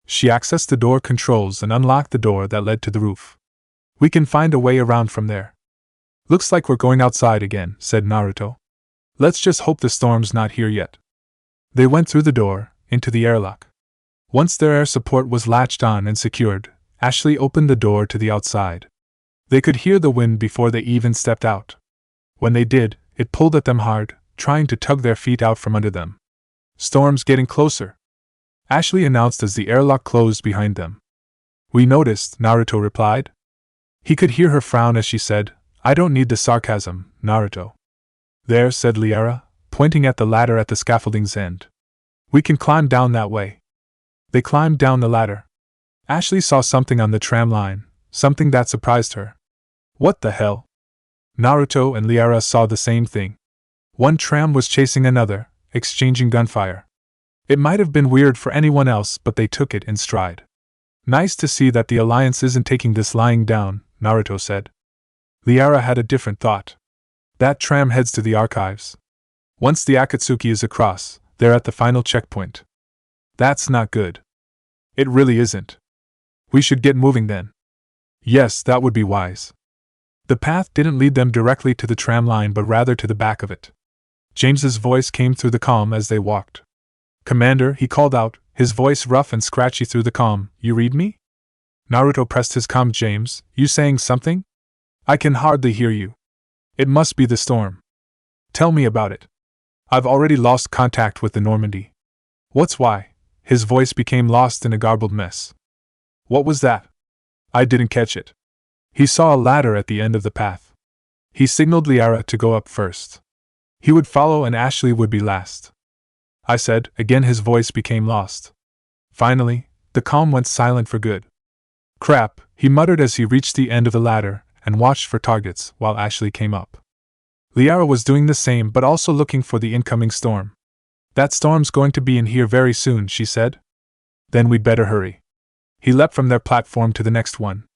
She accessed the door controls and unlocked the door that led to the roof. We can find a way around from there. Looks like we're going outside again, said Naruto. Let's just hope the storm's not here yet. They went through the door, into the airlock. Once their air support was latched on and secured, Ashley opened the door to the outside. They could hear the wind before they even stepped out. When they did, it pulled at them hard, trying to tug their feet out from under them. "Storm's getting closer," Ashley announced as the airlock closed behind them. "We noticed," Naruto replied. He could hear her frown as she said, "I don't need the sarcasm, Naruto." "There," said Liara, pointing at the ladder at the scaffolding's end. "We can climb down that way." They climbed down the ladder. Ashley saw something on the tram line, something that surprised her. "What the hell?" Naruto and Liara saw the same thing. One tram was chasing another, exchanging gunfire. It might have been weird for anyone else, but they took it in stride. "Nice to see that the Alliance isn't taking this lying down," Naruto said. Liara had a different thought. That tram heads to the archives. Once the Akatsuki is across, they're at the final checkpoint. That's not good. It really isn't. We should get moving then. Yes, that would be wise. The path didn't lead them directly to the tram line but rather to the back of it. James's voice came through the comm as they walked. "Commander," he called out, his voice rough and scratchy through the comm, "you read me?" Naruto pressed his comm. "James, you saying something? I can hardly hear you." "It must be the storm." "Tell me about it." "I've already lost contact with the Normandy." "What's why?" His voice became lost in a garbled mess. "What was that?" "I didn't catch it." He saw a ladder at the end of the path. He signaled Liara to go up first. He would follow and Ashley would be last. "I said," again his voice became lost. Finally, the comm went silent for good. "Crap," he muttered as he reached the end of the ladder and watched for targets while Ashley came up. Liara was doing the same but also looking for the incoming storm. "That storm's going to be in here very soon," she said. "Then we'd better hurry." He leapt from their platform to the next one.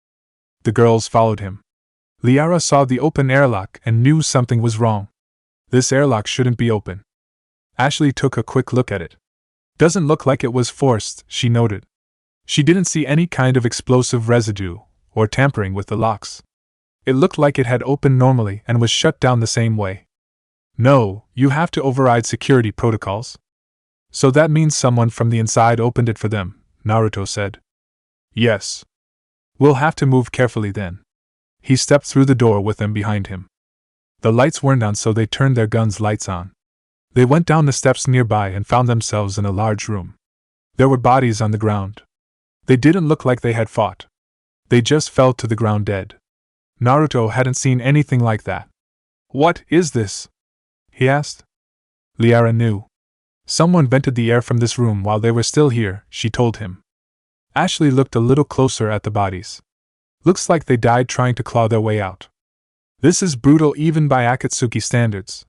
The girls followed him. Liara saw the open airlock and knew something was wrong. This airlock shouldn't be open. Ashley took a quick look at it. "Doesn't look like it was forced," she noted. She didn't see any kind of explosive residue or tampering with the locks. It looked like it had opened normally and was shut down the same way. "No, you have to override security protocols." "So that means someone from the inside opened it for them," Naruto said. "Yes. We'll have to move carefully then." He stepped through the door with them behind him. The lights weren't on, so they turned their guns' lights on. They went down the steps nearby and found themselves in a large room. There were bodies on the ground. They didn't look like they had fought. They just fell to the ground dead. Naruto hadn't seen anything like that. "What is this?" he asked. Liara knew. "Someone vented the air from this room while they were still here," she told him. Ashley looked a little closer at the bodies. "Looks like they died trying to claw their way out. This is brutal even by Akatsuki standards."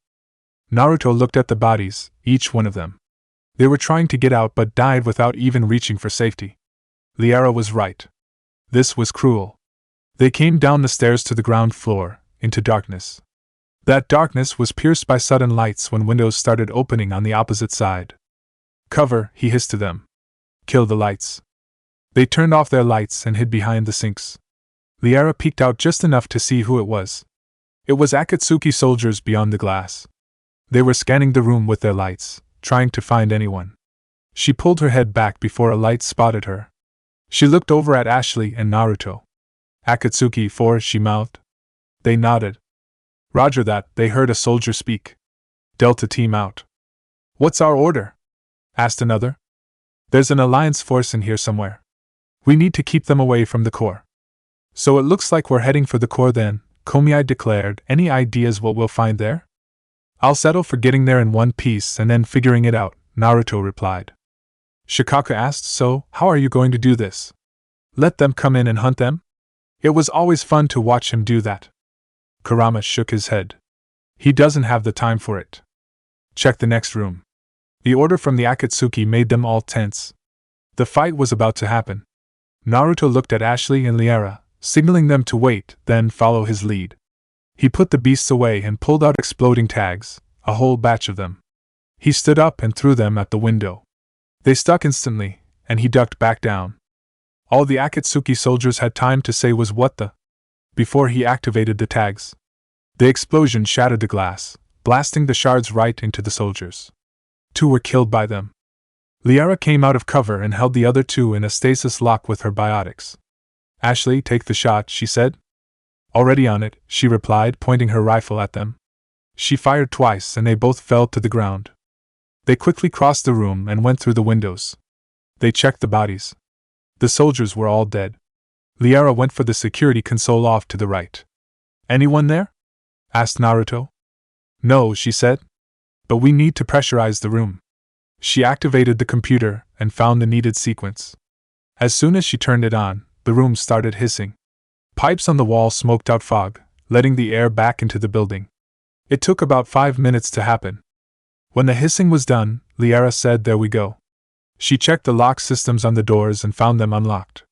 Naruto looked at the bodies, each one of them. They were trying to get out but died without even reaching for safety. Liara was right. This was cruel. They came down the stairs to the ground floor, into darkness. That darkness was pierced by sudden lights when windows started opening on the opposite side. "Cover," he hissed to them. "Kill the lights." They turned off their lights and hid behind the sinks. Liara peeked out just enough to see who it was. It was Akatsuki soldiers beyond the glass. They were scanning the room with their lights, trying to find anyone. She pulled her head back before a light spotted her. She looked over at Ashley and Naruto. "Akatsuki 4, she mouthed. They nodded. "Roger that," they heard a soldier speak. "Delta team out." "What's our order?" asked another. "There's an Alliance force in here somewhere. We need to keep them away from the core." "So it looks like we're heading for the core then," Komiai declared. "Any ideas what we'll find there?" "I'll settle for getting there in one piece and then figuring it out," Naruto replied. Shikaka asked, "So, how are you going to do this? Let them come in and hunt them?" "It was always fun to watch him do that." Kurama shook his head. "He doesn't have the time for it. Check the next room." The order from the Akatsuki made them all tense. The fight was about to happen. Naruto looked at Ashley and Liara, signaling them to wait, then follow his lead. He put the beasts away and pulled out exploding tags, a whole batch of them. He stood up and threw them at the window. They stuck instantly, and he ducked back down. All the Akatsuki soldiers had time to say was "what the?" before he activated the tags. The explosion shattered the glass, blasting the shards right into the soldiers. 2 were killed by them. Liara came out of cover and held the other 2 in a stasis lock with her biotics. "Ashley, take the shot," she said. Already on it, she replied, pointing her rifle at them. She fired twice and they both fell to the ground. They quickly crossed the room and went through the windows. They checked the bodies. The soldiers were all dead. Liara went for the security console off to the right. Anyone there? Asked Naruto. No, she said. But we need to pressurize the room. She activated the computer and found the needed sequence. As soon as she turned it on, the room started hissing. Pipes on the wall smoked out fog, letting the air back into the building. It took about 5 minutes to happen. When the hissing was done, Liara said, "There we go." She checked the lock systems on the doors and found them unlocked.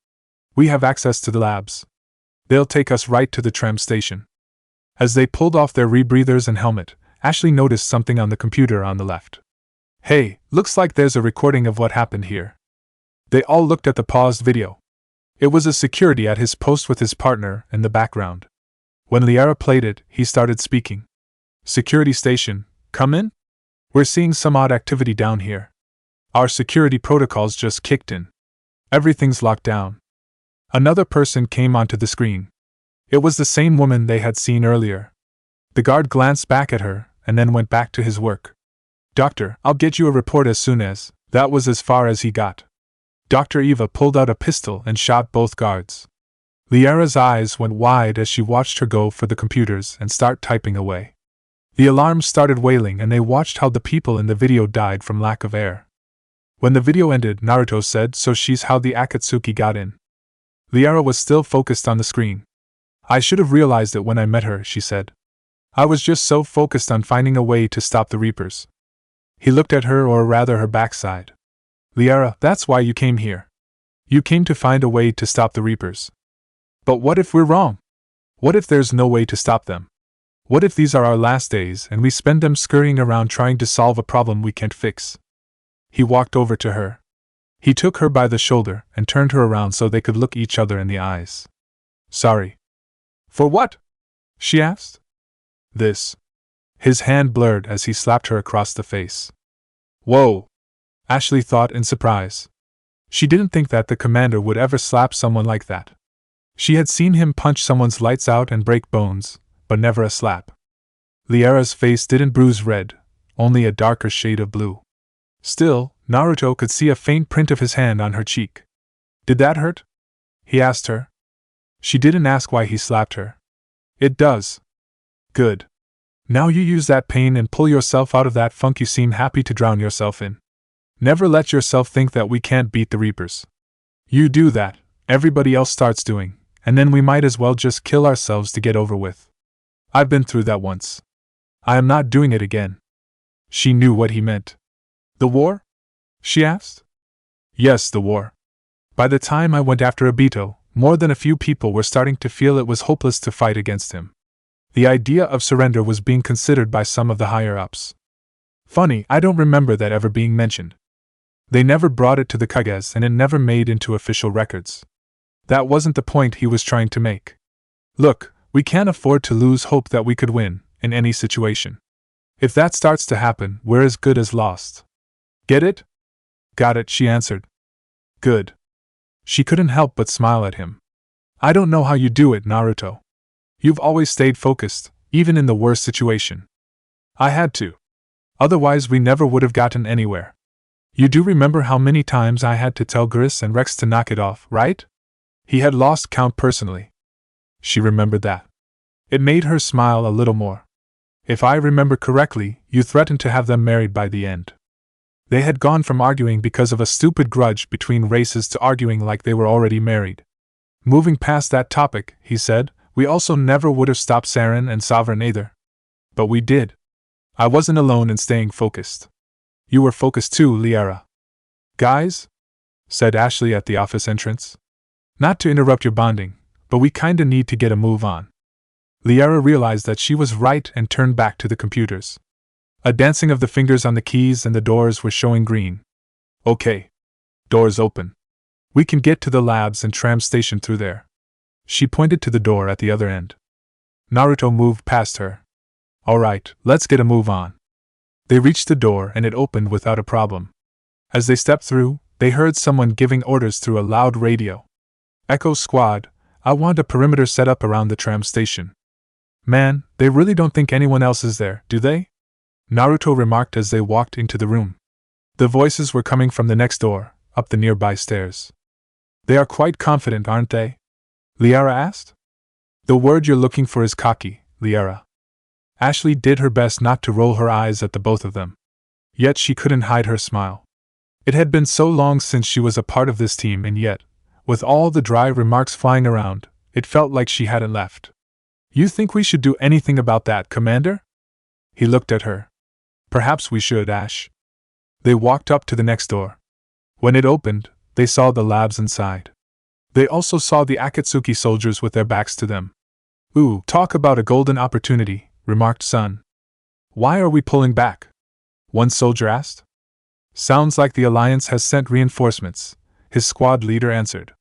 "We have access to the labs. They'll take us right to the tram station." As they pulled off their rebreathers and helmet, Ashley noticed something on the computer on the left. "Hey, looks like there's a recording of what happened here." They all looked at the paused video. It was a security at his post with his partner in the background. When Liara played it, he started speaking. "Security station, come in? We're seeing some odd activity down here. Our security protocols just kicked in. Everything's locked down." Another person came onto the screen. It was the same woman they had seen earlier. The guard glanced back at her and then went back to his work. "Doctor, I'll get you a report as soon as." That was as far as he got. Dr. Eva pulled out a pistol and shot both guards. Liara's eyes went wide as she watched her go for the computers and start typing away. The alarms started wailing and they watched how the people in the video died from lack of air. When the video ended, Naruto said, "So she's how the Akatsuki got in." Liara was still focused on the screen. "I should have realized it when I met her," she said. "I was just so focused on finding a way to stop the Reapers." He looked at her, or rather her backside. "Liara, that's why you came here. You came to find a way to stop the Reapers. But what if we're wrong? What if there's no way to stop them? What if these are our last days and we spend them scurrying around trying to solve a problem we can't fix?" He walked over to her. He took her by the shoulder and turned her around so they could look each other in the eyes. "Sorry." "For what?" she asked. "This." His hand blurred as he slapped her across the face. "Whoa!" Ashley thought in surprise. She didn't think that the commander would ever slap someone like that. She had seen him punch someone's lights out and break bones, but never a slap. Liara's face didn't bruise red, only a darker shade of blue. Still, Naruto could see a faint print of his hand on her cheek. "Did that hurt?" he asked her. She didn't ask why he slapped her. "It does." "Good. Now you use that pain and pull yourself out of that funk you seem happy to drown yourself in. Never let yourself think that we can't beat the Reapers. You do that, everybody else starts doing, and then we might as well just kill ourselves to get over with. I've been through that once. I am not doing it again." She knew what he meant. "The war?" she asked. "Yes, the war. By the time I went after Obito, more than a few people were starting to feel it was hopeless to fight against him. The idea of surrender was being considered by some of the higher-ups. Funny, I don't remember that ever being mentioned. They never brought it to the Kages and it never made into official records. That wasn't the point he was trying to make. Look, we can't afford to lose hope that we could win, in any situation. If that starts to happen, we're as good as lost. Get it?" "Got it," she answered. "Good." She couldn't help but smile at him. "I don't know how you do it, Naruto. You've always stayed focused, even in the worst situation." "I had to. Otherwise we never would have gotten anywhere. You do remember how many times I had to tell Gris and Rex to knock it off, right?" He had lost count personally. She remembered that. It made her smile a little more. "If I remember correctly, you threatened to have them married by the end." They had gone from arguing because of a stupid grudge between races to arguing like they were already married. "Moving past that topic," he said, "we also never would have stopped Saren and Sovereign either. But we did. I wasn't alone in staying focused. You were focused too, Liara." "Guys?" said Ashley at the office entrance. "Not to interrupt your bonding, but we kinda need to get a move on." Liara realized that she was right and turned back to the computers. A dancing of the fingers on the keys and the doors were showing green. "Okay. Doors open. We can get to the labs and tram station through there." She pointed to the door at the other end. Naruto moved past her. "Alright, let's get a move on." They reached the door and it opened without a problem. As they stepped through, they heard someone giving orders through a loud radio. "Echo Squad, I want a perimeter set up around the tram station. Man, they really don't think anyone else is there, do they? Naruto remarked as they walked into the room. The voices were coming from the next door, up the nearby stairs. They are quite confident, aren't they? Liara asked. The word you're looking for is cocky, Liara. Ashley did her best not to roll her eyes at the both of them. Yet she couldn't hide her smile. It had been so long since she was a part of this team, and yet, with all the dry remarks flying around, it felt like she hadn't left. You think we should do anything about that, Commander? He looked at her. Perhaps we should, Ash. They walked up to the next door. When it opened, they saw the labs inside. They also saw the Akatsuki soldiers with their backs to them. Ooh, talk about a golden opportunity, remarked Sun. Why are we pulling back? One soldier asked. Sounds like the Alliance has sent reinforcements, his squad leader answered.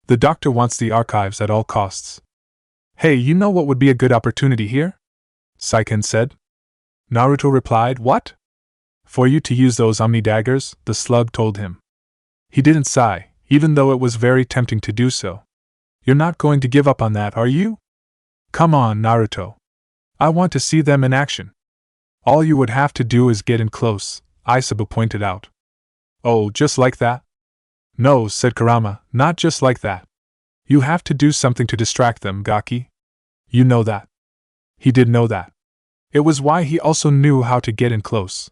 The doctor wants the archives at all costs. Hey, you know what would be a good opportunity here? Saiken said. Naruto replied, What? For you to use those Omni daggers, the slug told him. He didn't sigh, even though it was very tempting to do so. You're not going to give up on that, are you? Come on, Naruto. I want to see them in action. All you would have to do is get in close, Isabu pointed out. Oh, just like that? No, said Kurama, not just like that. You have to do something to distract them, Gaki. You know that. He did know that. It was why he also knew how to get in close.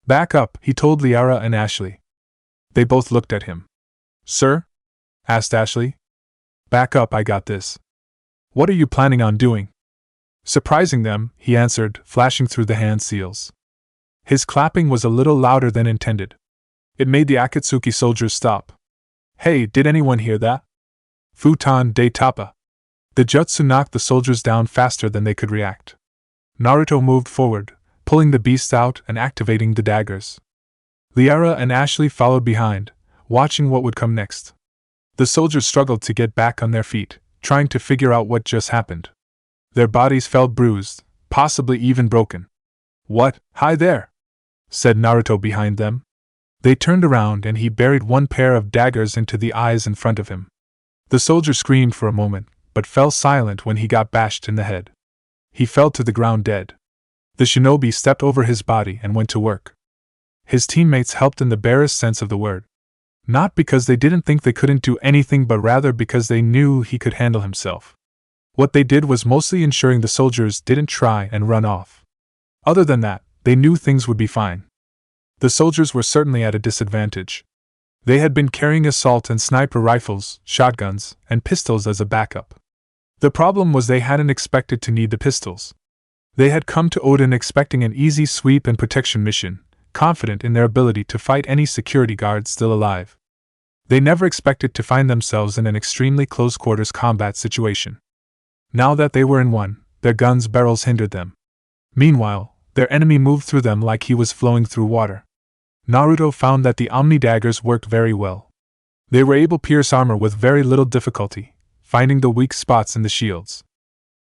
Back up, he told Liara and Ashley. They both looked at him. Sir? Asked Ashley. Back up, I got this. What are you planning on doing? Surprising them, he answered, flashing through the hand seals. His clapping was a little louder than intended. It made the Akatsuki soldiers stop. Hey, did anyone hear that? Futon de Tapa. The jutsu knocked the soldiers down faster than they could react. Naruto moved forward, pulling the beasts out and activating the daggers. Liara and Ashley followed behind, watching what would come next. The soldiers struggled to get back on their feet, trying to figure out what just happened. Their bodies felt bruised, possibly even broken. What? Hi there! Said Naruto behind them. They turned around and he buried one pair of daggers into the eyes in front of him. The soldier screamed for a moment, but fell silent when he got bashed in the head. He fell to the ground dead. The shinobi stepped over his body and went to work. His teammates helped in the barest sense of the word. Not because they didn't think they couldn't do anything, but rather because they knew he could handle himself. What they did was mostly ensuring the soldiers didn't try and run off. Other than that, they knew things would be fine. The soldiers were certainly at a disadvantage. They had been carrying assault and sniper rifles, shotguns, and pistols as a backup. The problem was they hadn't expected to need the pistols. They had come to Odin expecting an easy sweep and protection mission, confident in their ability to fight any security guard still alive. They never expected to find themselves in an extremely close-quarters combat situation. Now that they were in one, their guns' barrels hindered them. Meanwhile, their enemy moved through them like he was flowing through water. Naruto found that the Omni daggers worked very well. They were able to pierce armor with very little difficulty, finding the weak spots in the shields.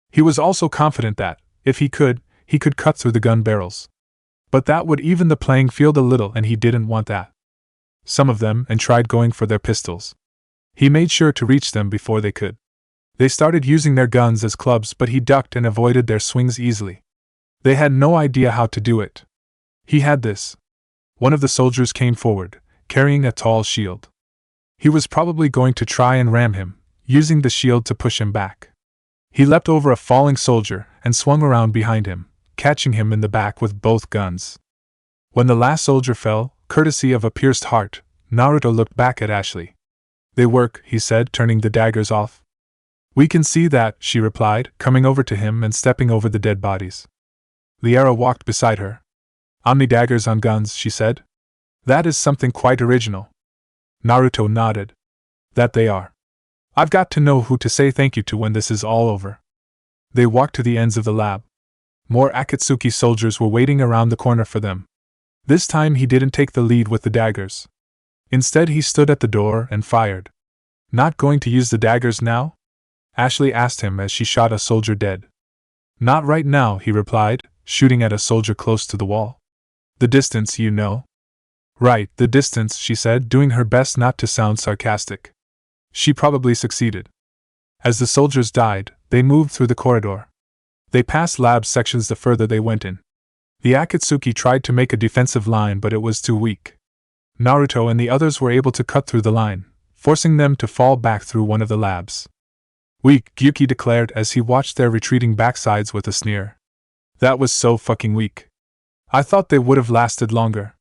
He was also confident that, if he could cut through the gun barrels. But that would even the playing field a little, and he didn't want that. Some of them tried going for their pistols. He made sure to reach them before they could. They started using their guns as clubs, but he ducked and avoided their swings easily. They had no idea how to do it. He had this. One of the soldiers came forward, carrying a tall shield. He was probably going to try and ram him, using the shield to push him back. He leapt over a falling soldier and swung around behind him, catching him in the back with both guns. When the last soldier fell, courtesy of a pierced heart, Naruto looked back at Ashley. They work, he said, turning the daggers off. We can see that, she replied, coming over to him and stepping over the dead bodies. Liara walked beside her. Omni daggers on guns, she said. That is something quite original. Naruto nodded. That they are. I've got to know who to say thank you to when this is all over. They walked to the ends of the lab. More Akatsuki soldiers were waiting around the corner for them. This time he didn't take the lead with the daggers. Instead he stood at the door and fired. Not going to use the daggers now? Ashley asked him as she shot a soldier dead. Not right now, he replied, shooting at a soldier close to the wall. The distance, you know. Right, the distance, she said, doing her best not to sound sarcastic. She probably succeeded. As the soldiers died, they moved through the corridor. They passed lab sections the further they went in. The Akatsuki tried to make a defensive line, but it was too weak. Naruto and the others were able to cut through the line, forcing them to fall back through one of the labs. Weak, Gyuki declared as he watched their retreating backsides with a sneer. That was so fucking weak. I thought they would have lasted longer.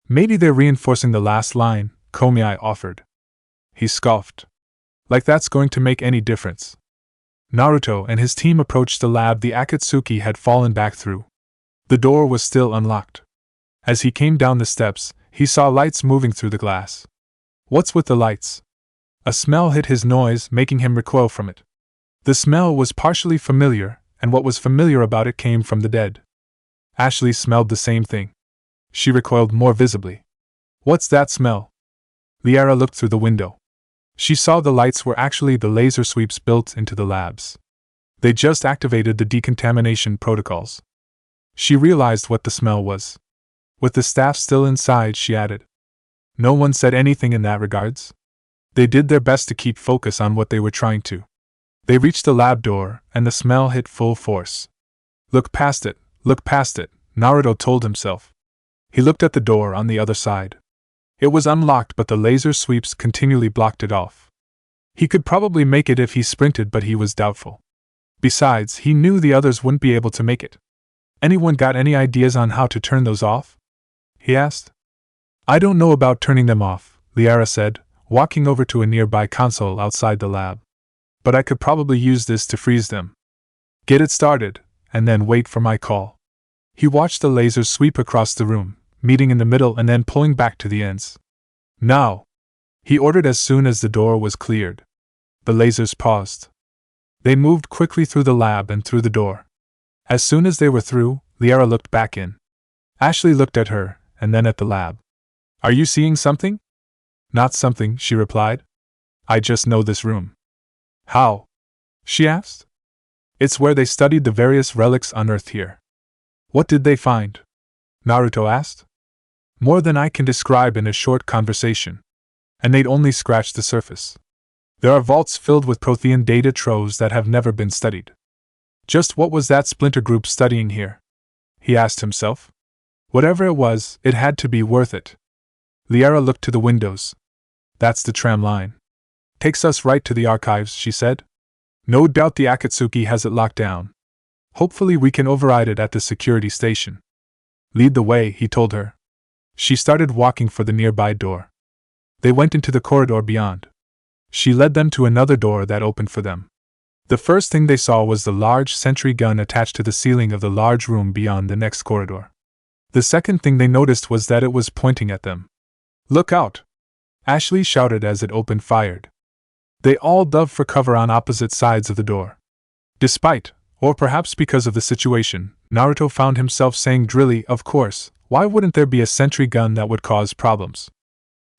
Maybe they're reinforcing the last line, Komiai offered. He scoffed. Like that's going to make any difference. Naruto and his team approached the lab the Akatsuki had fallen back through. The door was still unlocked. As he came down the steps, he saw lights moving through the glass. What's with the lights? A smell hit his nose, making him recoil from it. The smell was partially familiar, and what was familiar about it came from the dead. Ashley smelled the same thing. She recoiled more visibly. What's that smell? Liara looked through the window. She saw the lights were actually the laser sweeps built into the labs. They just activated the decontamination protocols. She realized what the smell was. With the staff still inside, she added. No one said anything in that regards. They did their best to keep focus on what they were trying to. They reached the lab door, and the smell hit full force. Look past it, Naruto told himself. He looked at the door on the other side. It was unlocked, but the laser sweeps continually blocked it off. He could probably make it if he sprinted, but he was doubtful. Besides, he knew the others wouldn't be able to make it. Anyone got any ideas on how to turn those off? He asked. I don't know about turning them off, Liara said, walking over to a nearby console outside the lab. But I could probably use this to freeze them. Get it started, and then wait for my call. He watched the lasers sweep across the room, meeting in the middle and then pulling back to the ends. Now! He ordered as soon as the door was cleared. The lasers paused. They moved quickly through the lab and through the door. As soon as they were through, Liara looked back in. Ashley looked at her, and then at the lab. Are you seeing something? Not something, she replied. I just know this room. How? She asked. It's where they studied the various relics unearthed here. What did they find? Naruto asked. More than I can describe in a short conversation. And they'd only scratched the surface. There are vaults filled with Prothean data troves that have never been studied. Just what was that splinter group studying here? He asked himself. Whatever it was, it had to be worth it. Liara looked to the windows. That's the tram line. Takes us right to the archives, she said. No doubt the Akatsuki has it locked down. Hopefully we can override it at the security station. Lead the way, he told her. She started walking for the nearby door. They went into the corridor beyond. She led them to another door that opened for them. The first thing they saw was the large sentry gun attached to the ceiling of the large room beyond the next corridor. The second thing they noticed was that it was pointing at them. Look out! Ashley shouted as it opened fired. They all dove for cover on opposite sides of the door. Despite, or perhaps because of the situation, Naruto found himself saying drily, of course, why wouldn't there be a sentry gun that would cause problems?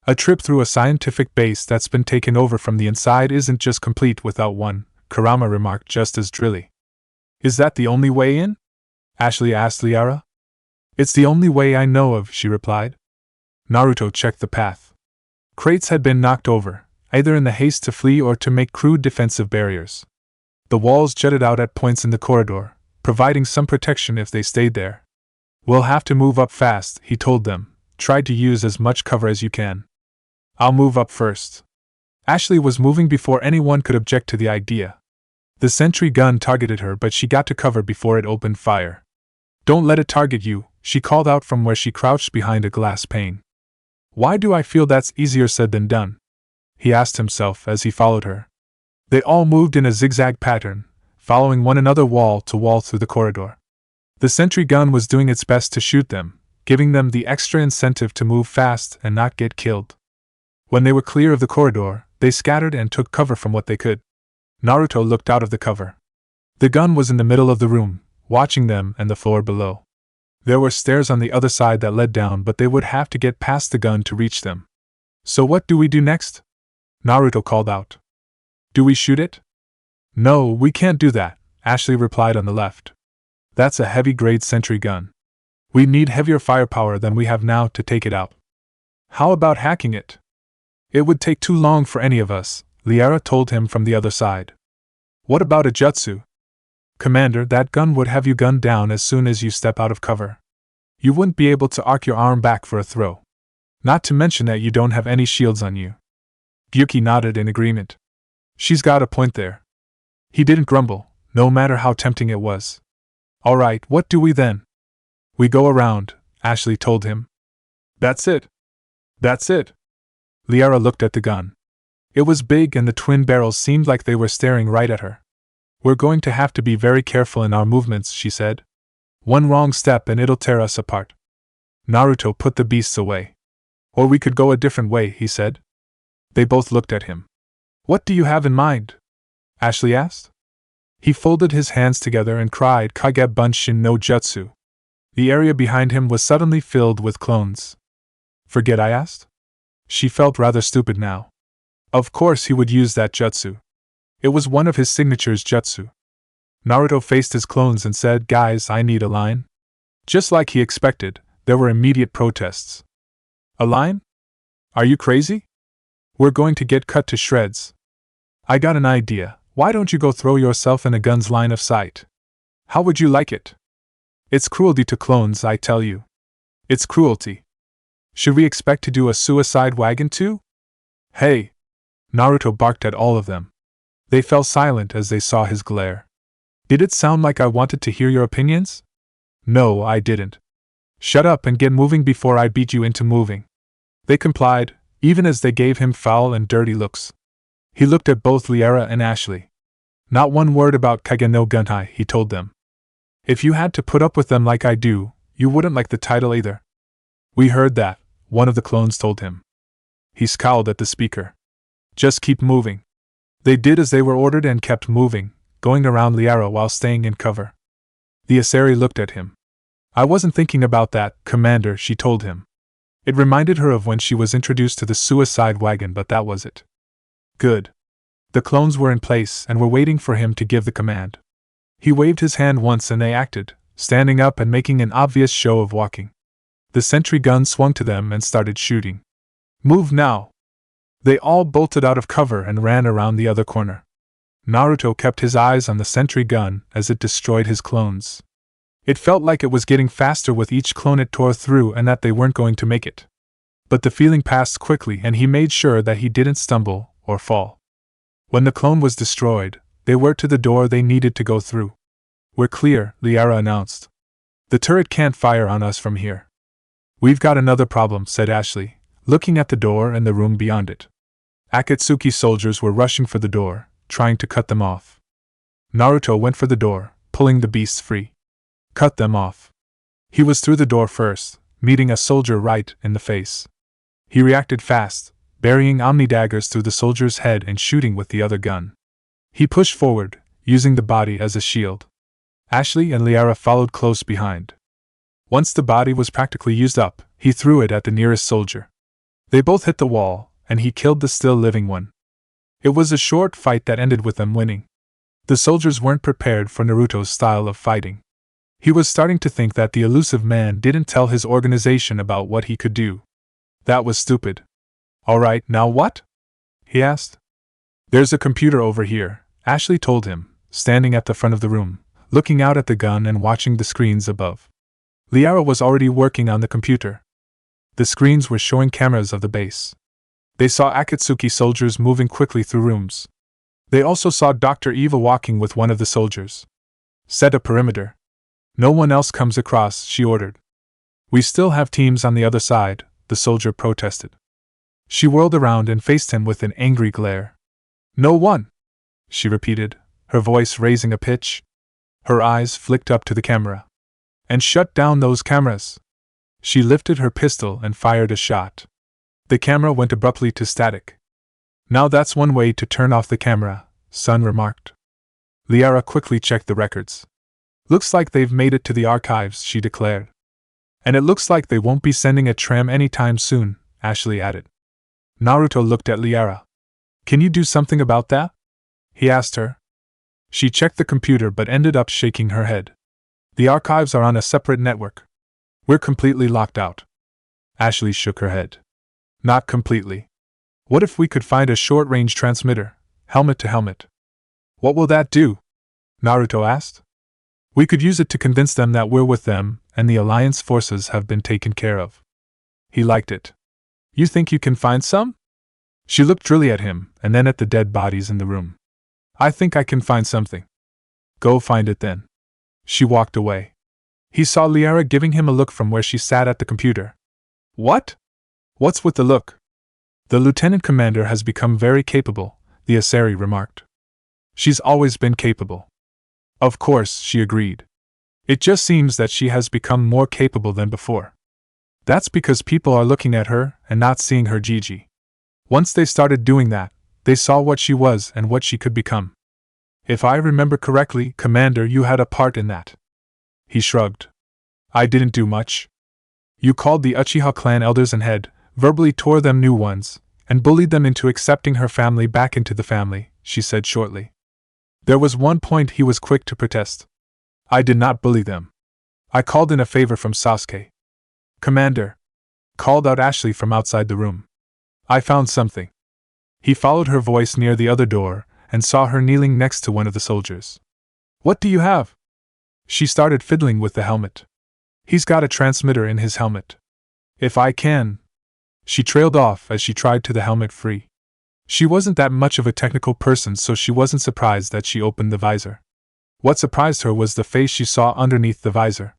A trip through a scientific base that's been taken over from the inside isn't just complete without one, Kurama remarked just as drily. Is that the only way in? Ashley asked Liara. It's the only way I know of, she replied. Naruto checked the path. Crates had been knocked over, either in the haste to flee or to make crude defensive barriers. The walls jutted out at points in the corridor, providing some protection if they stayed there. We'll have to move up fast, he told them. Try to use as much cover as you can. I'll move up first. Ashley was moving before anyone could object to the idea. The sentry gun targeted her, but she got to cover before it opened fire. Don't let it target you, she called out from where she crouched behind a glass pane. Why do I feel that's easier said than done? He asked himself as he followed her. They all moved in a zigzag pattern, following one another wall to wall through the corridor. The sentry gun was doing its best to shoot them, giving them the extra incentive to move fast and not get killed. When they were clear of the corridor, they scattered and took cover from what they could. Naruto looked out of the cover. The gun was in the middle of the room, watching them and the floor below. There were stairs on the other side that led down, but they would have to get past the gun to reach them. So what do we do next? Naruto called out. Do we shoot it? No, we can't do that, Ashley replied on the left. That's a heavy-grade sentry gun. We need heavier firepower than we have now to take it out. How about hacking it? It would take too long for any of us, Liara told him from the other side. What about a jutsu? Commander, that gun would have you gunned down as soon as you step out of cover. You wouldn't be able to arc your arm back for a throw. Not to mention that you don't have any shields on you. Gyuki nodded in agreement. She's got a point there. He didn't grumble, no matter how tempting it was. Alright, what do we then? We go around, Ashley told him. That's it. That's it. Liara looked at the gun. It was big and the twin barrels seemed like they were staring right at her. We're going to have to be very careful in our movements, she said. One wrong step and it'll tear us apart. Naruto put the beasts away. Or we could go a different way, he said. They both looked at him. What do you have in mind? Ashley asked. He folded his hands together and cried Kage Bunshin no Jutsu. The area behind him was suddenly filled with clones. Forget I asked? She felt rather stupid now. Of course he would use that jutsu. It was one of his signature's jutsu. Naruto faced his clones and said, Guys, I need a line. Just like he expected, there were immediate protests. A line? Are you crazy? We're going to get cut to shreds. I got an idea. Why don't you go throw yourself in a gun's line of sight? How would you like it? It's cruelty to clones, I tell you. It's cruelty. Should we expect to do a suicide wagon too? Hey! Naruto barked at all of them. They fell silent as they saw his glare. Did it sound like I wanted to hear your opinions? No, I didn't. Shut up and get moving before I beat you into moving. They complied, even as they gave him foul and dirty looks. He looked at both Liara and Ashley. Not one word about Kage no Gunhai, he told them. If you had to put up with them like I do, you wouldn't like the title either. We heard that, one of the clones told him. He scowled at the speaker. Just keep moving. They did as they were ordered and kept moving, going around Liara while staying in cover. The Asari looked at him. I wasn't thinking about that, Commander, she told him. It reminded her of when she was introduced to the suicide wagon, but that was it. Good. The clones were in place and were waiting for him to give the command. He waved his hand once and they acted, standing up and making an obvious show of walking. The sentry gun swung to them and started shooting. Move now! They all bolted out of cover and ran around the other corner. Naruto kept his eyes on the sentry gun as it destroyed his clones. It felt like it was getting faster with each clone it tore through and that they weren't going to make it. But the feeling passed quickly and he made sure that he didn't stumble or fall. When the clone was destroyed, they were to the door they needed to go through. We're clear, Liara announced. The turret can't fire on us from here. We've got another problem, said Ashley, looking at the door and the room beyond it. Akatsuki soldiers were rushing for the door, trying to cut them off. Naruto went for the door, pulling the beasts free. Cut them off. He was through the door first, meeting a soldier right in the face. He reacted fast, burying Omni daggers through the soldier's head and shooting with the other gun. He pushed forward, using the body as a shield. Ashley and Liara followed close behind. Once the body was practically used up, he threw it at the nearest soldier. They both hit the wall, and he killed the still living one. It was a short fight that ended with them winning. The soldiers weren't prepared for Naruto's style of fighting. He was starting to think that the elusive man didn't tell his organization about what he could do. That was stupid. Alright, now what? He asked. There's a computer over here, Ashley told him, standing at the front of the room, looking out at the gun and watching the screens above. Liara was already working on the computer. The screens were showing cameras of the base. They saw Akatsuki soldiers moving quickly through rooms. They also saw Dr. Eva walking with one of the soldiers. Set a perimeter. No one else comes across, she ordered. We still have teams on the other side, the soldier protested. She whirled around and faced him with an angry glare. No one! She repeated, her voice raising a pitch. Her eyes flicked up to the camera. And shut down those cameras! She lifted her pistol and fired a shot. The camera went abruptly to static. Now that's one way to turn off the camera, Sun remarked. Liara quickly checked the records. Looks like they've made it to the archives, she declared. And it looks like they won't be sending a tram anytime soon, Ashley added. Naruto looked at Liara. Can you do something about that? He asked her. She checked the computer but ended up shaking her head. The archives are on a separate network. We're completely locked out. Ashley shook her head. Not completely. What if we could find a short-range transmitter, helmet to helmet? What will that do? Naruto asked. We could use it to convince them that we're with them, and the Alliance forces have been taken care of. He liked it. You think you can find some? She looked drily at him, and then at the dead bodies in the room. I think I can find something. Go find it then. She walked away. He saw Liara giving him a look from where she sat at the computer. What? What's with the look? The lieutenant commander has become very capable, the Asari remarked. She's always been capable. Of course, she agreed. It just seems that she has become more capable than before. That's because people are looking at her and not seeing her Gigi. Once they started doing that, they saw what she was and what she could become. If I remember correctly, Commander, you had a part in that. He shrugged. I didn't do much. You called the Uchiha clan elders and head, verbally tore them new ones, and bullied them into accepting her family back into the family, she said shortly. There was one point he was quick to protest. I did not bully them. I called in a favor from Sasuke. Commander, called out Ashley from outside the room. I found something. He followed her voice near the other door, and saw her kneeling next to one of the soldiers. What do you have? She started fiddling with the helmet. He's got a transmitter in his helmet. If I can. She trailed off as she tried to the helmet free. She wasn't that much of a technical person, so she wasn't surprised that she opened the visor. What surprised her was the face she saw underneath the visor.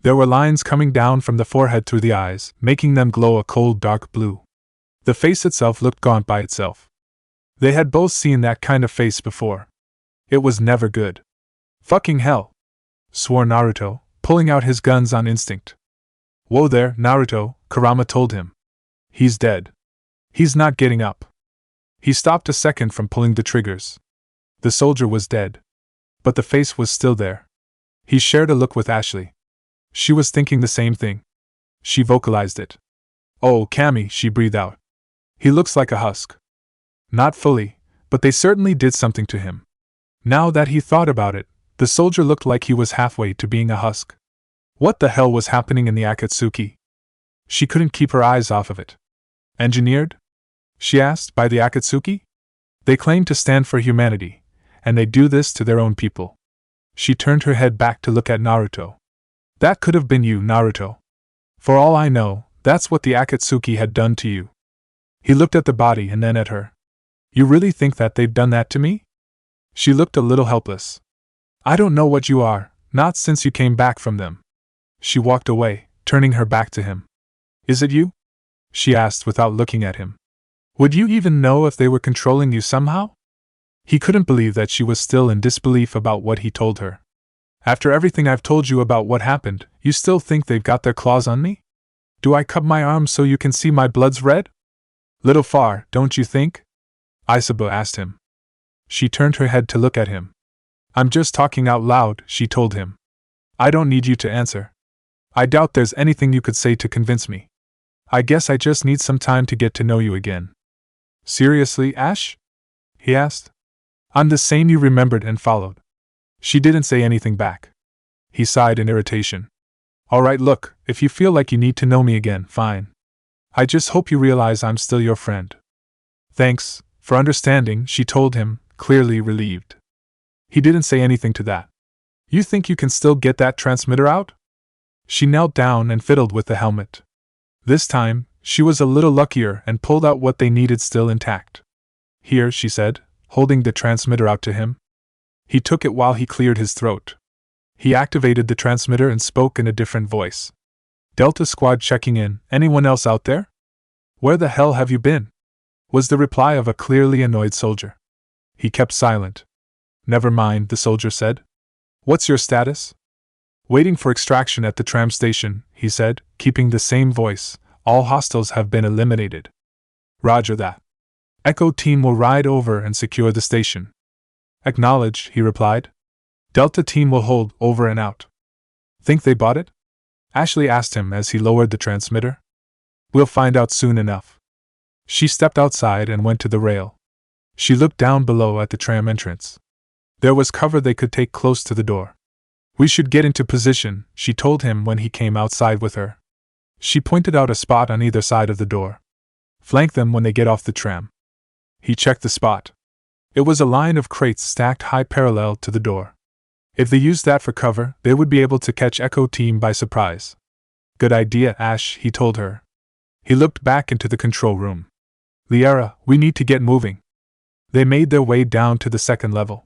There were lines coming down from the forehead through the eyes, making them glow a cold dark blue. The face itself looked gaunt by itself. They had both seen that kind of face before. It was never good. Fucking hell, swore Naruto, pulling out his guns on instinct. Whoa there, Naruto, Kurama told him. He's dead. He's not getting up. He stopped a second from pulling the triggers. The soldier was dead. But the face was still there. He shared a look with Ashley. She was thinking the same thing. She vocalized it. Oh, Cammy, she breathed out. He looks like a husk. Not fully, but they certainly did something to him. Now that he thought about it, the soldier looked like he was halfway to being a husk. What the hell was happening in the Akatsuki? She couldn't keep her eyes off of it. Engineered? She asked, by the Akatsuki? They claim to stand for humanity, and they do this to their own people. She turned her head back to look at Naruto. That could have been you, Naruto. For all I know, that's what the Akatsuki had done to you. He looked at the body and then at her. You really think that they've done that to me? She looked a little helpless. I don't know what you are, not since you came back from them. She walked away, turning her back to him. Is it you? She asked without looking at him. Would you even know if they were controlling you somehow? He couldn't believe that she was still in disbelief about what he told her. After everything I've told you about what happened, you still think they've got their claws on me? Do I cut my arm so you can see my blood's red? Little far, don't you think? Isaba asked him. She turned her head to look at him. I'm just talking out loud, she told him. I don't need you to answer. I doubt there's anything you could say to convince me. I guess I just need some time to get to know you again. Seriously, Ash? He asked. I'm the same you remembered and followed. She didn't say anything back. He sighed in irritation. Alright, look, if you feel like you need to know me again, fine. I just hope you realize I'm still your friend. Thanks for understanding, she told him, clearly relieved. He didn't say anything to that. You think you can still get that transmitter out? She knelt down and fiddled with the helmet. This time, she was a little luckier and pulled out what they needed still intact. Here, she said, holding the transmitter out to him. He took it while he cleared his throat. He activated the transmitter and spoke in a different voice. Delta Squad checking in, anyone else out there? Where the hell have you been? Was the reply of a clearly annoyed soldier. He kept silent. Never mind, the soldier said. What's your status? Waiting for extraction at the tram station, he said, keeping the same voice. All hostiles have been eliminated. Roger that. Echo team will ride over and secure the station. Acknowledged, he replied. Delta team will hold over and out. Think they bought it? Ashley asked him as he lowered the transmitter. We'll find out soon enough. She stepped outside and went to the rail. She looked down below at the tram entrance. There was cover they could take close to the door. We should get into position, she told him when he came outside with her. She pointed out a spot on either side of the door. Flank them when they get off the tram. He checked the spot. It was a line of crates stacked high parallel to the door. If they used that for cover, they would be able to catch Echo Team by surprise. Good idea, Ash, he told her. He looked back into the control room. Liara, we need to get moving. They made their way down to the second level.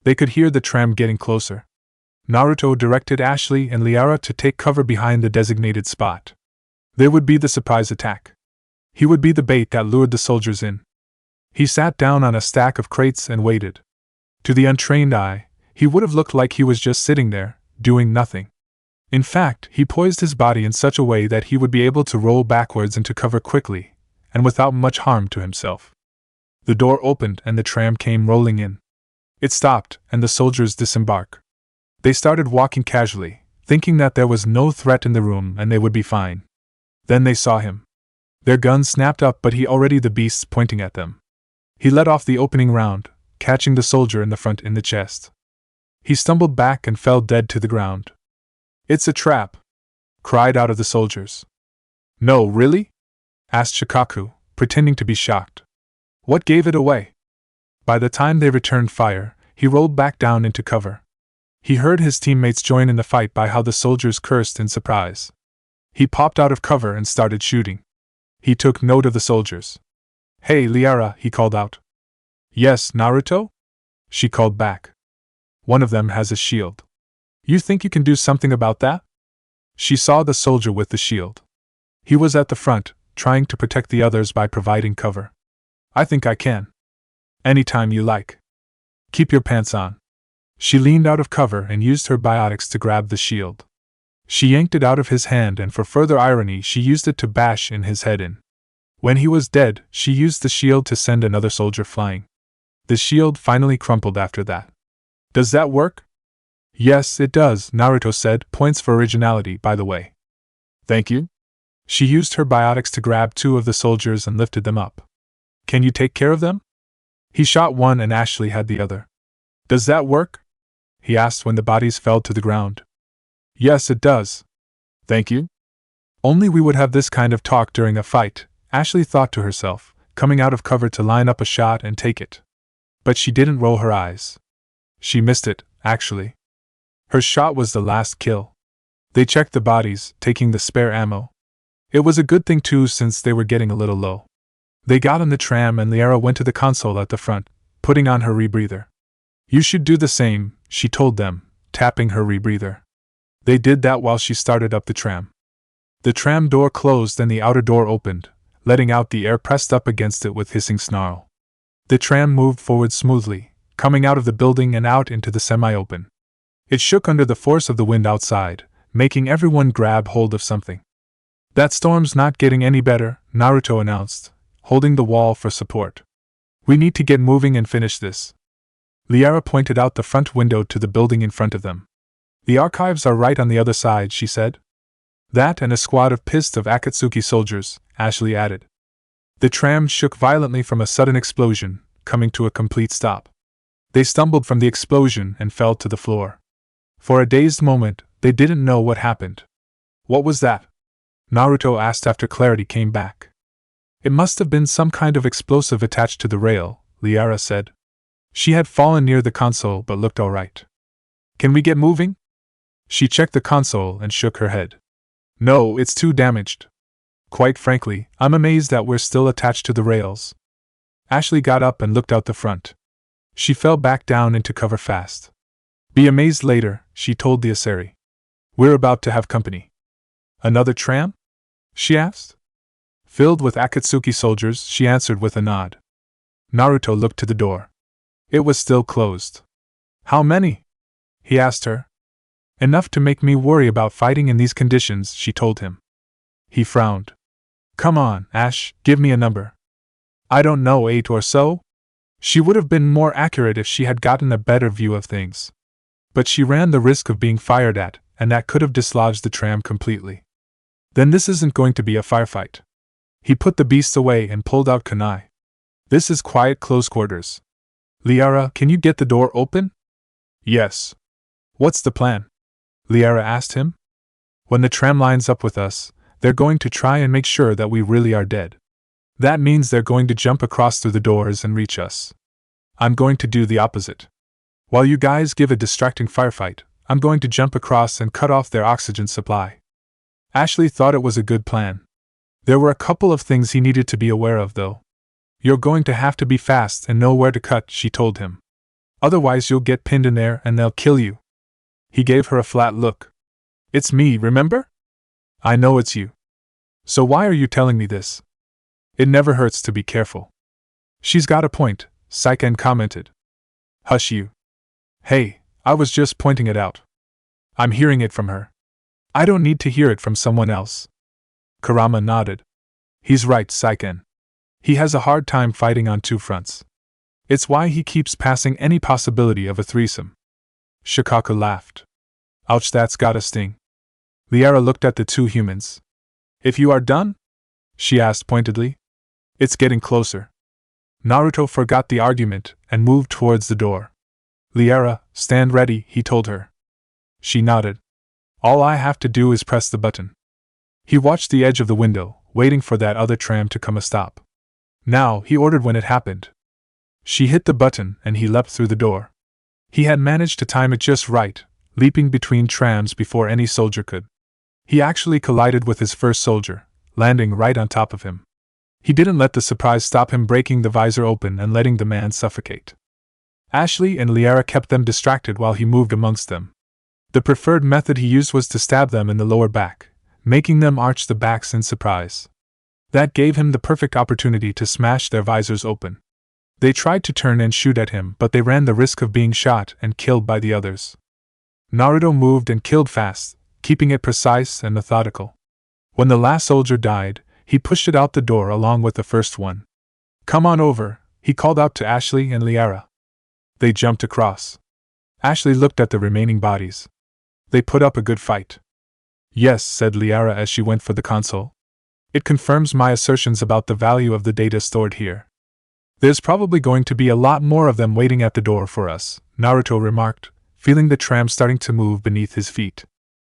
They could hear the tram getting closer. Naruto directed Ashley and Liara to take cover behind the designated spot. There would be the surprise attack. He would be the bait that lured the soldiers in. He sat down on a stack of crates and waited. To the untrained eye, he would have looked like he was just sitting there, doing nothing. In fact, he poised his body in such a way that he would be able to roll backwards into cover quickly, and without much harm to himself. The door opened and the tram came rolling in. It stopped, and the soldiers disembarked. They started walking casually, thinking that there was no threat in the room and they would be fine. Then they saw him. Their guns snapped up, but he already the beasts pointing at them. He let off the opening round, catching the soldier in the front in the chest. He stumbled back and fell dead to the ground. It's a trap! Cried out of the soldiers. No, really? Asked Shikaku, pretending to be shocked. What gave it away? By the time they returned fire, he rolled back down into cover. He heard his teammates join in the fight by how the soldiers cursed in surprise. He popped out of cover and started shooting. He took note of the soldiers. Hey, Liara, he called out. Yes, Naruto? She called back. One of them has a shield. You think you can do something about that? She saw the soldier with the shield. He was at the front, trying to protect the others by providing cover. I think I can. Anytime you like. Keep your pants on. She leaned out of cover and used her biotics to grab the shield. She yanked it out of his hand, and for further irony she used it to bash in his head in. When he was dead, she used the shield to send another soldier flying. The shield finally crumpled after that. Does that work? Yes, it does, Naruto said, points for originality, by the way. Thank you. She used her biotics to grab two of the soldiers and lifted them up. Can you take care of them? He shot one and Ashley had the other. Does that work? He asked when the bodies fell to the ground. Yes, it does. Thank you. Only we would have this kind of talk during a fight, Ashley thought to herself, coming out of cover to line up a shot and take it. But she didn't roll her eyes. She missed it, actually. Her shot was the last kill. They checked the bodies, taking the spare ammo. It was a good thing too, since they were getting a little low. They got on the tram and Liara went to the console at the front, putting on her rebreather. You should do the same, she told them, tapping her rebreather. They did that while she started up the tram. The tram door closed and the outer door opened, letting out the air pressed up against it with hissing snarl. The tram moved forward smoothly, coming out of the building and out into the semi-open. It shook under the force of the wind outside, making everyone grab hold of something. That storm's not getting any better, Naruto announced, holding the wall for support. We need to get moving and finish this. Liara pointed out the front window to the building in front of them. The archives are right on the other side, she said. That and a squad of pissed of Akatsuki soldiers, Ashley added. The tram shook violently from a sudden explosion, coming to a complete stop. They stumbled from the explosion and fell to the floor. For a dazed moment, they didn't know what happened. What was that? Naruto asked after clarity came back. It must have been some kind of explosive attached to the rail, Liara said. She had fallen near the console but looked all right. Can we get moving? She checked the console and shook her head. No, it's too damaged. Quite frankly, I'm amazed that we're still attached to the rails. Ashley got up and looked out the front. She fell back down into cover fast. Be amazed later, she told the Asari. We're about to have company. Another tram? She asked. Filled with Akatsuki soldiers, she answered with a nod. Naruto looked to the door. It was still closed. How many? He asked her. Enough to make me worry about fighting in these conditions, she told him. He frowned. Come on, Ash, give me a number. I don't know, 8 or so? She would have been more accurate if she had gotten a better view of things. But she ran the risk of being fired at, and that could have dislodged the tram completely. Then this isn't going to be a firefight. He put the beasts away and pulled out kunai. This is quiet close quarters. Liara, can you get the door open? Yes. What's the plan? Liara asked him. When the tram lines up with us, they're going to try and make sure that we really are dead. That means they're going to jump across through the doors and reach us. I'm going to do the opposite. While you guys give a distracting firefight, I'm going to jump across and cut off their oxygen supply. Ashley thought it was a good plan. There were a couple of things he needed to be aware of, though. You're going to have to be fast and know where to cut, she told him. Otherwise you'll get pinned in there and they'll kill you. He gave her a flat look. It's me, remember? I know it's you. So why are you telling me this? It never hurts to be careful. She's got a point, Saiken commented. Hush you. Hey, I was just pointing it out. I'm hearing it from her. I don't need to hear it from someone else. Kurama nodded. He's right, Saiken. He has a hard time fighting on two fronts. It's why he keeps passing any possibility of a threesome. Shikaku laughed. Ouch, that's gotta sting. Liara looked at the two humans. If you are done? She asked pointedly. It's getting closer. Naruto forgot the argument and moved towards the door. Liara, stand ready, he told her. She nodded. All I have to do is press the button. He watched the edge of the window, waiting for that other tram to come a stop. Now, he ordered when it happened. She hit the button and he leapt through the door. He had managed to time it just right, leaping between trams before any soldier could. He actually collided with his first soldier, landing right on top of him. He didn't let the surprise stop him, breaking the visor open and letting the man suffocate. Ashley and Liara kept them distracted while he moved amongst them. The preferred method he used was to stab them in the lower back, making them arch the backs in surprise. That gave him the perfect opportunity to smash their visors open. They tried to turn and shoot at him, but they ran the risk of being shot and killed by the others. Naruto moved and killed fast, keeping it precise and methodical. When the last soldier died, he pushed it out the door along with the first one. Come on over, he called out to Ashley and Liara. They jumped across. Ashley looked at the remaining bodies. They put up a good fight. Yes, said Liara as she went for the console. It confirms my assertions about the value of the data stored here. There's probably going to be a lot more of them waiting at the door for us, Naruto remarked, feeling the tram starting to move beneath his feet.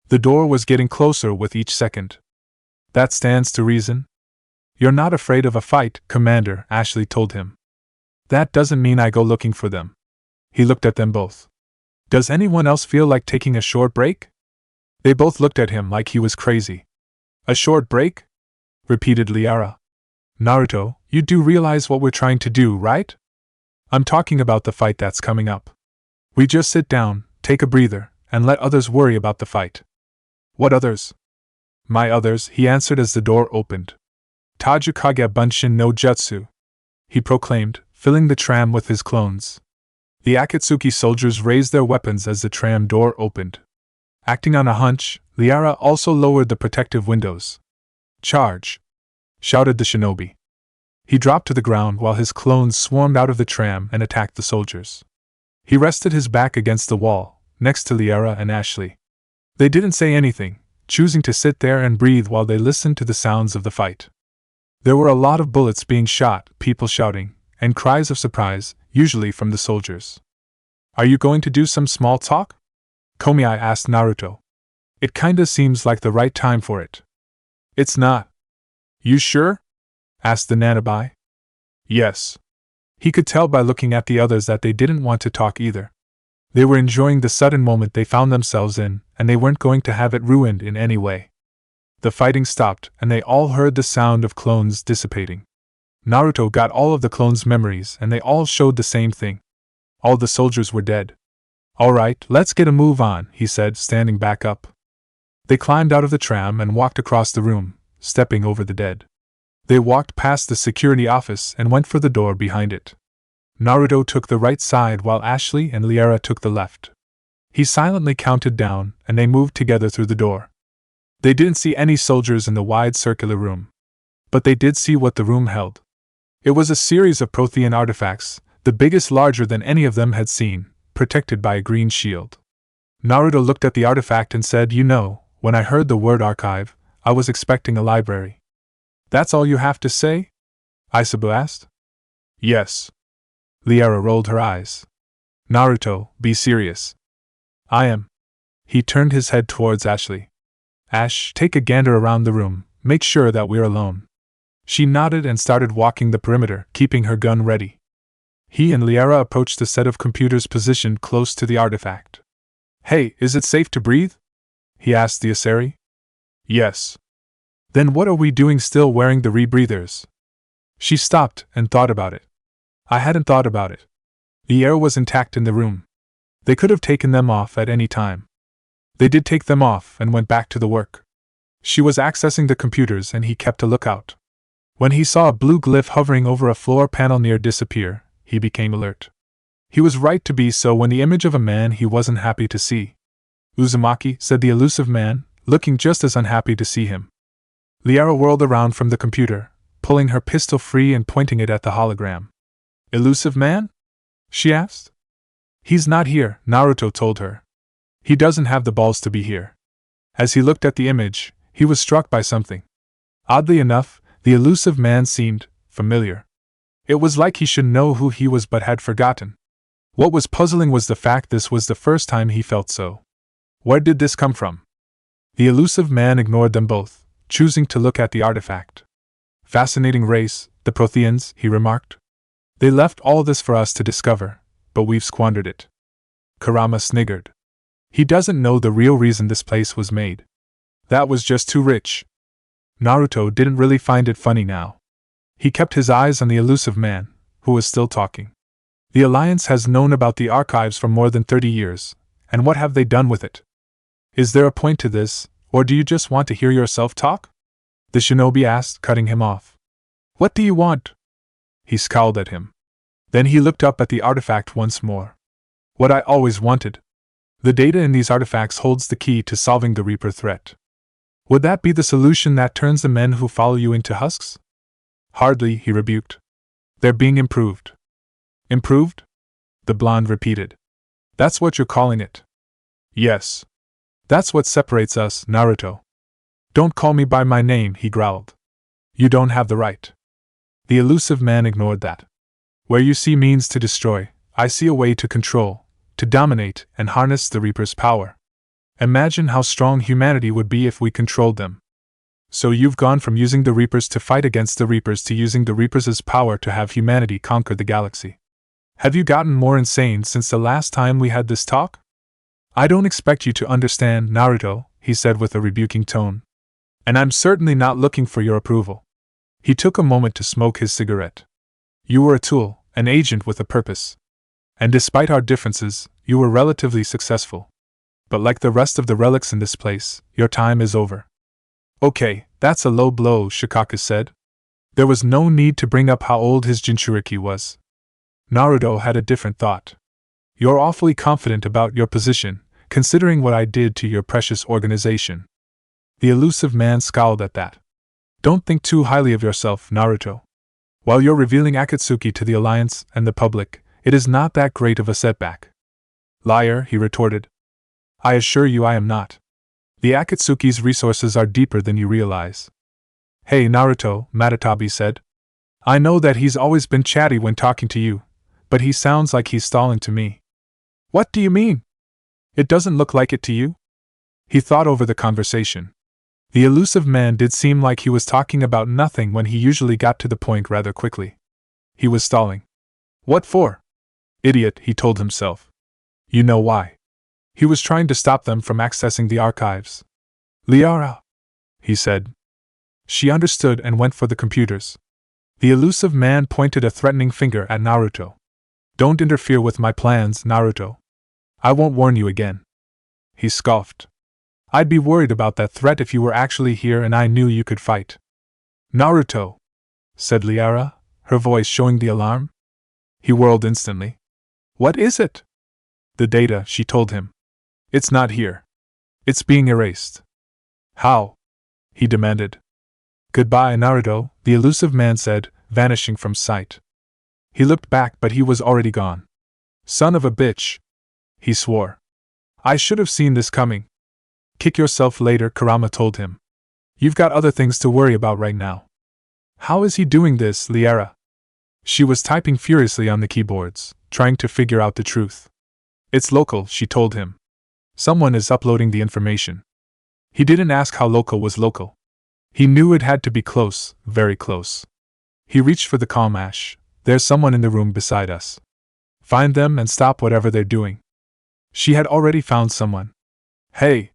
The door was getting closer with each second. That stands to reason. You're not afraid of a fight, Commander, Ashley told him. That doesn't mean I go looking for them. He looked at them both. Does anyone else feel like taking a short break? They both looked at him like he was crazy. A short break? Repeated Liara. Naruto, you do realize what we're trying to do, right? I'm talking about the fight that's coming up. We just sit down, take a breather, and let others worry about the fight. What others? My others, he answered as the door opened. Tajukage Bunshin no Jutsu, he proclaimed, filling the tram with his clones. The Akatsuki soldiers raised their weapons as the tram door opened. Acting on a hunch, Liara also lowered the protective windows. Charge! Shouted the shinobi. He dropped to the ground while his clones swarmed out of the tram and attacked the soldiers. He rested his back against the wall, next to Liara and Ashley. They didn't say anything, choosing to sit there and breathe while they listened to the sounds of the fight. There were a lot of bullets being shot, people shouting, and cries of surprise, usually from the soldiers. Are you going to do some small talk? Komiai asked Naruto. It kinda seems like the right time for it. It's not. You sure? Asked the Nanabai. Yes. He could tell by looking at the others that they didn't want to talk either. They were enjoying the sudden moment they found themselves in, and they weren't going to have it ruined in any way. The fighting stopped, and they all heard the sound of clones dissipating. Naruto got all of the clones' memories, and they all showed the same thing. All the soldiers were dead. Alright, let's get a move on, he said, standing back up. They climbed out of the tram and walked across the room, stepping over the dead. They walked past the security office and went for the door behind it. Naruto took the right side while Ashley and Liara took the left. He silently counted down, and they moved together through the door. They didn't see any soldiers in the wide circular room. But they did see what the room held. It was a series of Prothean artifacts, the biggest larger than any of them had seen, protected by a green shield. Naruto looked at the artifact and said, You know, when I heard the word archive, I was expecting a library. That's all you have to say? Aisabu asked. Yes. Liara rolled her eyes. Naruto, be serious. I am. He turned his head towards Ashley. Ash, take a gander around the room, make sure that we're alone. She nodded and started walking the perimeter, keeping her gun ready. He and Liara approached the set of computers positioned close to the artifact. Hey, is it safe to breathe? He asked the Asari. Yes. Then what are we doing still wearing the rebreathers? She stopped and thought about it. I hadn't thought about it. The air was intact in the room. They could have taken them off at any time. They did take them off and went back to the work. She was accessing the computers and he kept a lookout. When he saw a blue glyph hovering over a floor panel near disappear, he became alert. He was right to be so when the image of a man he wasn't happy to see. Uzumaki, said the elusive man, looking just as unhappy to see him. Liara whirled around from the computer, pulling her pistol free and pointing it at the hologram. Elusive man? She asked. He's not here, Naruto told her. He doesn't have the balls to be here. As he looked at the image, he was struck by something. Oddly enough, the elusive man seemed familiar. It was like he should know who he was but had forgotten. What was puzzling was the fact this was the first time he felt so. Where did this come from? The elusive man ignored them both, choosing to look at the artifact. Fascinating race, the Protheans, he remarked. They left all this for us to discover, but we've squandered it. Kurama sniggered. He doesn't know the real reason this place was made. That was just too rich. Naruto didn't really find it funny now. He kept his eyes on the elusive man, who was still talking. The Alliance has known about the archives for more than 30 years, and what have they done with it? Is there a point to this, or do you just want to hear yourself talk? The shinobi asked, cutting him off. What do you want? He scowled at him. Then he looked up at the artifact once more. What I always wanted. The data in these artifacts holds the key to solving the Reaper threat. Would that be the solution that turns the men who follow you into husks? Hardly, he rebuked. They're being improved. Improved? The blonde repeated. That's what you're calling it? Yes. That's what separates us, Naruto. Don't call me by my name, he growled. You don't have the right. The elusive man ignored that. Where you see means to destroy, I see a way to control, to dominate and harness the Reaper's power. Imagine how strong humanity would be if we controlled them. So you've gone from using the Reapers to fight against the Reapers to using the Reapers' power to have humanity conquer the galaxy. Have you gotten more insane since the last time we had this talk? I don't expect you to understand, Naruto, he said with a rebuking tone. And I'm certainly not looking for your approval. He took a moment to smoke his cigarette. You were a tool, an agent with a purpose. And despite our differences, you were relatively successful. But like the rest of the relics in this place, your time is over. Okay, that's a low blow, Shikaka said. There was no need to bring up how old his Jinchuriki was. Naruto had a different thought. You're awfully confident about your position, considering what I did to your precious organization. The elusive man scowled at that. Don't think too highly of yourself, Naruto. While you're revealing Akatsuki to the Alliance and the public, it is not that great of a setback. Liar, he retorted. I assure you I am not. The Akatsuki's resources are deeper than you realize. Hey Naruto, Matatabi said. I know that he's always been chatty when talking to you, but he sounds like he's stalling to me. What do you mean? It doesn't look like it to you? He thought over the conversation. The elusive man did seem like he was talking about nothing when he usually got to the point rather quickly. He was stalling. What for? Idiot, he told himself. You know why. He was trying to stop them from accessing the archives. Liara, he said. She understood and went for the computers. The elusive man pointed a threatening finger at Naruto. Don't interfere with my plans, Naruto. I won't warn you again. He scoffed. I'd be worried about that threat if you were actually here and I knew you could fight. Naruto, said Liara, her voice showing the alarm. He whirled instantly. What is it? The data, she told him. It's not here. It's being erased. How? He demanded. Goodbye, Naruto, the elusive man said, vanishing from sight. He looked back, but he was already gone. Son of a bitch, he swore. I should have seen this coming. Kick yourself later, Kurama told him. You've got other things to worry about right now. How is he doing this, Liara? She was typing furiously on the keyboards, trying to figure out the truth. It's local, she told him. Someone is uploading the information. He didn't ask how local was local. He knew it had to be close, very close. He reached for the calm ash, There's someone in the room beside us. Find them and stop whatever they're doing. She had already found someone. Hey!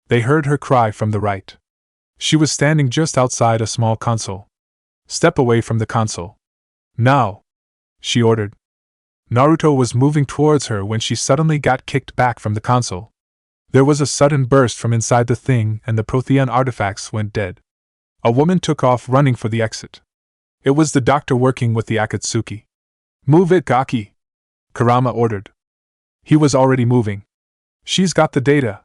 They heard her cry from the right. She was standing just outside a small console. Step away from the console. Now! She ordered. Naruto was moving towards her when she suddenly got kicked back from the console. There was a sudden burst from inside the thing and the Prothean artifacts went dead. A woman took off running for the exit. It was the doctor working with the Akatsuki. Move it, Gaki! Kurama ordered. He was already moving. She's got the data!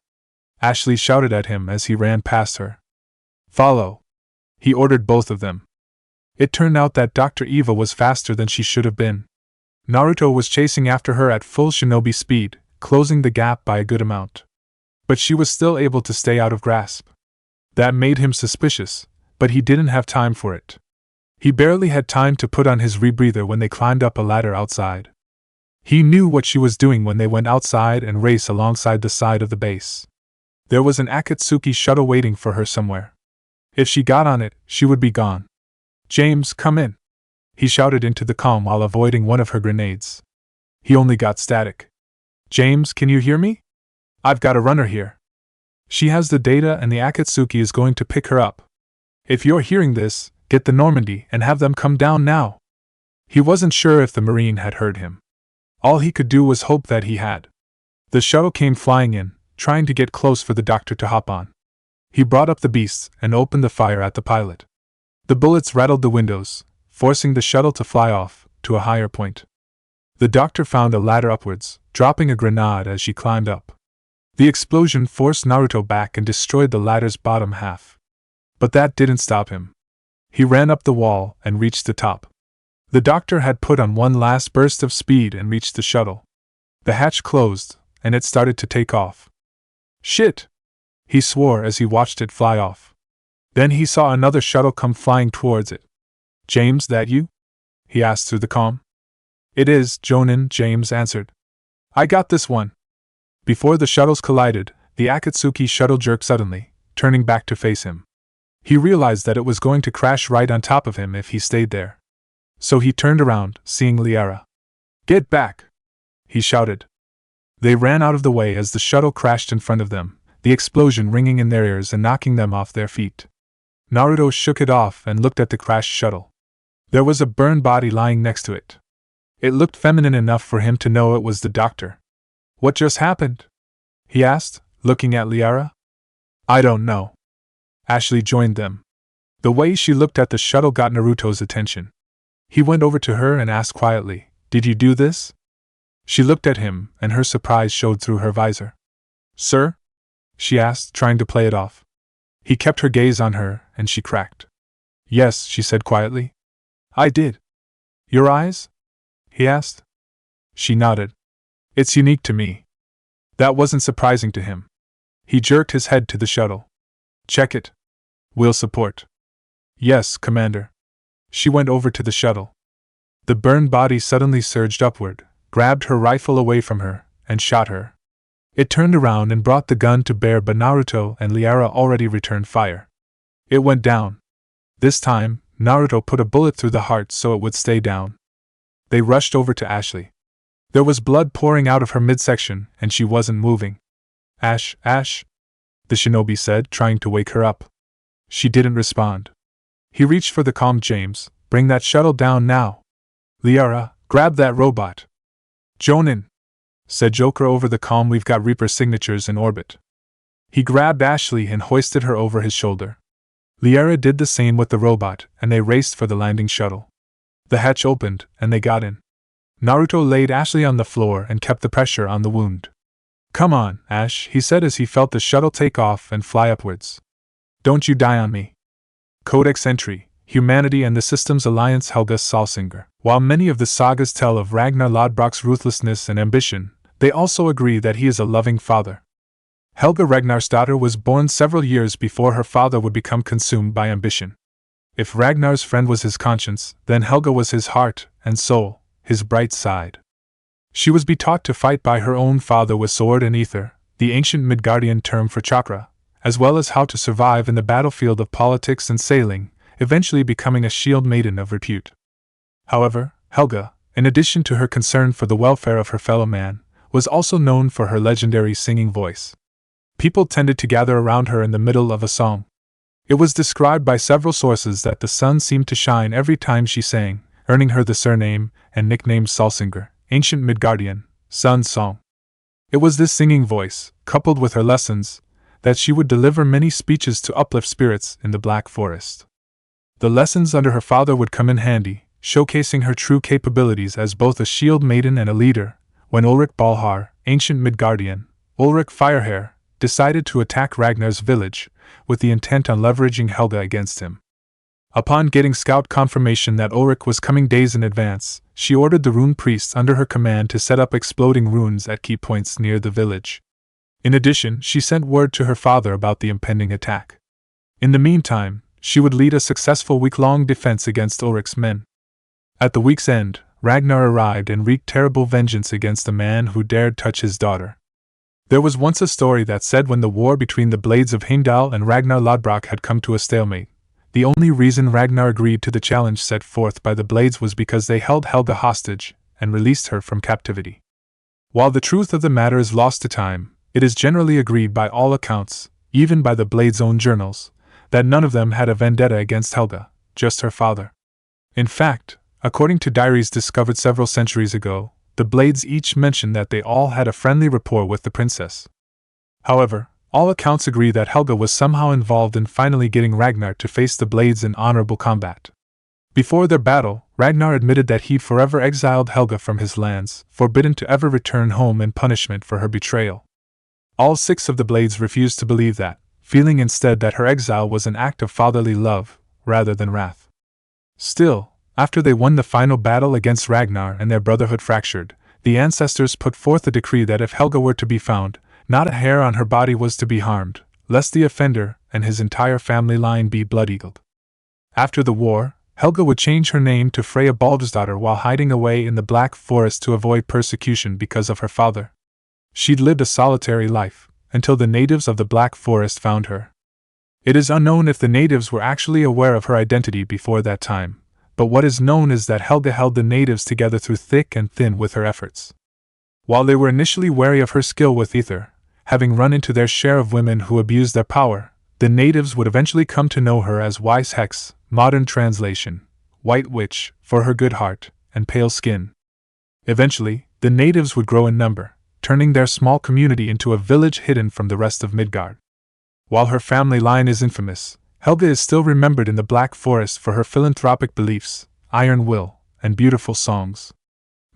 Ashley shouted at him as he ran past her. Follow! He ordered both of them. It turned out that Dr. Eva was faster than she should have been. Naruto was chasing after her at full shinobi speed, closing the gap by a good amount. But she was still able to stay out of grasp. That made him suspicious, but he didn't have time for it. He barely had time to put on his rebreather when they climbed up a ladder outside. He knew what she was doing when they went outside and raced alongside the side of the base. There was an Akatsuki shuttle waiting for her somewhere. If she got on it, she would be gone. James, come in! He shouted into the comm while avoiding one of her grenades. He only got static. James, can you hear me? I've got a runner here. She has the data and the Akatsuki is going to pick her up. If you're hearing this, get the Normandy and have them come down now. He wasn't sure if the Marine had heard him. All he could do was hope that he had. The shuttle came flying in, trying to get close for the doctor to hop on. He brought up the beasts and opened the fire at the pilot. The bullets rattled the windows, forcing the shuttle to fly off to a higher point. The doctor found a ladder upwards, dropping a grenade as she climbed up. The explosion forced Naruto back and destroyed the ladder's bottom half. But that didn't stop him. He ran up the wall and reached the top. The doctor had put on one last burst of speed and reached the shuttle. The hatch closed, and it started to take off. Shit! He swore as he watched it fly off. Then he saw another shuttle come flying towards it. James, that you? He asked through the comm. It is, Jonin, James answered. I got this one. Before the shuttles collided, the Akatsuki shuttle jerked suddenly, turning back to face him. He realized that it was going to crash right on top of him if he stayed there. So he turned around, seeing Liara. Get back! He shouted. They ran out of the way as the shuttle crashed in front of them, the explosion ringing in their ears and knocking them off their feet. Naruto shook it off and looked at the crashed shuttle. There was a burned body lying next to it. It looked feminine enough for him to know it was the doctor. What just happened? He asked, looking at Liara. I don't know. Ashley joined them. The way she looked at the shuttle got Naruto's attention. He went over to her and asked quietly, Did you do this? She looked at him, and her surprise showed through her visor. Sir? She asked, trying to play it off. He kept her gaze on her, and she cracked. Yes, she said quietly. I did. Your eyes? He asked. She nodded. It's unique to me. That wasn't surprising to him. He jerked his head to the shuttle. Check it. We'll support. Yes, Commander. She went over to the shuttle. The burned body suddenly surged upward, grabbed her rifle away from her, and shot her. It turned around and brought the gun to bear, but Naruto and Liara already returned fire. It went down. This time, Naruto put a bullet through the heart so it would stay down. They rushed over to Ashley. There was blood pouring out of her midsection, and she wasn't moving. Ash, Ash, the shinobi said, trying to wake her up. She didn't respond. He reached for the comm. James, bring that shuttle down now. Liara, grab that robot. Jonin, said Joker over the comm, we've got Reaper signatures in orbit. He grabbed Ashley and hoisted her over his shoulder. Liara did the same with the robot, and they raced for the landing shuttle. The hatch opened, and they got in. Naruto laid Ashley on the floor and kept the pressure on the wound. Come on, Ash, he said as he felt the shuttle take off and fly upwards. Don't you die on me. Codex entry, Humanity and the Systems Alliance. Helga Salsinger. While many of the sagas tell of Ragnar Lodbrok's ruthlessness and ambition, they also agree that he is a loving father. Helga Ragnarsdottir was born several years before her father would become consumed by ambition. If Ragnar's friend was his conscience, then Helga was his heart and soul, his bright side. She was taught to fight by her own father with sword and ether, the ancient Midgardian term for chakra, as well as how to survive in the battlefield of politics and sailing, eventually becoming a shield maiden of repute. However, Helga, in addition to her concern for the welfare of her fellow man, was also known for her legendary singing voice. People tended to gather around her in the middle of a song. It was described by several sources that the sun seemed to shine every time she sang, earning her the surname and nickname Solsinger, ancient Midgardian, sun's song. It was this singing voice, coupled with her lessons, that she would deliver many speeches to uplift spirits in the Black Forest. The lessons under her father would come in handy, showcasing her true capabilities as both a shield maiden and a leader, when Ulrich Balhar, ancient Midgardian, Ulrich Firehair, decided to attack Ragnar's village, with the intent on leveraging Helga against him. Upon getting scout confirmation that Ulrich was coming days in advance, she ordered the rune priests under her command to set up exploding runes at key points near the village. In addition, she sent word to her father about the impending attack. In the meantime, she would lead a successful week-long defense against Ulrich's men. At the week's end, Ragnar arrived and wreaked terrible vengeance against the man who dared touch his daughter. There was once a story that said when the war between the blades of Heimdall and Ragnar Lodbrok had come to a stalemate, the only reason Ragnar agreed to the challenge set forth by the blades was because they held Helga hostage and released her from captivity. While the truth of the matter is lost to time, it is generally agreed by all accounts, even by the blades' own journals, that none of them had a vendetta against Helga, just her father. In fact, according to diaries discovered several centuries ago, the blades each mentioned that they all had a friendly rapport with the princess. However, all accounts agree that Helga was somehow involved in finally getting Ragnar to face the blades in honorable combat. Before their battle, Ragnar admitted that he'd forever exiled Helga from his lands, forbidden to ever return home in punishment for her betrayal. All 6 of the blades refused to believe that, feeling instead that her exile was an act of fatherly love, rather than wrath. Still, after they won the final battle against Ragnar and their brotherhood fractured, the ancestors put forth a decree that if Helga were to be found, not a hair on her body was to be harmed, lest the offender and his entire family line be blood-eagled. After the war, Helga would change her name to Freya Baldursdottir while hiding away in the Black Forest to avoid persecution because of her father. She'd lived a solitary life, until the natives of the Black Forest found her. It is unknown if the natives were actually aware of her identity before that time, but what is known is that Helga held the natives together through thick and thin with her efforts. While they were initially wary of her skill with ether, having run into their share of women who abused their power, the natives would eventually come to know her as Wise Hex, modern translation, White Witch, for her good heart and pale skin. Eventually, the natives would grow in number, turning their small community into a village hidden from the rest of Midgard. While her family line is infamous, Helga is still remembered in the Black Forest for her philanthropic beliefs, iron will, and beautiful songs.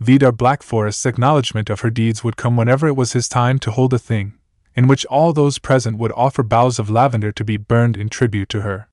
Vidar Black Forest's acknowledgement of her deeds would come whenever it was his time to hold a thing, in which all those present would offer boughs of lavender to be burned in tribute to her.